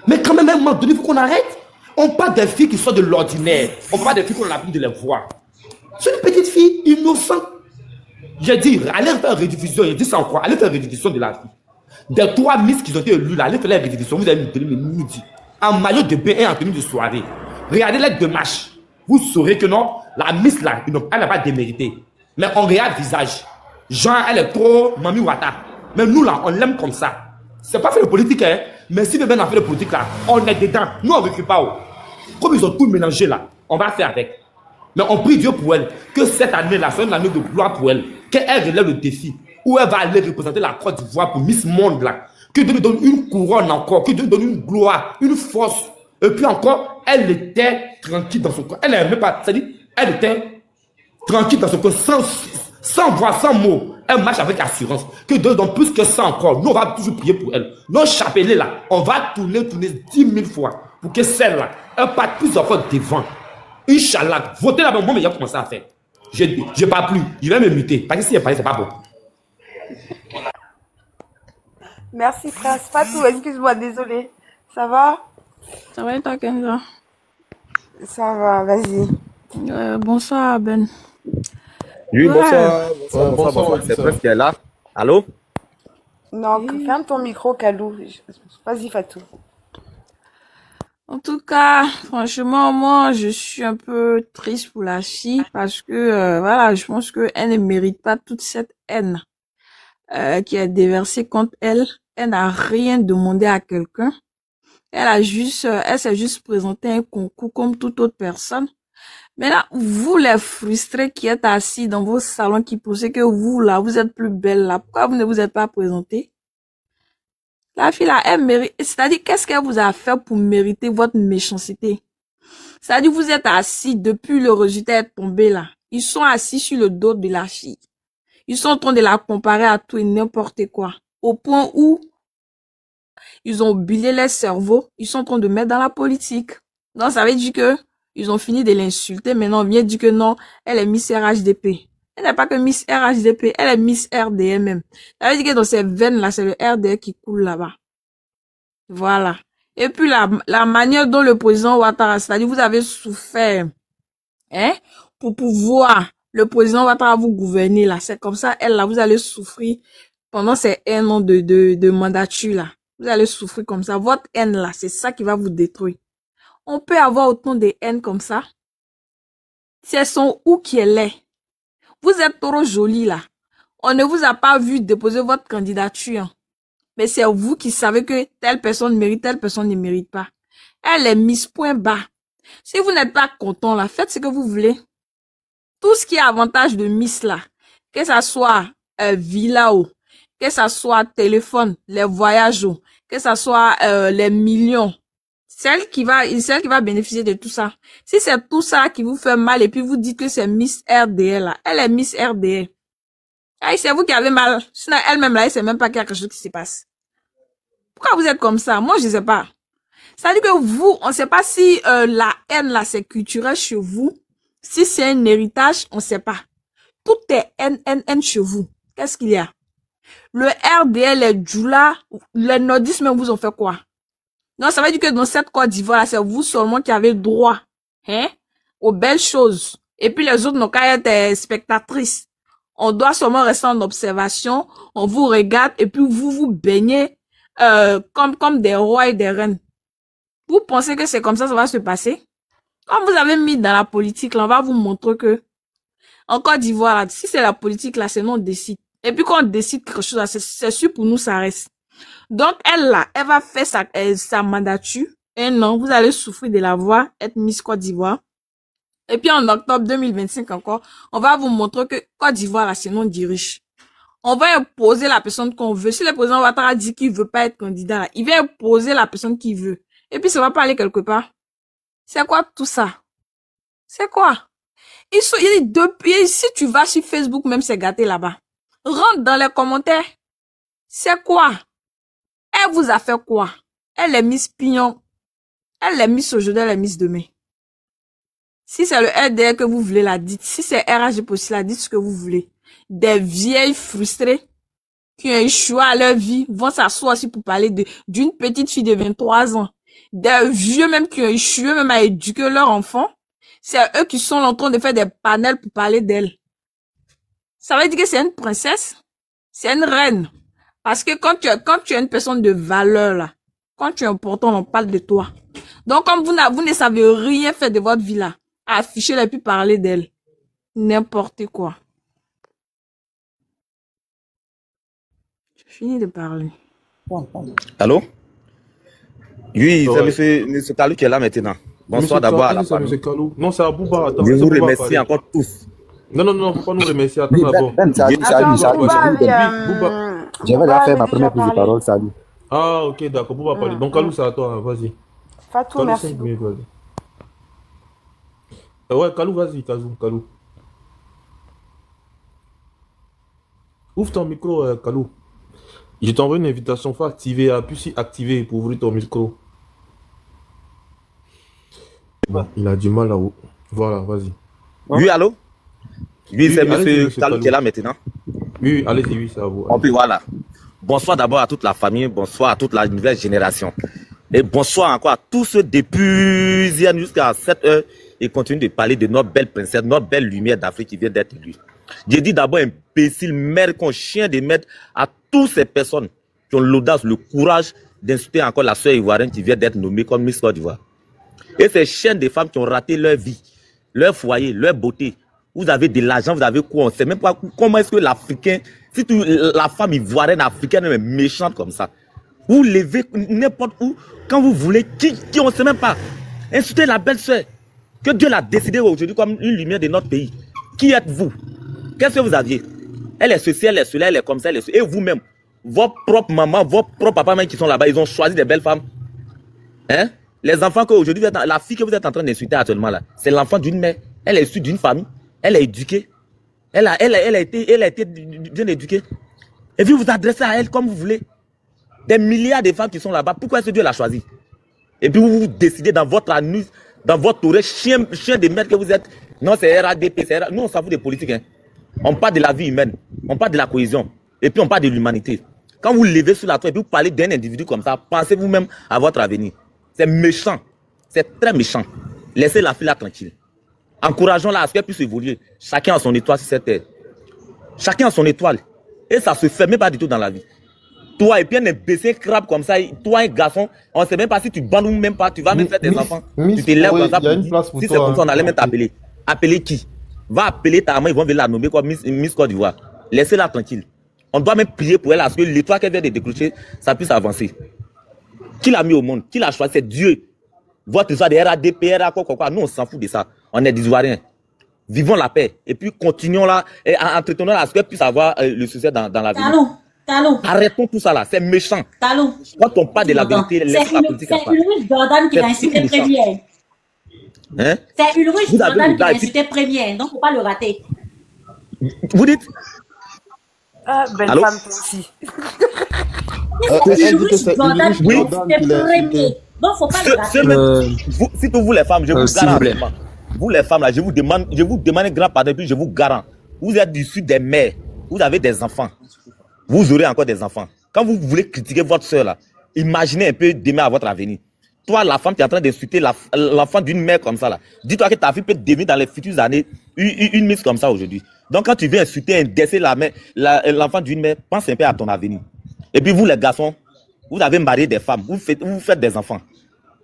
Mais quand même, à un moment donné, il faut qu'on arrête. On parle des filles qui sortent de l'ordinaire. On parle des filles qu'on a l'habitude de les voir. C'est une petite fille innocente. J'ai dit, allez faire une rediffusion. J'ai dit ça encore, allez faire une rediffusion de la vie. Des 3 Miss qui ont été élues là, allez faire la rediffusion. Vous allez nous dire, en maillot de bain et en tenue de soirée. Regardez les démarches. Vous saurez que non, la Miss là, elle n'a pas démérité. Mais on regarde le visage. Genre, elle est trop Mami Wata. Mais nous là, on l'aime comme ça. C'est pas fait de politique, hein. Mais si Bébé a fait de politique là, on est dedans. Nous, on ne recule pas. Comme ils ont tout mélangé là, on va faire avec. Mais on prie Dieu pour elle. Que cette année là soit une année de gloire pour elle. Qu'elle relève le défi. Où elle va aller représenter la Côte d'Ivoire pour Miss Monde là. Que Dieu lui donne une couronne encore. Que Dieu lui donne une gloire, une force. Et puis encore, elle était tranquille dans son coin. Elle n'aimait pas, c'est-à-dire, elle était tranquille dans son coin, sans voix, sans mots. Elle marche avec assurance. Que Dieu donne plus que ça encore. Nous, on va toujours prier pour elle. Nos chapelets là, on va tourner 10 000 fois pour que celle-là, elle parte plus encore devant. Inch'Allah, votez là-bas, moi, mais il a commencé à faire. Je n'ai pas plus. Il va me muter. Parce que si elle parle, c'est pas bon. Merci, frère. Fatou, excuse-moi, désolé. Ça va? Ça va et toi, Kenza? Ça va, vas-y. Bonsoir, Ben. Oui, bonsoir. Bonsoir. C'est presque qui est là. Allô? Non, ferme ton micro, Kalou. Vas-y, Fatou. En tout cas, franchement, moi, je suis un peu triste pour la fille parce que, voilà, je pense qu'elle ne mérite pas toute cette haine qui est déversée contre elle. Elle n'a rien demandé à quelqu'un. Elle s'est juste présentée à un concours comme toute autre personne. Mais là, vous les frustrés qui êtes assis dans vos salons, qui pensez que vous, là, vous êtes plus belle, là, pourquoi vous ne vous êtes pas présenté? La fille, là, elle mérite, c'est-à-dire, qu'est-ce qu'elle vous a fait pour mériter votre méchanceté? C'est-à-dire, vous êtes assis depuis le résultat est tombé, là. Ils sont assis sur le dos de la fille. Ils sont en train de la comparer à tout et n'importe quoi. Au point où ils ont oublié les cerveaux, ils sont en train de mettre dans la politique. Donc, ça veut dire que ils ont fini de l'insulter. Maintenant, on vient dire que non, elle est Miss RHDP. Elle n'est pas que Miss RHDP, elle est Miss RDM même. Ça veut dire que dans ces veines-là, c'est le RDM qui coule là-bas. Voilà. Et puis, la manière dont le président Ouattara, c'est-à-dire, vous avez souffert, hein, pour pouvoir, le président Ouattara vous gouverner, là. C'est comme ça, elle, là, vous allez souffrir pendant ces 1 an de mandature, là. Vous allez souffrir comme ça. Votre haine, là, c'est ça qui va vous détruire. On peut avoir autant de haine comme ça. Si elles sont où qu'elle est. Vous êtes trop jolie là. On ne vous a pas vu déposer votre candidature. Mais c'est vous qui savez que telle personne mérite, telle personne ne mérite pas. Elle est mise point bas. Si vous n'êtes pas content là, faites ce que vous voulez. Tout ce qui est avantage de Miss là, que ça soit villa, que ça soit téléphone, les voyages, que ça soit les millions. Celle qui va bénéficier de tout ça. Si c'est tout ça qui vous fait mal et puis vous dites que c'est Miss RDL là, elle est Miss RDL. Ah, c'est vous qui avez mal. Sinon, elle-même là, elle sait même pas qu'il y a quelque chose qui se passe. Pourquoi vous êtes comme ça? Moi, je sais pas. Ça veut dire que vous, on sait pas si la haine là, c'est culturel chez vous. Si c'est un héritage, on sait pas. Tout est haine chez vous. Qu'est-ce qu'il y a? Le RDL, les Djoula, les nordistes même vous ont fait quoi? Non, ça veut dire que dans cette Côte d'Ivoire, c'est vous seulement qui avez droit, hein, aux belles choses. Et puis les autres n'ont qu'à être spectatrices. On doit seulement rester en observation, on vous regarde et puis vous vous baignez comme des rois et des reines. Vous pensez que c'est comme ça va se passer? Quand vous avez mis dans la politique, là, on va vous montrer que en Côte d'Ivoire, si c'est la politique, là, c'est nous on décide. Et puis quand on décide quelque chose, c'est sûr pour nous, ça reste. Donc, elle, là, elle va faire sa mandature. 1 an, vous allez souffrir de la voir, être Miss Côte d'Ivoire. Et puis, en octobre 2025 encore, on va vous montrer que Côte d'Ivoire, là, c'est non dirige. On va imposer la personne qu'on veut. Si le président Ouattara dit qu'il veut pas être candidat, là, il va imposer la personne qu'il veut. Et puis, ça va pas aller quelque part. C'est quoi tout ça? C'est quoi? Depuis, si tu vas sur Facebook, même c'est gâté là-bas. Rentre dans les commentaires. C'est quoi? Elle vous a fait quoi? Elle est Miss Pignon. Elle est Miss aujourd'hui, elle est Miss demain. Si c'est le RDR que vous voulez, la dites. Si c'est RH possible, la dites ce que vous voulez. Des vieilles frustrées qui ont échoué à leur vie vont s'asseoir aussi pour parler d'une petite fille de 23 ans. Des vieux même qui ont échoué même à éduquer leurs enfants. C'est eux qui sont en train de faire des panels pour parler d'elle. Ça veut dire que c'est une princesse. C'est une reine. Parce que quand tu es une personne de valeur, là, quand tu es important, on parle de toi. Donc, comme vous ne savez rien faire de votre vie, là, afficher et puis parler d'elle. N'importe quoi. J'ai fini de parler. Allô? Oui, c'est monsieur Kalou qui est là maintenant. Bonsoir d'abord à la famille. Non, c'est Abouba. Attends, je vous remercie encore tous. Non, faut pas nous remercier. Attends d'abord. Salut. J'avais déjà fait ma première prise de parole, salut. Ah, ok, d'accord. Bouba parler. Donc, Kalou, c'est à toi, vas-y. Fatou, Kalou, merci 5 beaucoup. minutes, vas-y. Ouais, Kalou, vas-y, Kalou. Ouvre ton micro, Kalou. Je t'envoie une invitation, faut activer, appuie sur activer pour ouvrir ton micro. Bon, il a du mal là-haut. Voilà, vas-y. Oui, allô? Oui, c'est allez-y, monsieur Kalou qui est là maintenant. Oui, allez-y, oui, c'est à vous. On peut, voilà. Bonsoir d'abord à toute la famille, bonsoir à toute la nouvelle génération. Et bonsoir encore à tous ceux depuis hier jusqu'à 7 heures et continuent de parler de notre belle princesse, notre belle lumière d'Afrique qui vient d'être élue. J'ai dit d'abord imbécile, merde, qu'on chien de maître à toutes ces personnes qui ont l'audace, le courage d'insulter encore la soeur ivoirienne qui vient d'être nommée comme Miss Côte d'Ivoire. Et ces chiens de femmes qui ont raté leur vie, leur foyer, leur beauté. Vous avez de l'argent, vous avez quoi? On ne sait même pas comment est-ce que l'Africain, si la femme ivoirienne africaine est méchante comme ça. Vous levez n'importe où, quand vous voulez, qui on ne sait même pas. Insultez la belle-sœur, que Dieu l'a décidé aujourd'hui comme une lumière de notre pays. Qui êtes-vous? Qu'est-ce que vous aviez? Elle est ceci, elle est cela, elle est comme ça, elle est ceci. Et vous-même, vos propres mamans, vos propres papas même qui sont là-bas, ils ont choisi des belles femmes. Hein? Les enfants qu'aujourd'hui, la fille que vous êtes en train d'insulter actuellement là, c'est l'enfant d'une mère. Elle est issue d'une famille. Elle est éduquée. Elle a été bien éduquée. Et puis vous adressez à elle comme vous voulez. Des milliards de femmes qui sont là-bas. Pourquoi est-ce que Dieu l'a choisi? Et puis vous décidez dans votre anus, dans votre oreille, chien de merde que vous êtes. Non, c'est RADP. Nous, on s'en fout des politiques. Hein. On parle de la vie humaine. On parle de la cohésion. Et puis on parle de l'humanité. Quand vous levez sur la toile et puis vous parlez d'un individu comme ça, pensez vous-même à votre avenir. C'est méchant. C'est très méchant. Laissez la fille là tranquille. Encourageons-la à ce qu'elle puisse évoluer. Chacun a son étoile sur cette terre. Chacun a son étoile. Et ça se fait même pas du tout dans la vie. Toi, et puis un imbécile crabe comme ça, toi un garçon, on ne sait même pas si tu bandes ou même pas, tu vas même faire tes enfants. Tu te lèves comme ça pour dire, si c'est comme ça, on allait même t'appeler. Appeler qui? Va appeler ta maman, ils vont venir la nommer comme Miss Côte d'Ivoire. Laissez-la tranquille. On doit même prier pour elle à ce que l'étoile qu'elle vient de décrocher, ça puisse avancer. Qui l'a mis au monde? Qui l'a choisi? C'est Dieu. Votre histoire de RADP, quoi. Nous, on s'en fout de ça. On est des Ivoiriens. Vivons la paix. Et puis, continuons là, et entretenons à ce qu'elle puisse avoir le succès dans la vie. Talou. Arrêtons tout ça là. C'est méchant. Talou. Quand on parle de la vérité, laisse la politique à part. C'est Ulrich Jordan qui l'a insulté premier. Hein? C'est Ulrich Jordan qui l'a insulté premier. Donc, faut pas le rater. Vous dites? Ah, belle Allô? femme, toi aussi. C'est Ulrich Jordan qui l'a insulté premier. Donc, faut pas le rater. Surtout vous les femmes, je vous garantis. Vous les femmes là, je vous demande un grand pardon, et puis je vous garantis. Vous êtes issus des mères. Vous avez des enfants. Vous aurez encore des enfants. Quand vous voulez critiquer votre soeur là, imaginez un peu demain à votre avenir. Toi, la femme qui est en train d'insulter l'enfant d'une mère comme ça là, dis-toi que ta fille peut devenir dans les futures années une miss comme ça aujourd'hui. Donc quand tu viens insulter, indexer l'enfant d'une mère, pense un peu à ton avenir. Et puis vous les garçons, vous avez marié des femmes, vous faites des enfants.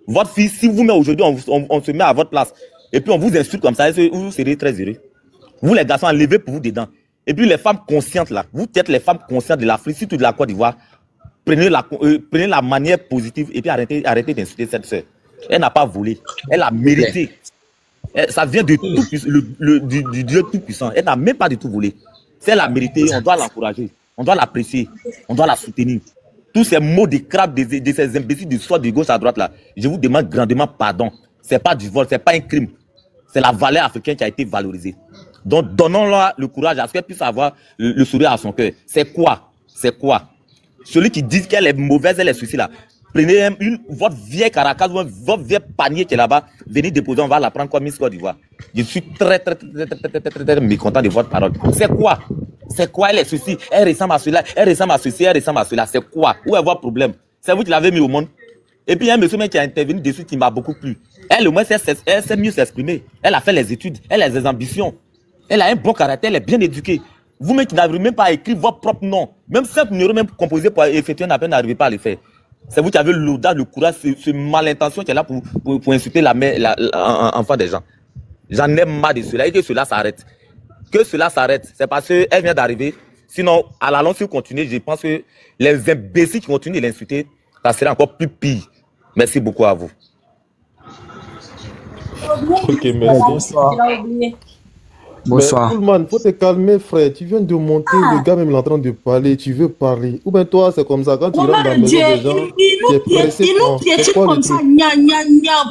Votre fille, si vous met aujourd'hui, on se met à votre place, et puis on vous insulte comme ça, vous serez très heureux. Vous les garçons, enlevez pour vous dedans. Et puis les femmes conscientes là, vous êtes les femmes conscientes de l'Afrique, surtout de la Côte d'Ivoire, prenez la manière positive et puis arrêtez d'insulter cette soeur. Elle n'a pas volé, elle a mérité. Ça vient de du Dieu tout-puissant. Elle n'a même pas du tout volé. Si elle a mérité, on doit l'encourager, on doit l'apprécier, on doit la soutenir. Tous ces mots de crabe de ces imbéciles de soit de gauche à droite là, je vous demande grandement pardon. C'est pas du vol, c'est pas un crime. C'est la valeur africaine qui a été valorisée. Donc donnons-leur le courage à ce qu'elle puisse avoir le sourire à son cœur. C'est quoi? C'est quoi? Celui qui dit qu'elle est mauvaise, elle est ceci là. Prenez votre vieille caracas, votre vieille panier qui est là-bas, venez déposer, on va la prendre comme Miss Côte d'Ivoire. Je suis très mécontent de votre parole. C'est quoi? C'est quoi? Elle est ceci, elle ressemble à cela, elle ressemble à ceci, elle ressemble à cela. C'est quoi? Où est votre problème? C'est vous qui l'avez mis au monde. Et puis il y a un monsieur qui a intervenu dessus qui m'a beaucoup plu. Elle au moins elle sait mieux s'exprimer. Elle a fait les études, elle a des ambitions. Elle a un bon caractère, elle est bien éduquée. Vous-même qui n'arrivez même pas à écrire votre propre nom, même simple numéro même composé pour effectuer un appel, n'arrivez pas à le faire. C'est vous qui avez l'audace, le courage, ce malintention qui est là pour insulter l'enfant des gens. J'en ai marre de cela et que cela s'arrête. Que cela s'arrête. C'est parce qu'elle vient d'arriver. Sinon, à la longue, si vous continuez, je pense que les imbéciles qui continuent de l'insulter, ça serait encore plus pire. Merci beaucoup à vous. Ok, merci. Bonsoir. Pullman, faut te calmer, frère. Tu viens de monter, le gars même il est en train de parler, tu veux parler. Ou bien toi, c'est comme ça, quand tu rentres dans la maison des gens, tu es pressé. Il nous piétine comme ça,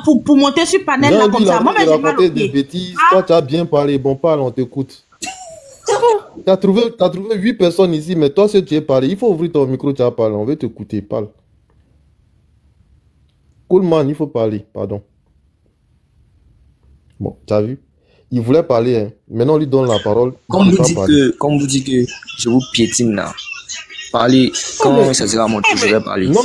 pour monter sur panel là comme ça. Moi, tu raconter des bêtises, toi tu as bien parlé, bon parle, on t'écoute. Tu as trouvé 8 personnes ici, mais toi, si tu es parlé, il faut ouvrir ton micro, tu as parlé, on veut t'écouter, parle. Coolman, il faut parler, pardon. Bon, tu as vu? Il voulait parler, hein. Maintenant on lui donne la parole. Comme vous dites que je vous piétine là, parlez, quand ça sera mon tour, je vais parler. Non.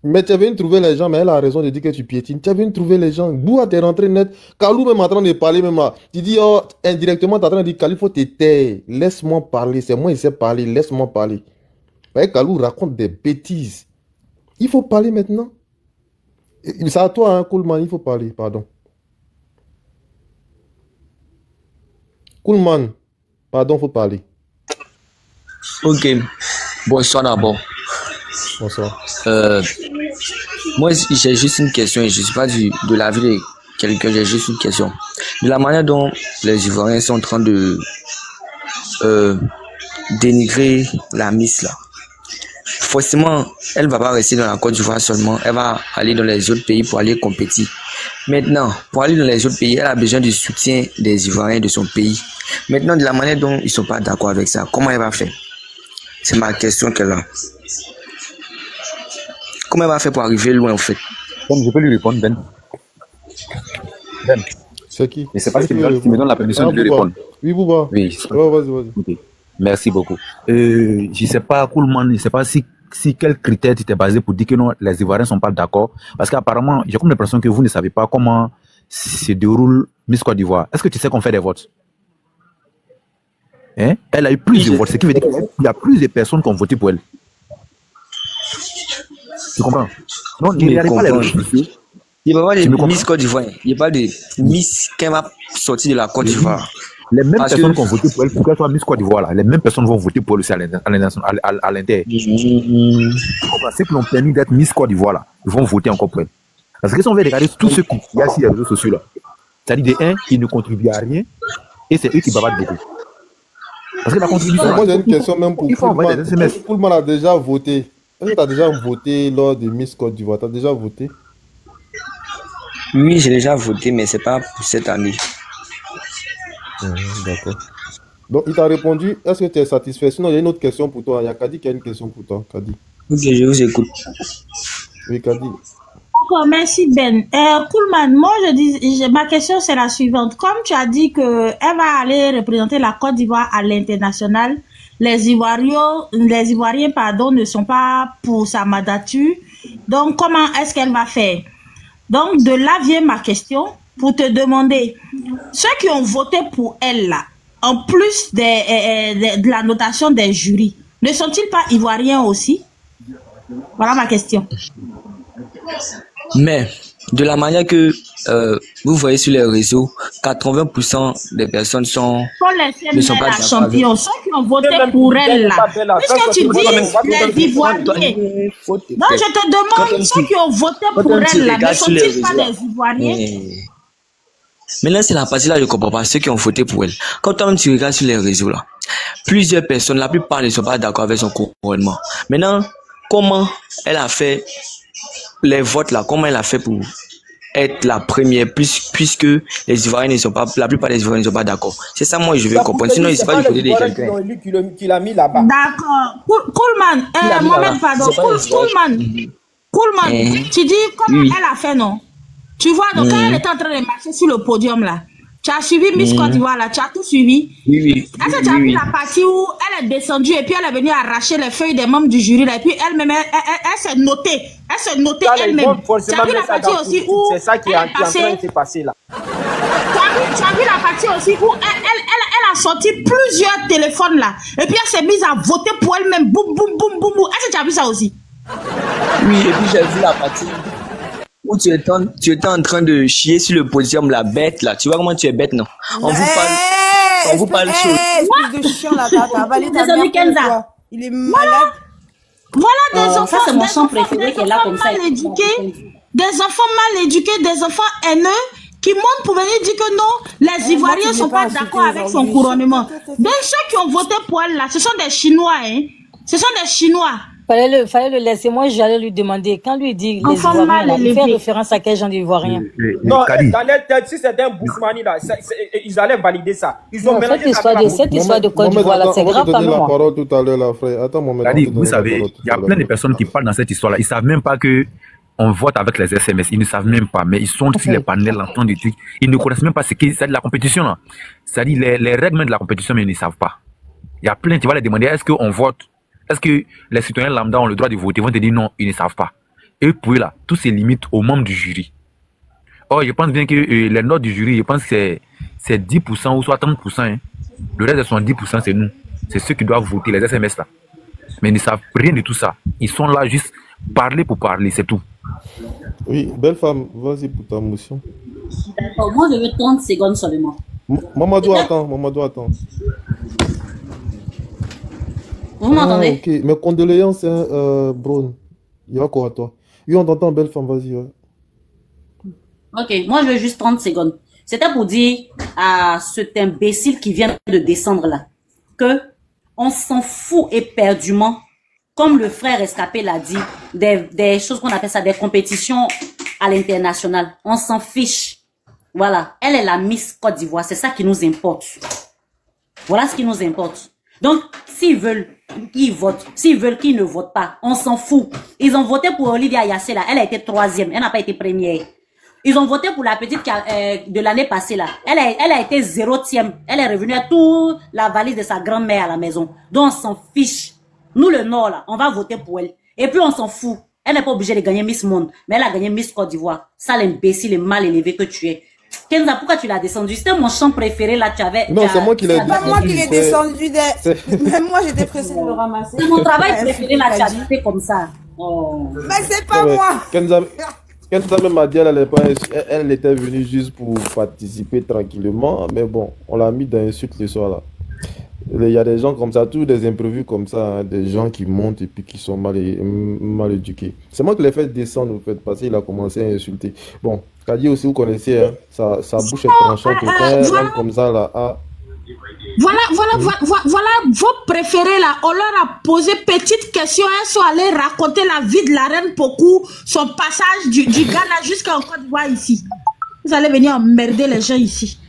Mais tu as venu trouver les gens, mais elle a raison de dire que tu piétines. Tu as venu trouver les gens. Boua, t'es rentré net. Kalou même en train de parler, même là. Tu dis, oh, indirectement, tu es en train de dire, Kalou, il faut te taire. Laisse-moi parler. C'est moi, il sait parler. Laisse-moi parler. Voyez, Kalou raconte des bêtises. Il faut parler maintenant. C'est à toi, hein, Coolman, il faut parler, pardon. Coolman, pardon, il faut parler. Ok. Bonsoir d'abord. Bonsoir. Moi, j'ai juste une question et je ne suis pas de l'avis de quelqu'un, j'ai juste une question. De la manière dont les Ivoiriens sont en train de dénigrer la Miss là, forcément, elle ne va pas rester dans la Côte d'Ivoire seulement, elle va aller dans les autres pays pour aller compétir. Maintenant, pour aller dans les autres pays, elle a besoin du soutien des Ivoiriens de son pays. Maintenant, de la manière dont ils ne sont pas d'accord avec ça, comment elle va faire? C'est ma question qu'elle a. Comment elle va faire pour arriver loin en fait? Je peux lui répondre, Ben. C'est qui? Mais c'est pas si tu me donnes la permission de lui répondre. Oui, Bouba. Oui. Vas-y. Okay. Merci beaucoup. Je sais pas, Coolman, je ne sais pas si quel critère tu t'es basé pour dire que non, les Ivoiriens ne sont pas d'accord. Parce qu'apparemment, j'ai comme l'impression que vous ne savez pas comment se déroule Miss Côte d'Ivoire. Est-ce que tu sais qu'on fait des votes? Hein? Elle a eu plus de votes, ce qui veut dire qu'il y a plus de personnes qui ont voté pour elle. Tu comprends? Non, il n'y a pas les réseaux sociaux. Il n'y a pas de Miss Côte d'Ivoire. Il n'y a pas de Miss qui va sortir de la Côte d'Ivoire. Les mêmes personnes qui ont voté pour elle, pour qu'elle soit Miss Côte d'Ivoire, les mêmes personnes vont voter pour elle aussi à l'intérieur. Ceux qui l'ont permis d'être Miss Côte d'Ivoire, ils vont voter encore pour elle. Parce que si on veut regarder tous ceux qu'il y a sur les réseaux sociaux là, c'est-à-dire de un, ils ne contribuent à rien, et c'est eux qui bavardent beaucoup. Parce que la contribution. Moi j'ai une question même pour Pullman. Pullman a déjà voté. Est-ce que tu as déjà voté lors de Miss Côte d'Ivoire? Tu as déjà voté? Oui, j'ai déjà voté, mais c'est pas pour cette année. D'accord. Donc, il t'a répondu, est-ce que tu es satisfait? Sinon, il y a une autre question pour toi. Il y a Kadi qui a une question pour toi. Kadi. Ok, je vous écoute. Oui, Kadi. Encore, merci Ben. Coolman, moi ma question c'est la suivante. Comme tu as dit que elle va aller représenter la Côte d'Ivoire à l'international, les Ivoiriens ne sont pas pour sa mandature. Donc, comment est-ce qu'elle va faire? Donc, de là vient ma question pour te demander, ceux qui ont voté pour elle là, en plus de la notation des jurys, ne sont-ils pas ivoiriens aussi? Voilà ma question. Mais, de la manière que vous voyez sur les réseaux, 80% des personnes ne sont pas champions. Ceux qui ont voté pour elle là, puisque tu dis les Ivoiriens. Non, je te demande, ceux qui ont voté pour elle là, ne sont-ils pas des Ivoiriens? Maintenant, c'est la partie là, je ne comprends pas, ceux qui ont voté pour elle. Quand toi-même tu regardes sur les réseaux là, plusieurs personnes, la plupart ne sont pas d'accord avec son couronnement. Maintenant, comment elle a fait les votes là, comment elle a fait pour être la première, puisque les Ivoiriens ne sont pas, la plupart des Ivoiriens ne sont pas d'accord. C'est ça, moi, je veux comprendre. Sinon, il ne s'est pas du côté de quelqu'un. Qui l'a mis là-bas. D'accord. Coolman, Mohamed, pardon. Coolman, tu dis comment elle a fait, non? Tu vois, donc quand elle était en train de marcher sur le podium là, tu as suivi Miss Côte d'Ivoire là, tu as tout suivi. Oui. Est-ce que tu as vu la partie où elle est descendue et puis elle est venue arracher les feuilles des membres du jury là, et puis elle-même, elle s'est notée. Elle s'est notée elle-même. Tu as vu la partie aussi où c'est ça qui est en train de se passer là. Tu as vu la partie aussi où elle a sorti plusieurs téléphones là, et puis elle s'est mise à voter pour elle-même. Boum, boum, boum, boum, boum. Est-ce que tu as vu ça aussi? Oui, et puis j'ai vu la partie où tu étais en train de chier sur le podium, la bête là. Tu vois comment tu es bête, non? On vous parle chaud. Espèce de chien là, t'as avalé ta mère pour toi. Il est malade. Voilà des enfants, ça c'est mon chant préféré qu'elle a comme ça. Des enfants mal éduqués, des enfants haineux qui monte pour venir dire que non, les Ivoiriens ne sont pas d'accord avec son couronnement. Donc ceux qui ont voté pour elle là, ce sont des Chinois, hein. Ce sont des Chinois. Fallait le laisser. Moi, j'allais lui demander. Quand lui dit les Ivoiriens, là, il fait référence à quel genre d'Ivoiriens? Non, dans leur tête, si c'était un Bousmani, là, ils allaient valider ça. Ils ont Non, mélangé cette histoire de Côte d'Ivoire, là, c'est grave quand On va te donner la même. parole tout à l'heure, là, frère. Attends, mon mec. Kadi, vous savez, il y a plein de personnes qui parlent dans cette histoire-là. Ils ne savent même pas que on vote avec les SMS. Ils ne savent même pas. Mais ils sont sur les panels, entendent des trucs. Ils ne connaissent même pas ce qu'est de la compétition, là. C'est-à-dire les règles de la compétition, mais ils ne savent pas. Il y a plein, tu vas les demander, est-ce qu'on vote? Est-ce que les citoyens lambda ont le droit de voter? Ils vont te dire non, ils ne savent pas. Et puis là, tout se limite aux membres du jury. Or, je pense bien que les notes du jury, je pense que c'est 10% ou soit 30%. Hein. Le reste de 70%, c'est nous. C'est ceux qui doivent voter, les SMS là. Mais ils ne savent rien de tout ça. Ils sont là juste parler pour parler, c'est tout. Oui, belle femme, vas-y pour ta motion. D'accord, moi je veux 30 secondes seulement. Mamadou, attends, Mamadou, attends. Vous m'entendez? Ok, mes condoléances, hein, Brown. Il va quoi à toi? Oui, on t'entend, belle femme, vas-y. Ouais. Ok, moi je veux juste 30 secondes. C'était pour dire à cet imbécile qui vient de descendre là, que on s'en fout éperdument, comme le frère escapé l'a dit, des choses qu'on appelle ça, des compétitions à l'international. On s'en fiche. Voilà, elle est la Miss Côte d'Ivoire, c'est ça qui nous importe. Voilà ce qui nous importe. Donc, s'ils veulent, ils votent. S'ils veulent qu'ils ne votent pas, on s'en fout. Ils ont voté pour Olivia Yassé là, elle a été 3e, elle n'a pas été première. Ils ont voté pour la petite de l'année passée là, elle a été 0e. Elle est revenue à toute la valise de sa grand-mère à la maison. Donc on s'en fiche. Nous le Nord là, on va voter pour elle. Et puis on s'en fout. Elle n'est pas obligée de gagner Miss Monde, mais elle a gagné Miss Côte d'Ivoire. Ça l'imbécile et mal élevé que tu es. Kenza, pourquoi tu l'as descendu? C'était mon chant préféré là, tu avais... Non, c'est moi qui l'ai C'est pas moi qui l'ai descendu. Même moi, j'étais pressée de le ramasser. C'est mon travail préféré là, tu as fait comme ça. Oh. Mais c'est pas moi. Kenza même m'a dit elle était venue juste pour participer tranquillement, mais bon, on l'a mis dans l'insulte le soir là. Il y a des gens comme ça, tous des imprévus comme ça, hein, des gens qui montent et puis qui sont mal éduqués. C'est moi qui l'ai fait descendre, en fait, parce qu'il a commencé à insulter. Bon, Kadi aussi, vous connaissez, hein, sa bouche est tranchante, voilà. comme ça, là. Ah. Voilà vos préférés là. On leur a posé petite question. Ils sont allés raconter la vie de la reine Pokou, son passage du Ghana jusqu'en Côte d'Ivoire ici. Vous allez venir emmerder les gens ici.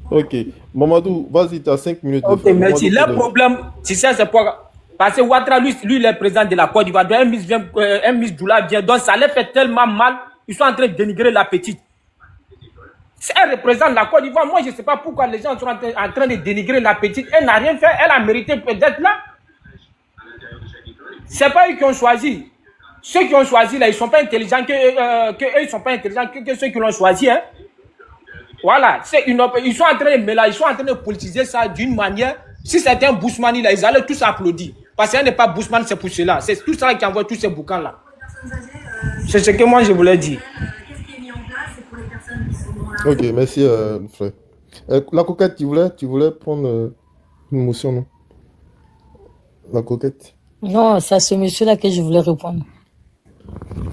Ok. Mamadou, vas-y, tu as 5 minutes. Ok, merci. Le problème, c'est ça, c'est pourquoi. Parce que Ouattara, lui, il est président de la Côte d'Ivoire. Un Miss Djoula vient. Donc, ça les fait tellement mal. Ils sont en train de dénigrer la petite. Elle représente la Côte d'Ivoire. Moi, je ne sais pas pourquoi les gens sont en train de dénigrer la petite. Elle n'a rien fait. Elle a mérité d'être là. Ce n'est pas eux qui ont choisi. Ceux qui ont choisi, là, ils ne sont pas intelligents. Eux, ils ne sont pas intelligents que ceux qui l'ont choisi. Hein. Voilà. Ils sont en train de mélanger, ils sont en train de politiser ça d'une manière. Si c'était un Bousmani, là, ils allaient tous applaudir. Parce qu'elle n'est pas Bousmani, c'est pour cela. C'est tout ça qui envoie tous ces bouquins-là. C'est ce que moi, je voulais dire. Ok, merci, frère. La coquette, tu voulais prendre une motion, non? La coquette. Non, c'est à ce monsieur-là que je voulais répondre.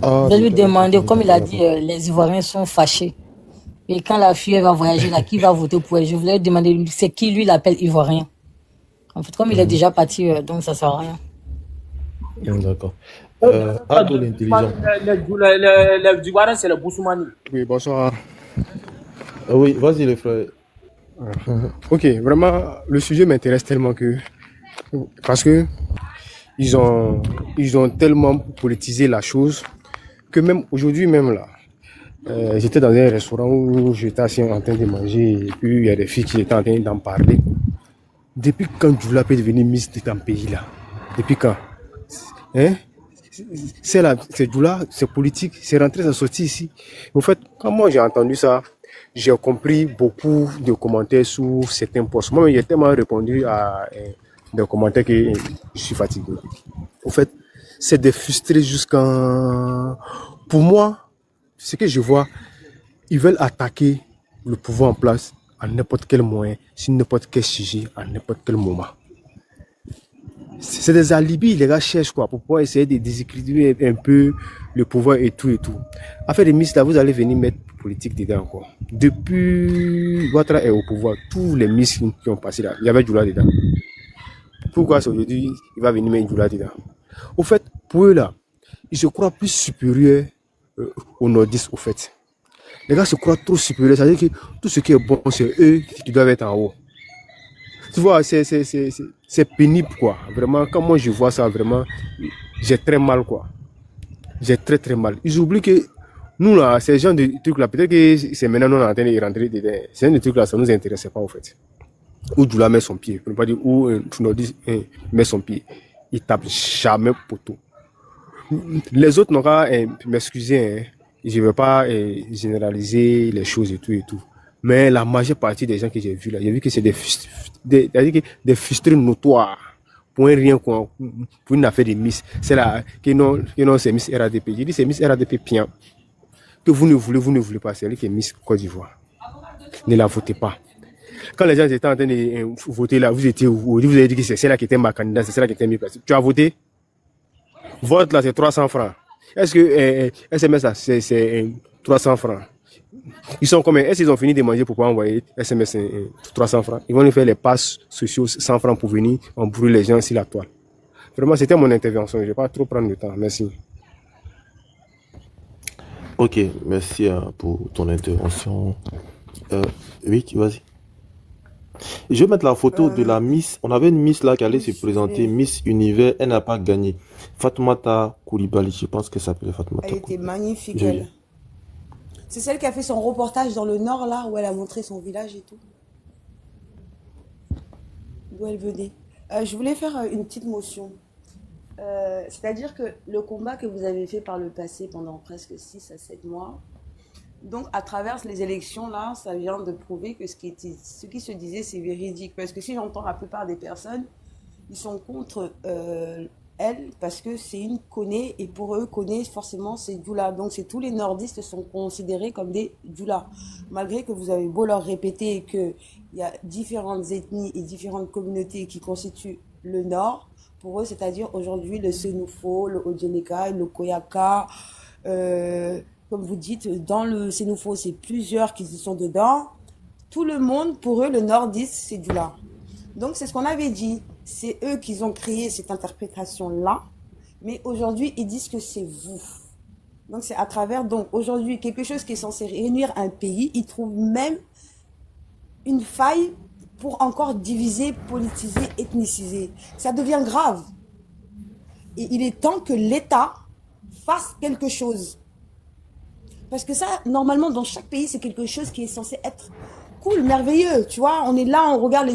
Ah, je vais lui demander, comme il a dit, les Ivoiriens sont fâchés. Et quand la fille elle va voyager là, qui va voter pour elle? Je voulais lui demander, c'est qui lui l'appelle Ivoirien? En fait, comme il est déjà parti, donc ça ne sert à rien. D'accord. L'intelligent. Les Ivoiriens, c'est le Boussoumani. Oui, bonsoir. Oui, vas-y, les frères. Ok, vraiment, le sujet m'intéresse tellement que... Parce que ils ont tellement politisé la chose que même aujourd'hui, même là, j'étais dans un restaurant où j'étais assis en train de manger et puis il y a des filles qui étaient en train d'en parler. Depuis quand Djoula peut devenir Miss de ton pays là? Depuis quand? Hein? C'est Djoula, c'est politique, c'est rentré, c'est sorti ici. En fait, quand moi j'ai entendu ça, j'ai compris beaucoup de commentaires sur certains posts. Moi, j'ai tellement répondu à des commentaires que je suis fatigué. En fait, c'est de frustrer jusqu'en... Pour moi, ce que je vois, ils veulent attaquer le pouvoir en place à n'importe quel moyen, sur n'importe quel sujet, à n'importe quel moment. c'est des alibis, les gars cherchent quoi, pour pouvoir essayer de déséquilibrer un peu le pouvoir et tout et tout. Affaire de Miss là, vous allez venir mettre politique dedans quoi. Depuis Ouattara est au pouvoir, tous les Miss qui ont passé là, il y avait Djoula dedans. Pourquoi aujourd'hui il va venir mettre Djoula dedans? Au fait, pour eux là, ils se croient plus supérieurs aux nordistes au fait. Les gars se croient trop supérieurs, ça veut dire que tout ce qui est bon, c'est eux qui doivent être en haut. Tu vois, c'est pénible quoi. Vraiment, quand moi je vois ça, vraiment, j'ai très mal quoi. J'ai très mal. Ils oublient que nous là, ces gens de trucs là, peut-être que c'est maintenant nous on est en train de rentrer dedans. Ces gens de trucs là, ça nous intéressait pas en fait. Où Djoula met son pied, pour ne pas dire où Nordis met son pied. Il tape jamais poteau. Les autres n'ont qu'à m'excuser, hein. Je ne veux pas généraliser les choses et tout. Mais la majeure partie des gens que j'ai vus là, j'ai vu que c'est des frustrés notoires. Pour un rien, pour une affaire de Miss. C'est là que non, c'est Miss RADP. J'ai dit c'est Miss RADP Pian. Que vous ne voulez pas. C'est elle qui est Miss Côte d'Ivoire. Ne la votez pas. Quand les gens étaient en train de voter là, vous étiez où? Vous avez dit que c'est celle-là qui était ma candidate, c'est celle-là qui était mieux placée. Tu as voté? Vote là, c'est 300 francs. Est-ce que SMS là, c'est 300 francs? Ils sont combien? Est-ce qu'ils ont fini de manger pour pouvoir envoyer SMS 300 francs? Ils vont nous faire les passes sociaux 100 francs pour venir embrouiller les gens sur la toile. Vraiment, c'était mon intervention. Je ne vais pas trop prendre le temps. Merci. Ok, merci pour ton intervention. Oui, vas-y. Je vais mettre la photo de la Miss. On avait une Miss là qui allait se présenter, Miss Univers. Elle n'a pas gagné. Fatoumata Koulibaly, je pense que ça s'appelait Fatoumata. Elle était magnifique, elle. C'est celle qui a fait son reportage dans le Nord, là, où elle a montré son village et tout. D'où elle venait. Je voulais faire une petite motion. C'est-à-dire que le combat que vous avez fait par le passé pendant presque 6 à 7 mois, donc à travers les élections, là, ça vient de prouver que ce qui se disait, c'est véridique. Parce que si j'entends la plupart des personnes, ils sont contre elle, parce que c'est une Koné, et pour eux, Koné, forcément, c'est Djoula. Donc, tous les nordistes sont considérés comme des Djoula. Malgré que vous avez beau leur répéter qu'il y a différentes ethnies et différentes communautés qui constituent le Nord, pour eux, c'est-à-dire aujourd'hui le Sénoufo, le Odjeneka, le Koyaka, comme vous dites, dans le Sénoufo, c'est plusieurs qui sont dedans. Tout le monde, pour eux, le nordiste, c'est Djoula. Donc, c'est ce qu'on avait dit. C'est eux qui ont créé cette interprétation-là. Mais aujourd'hui, ils disent que c'est vous. Donc, c'est à travers, donc, aujourd'hui, quelque chose qui est censé réunir un pays, ils trouvent même une faille pour encore diviser, politiser, ethniciser. Ça devient grave. Et il est temps que l'État fasse quelque chose. Parce que ça, normalement, dans chaque pays, c'est quelque chose qui est censé être cool, merveilleux. Tu vois, on est là, on regarde les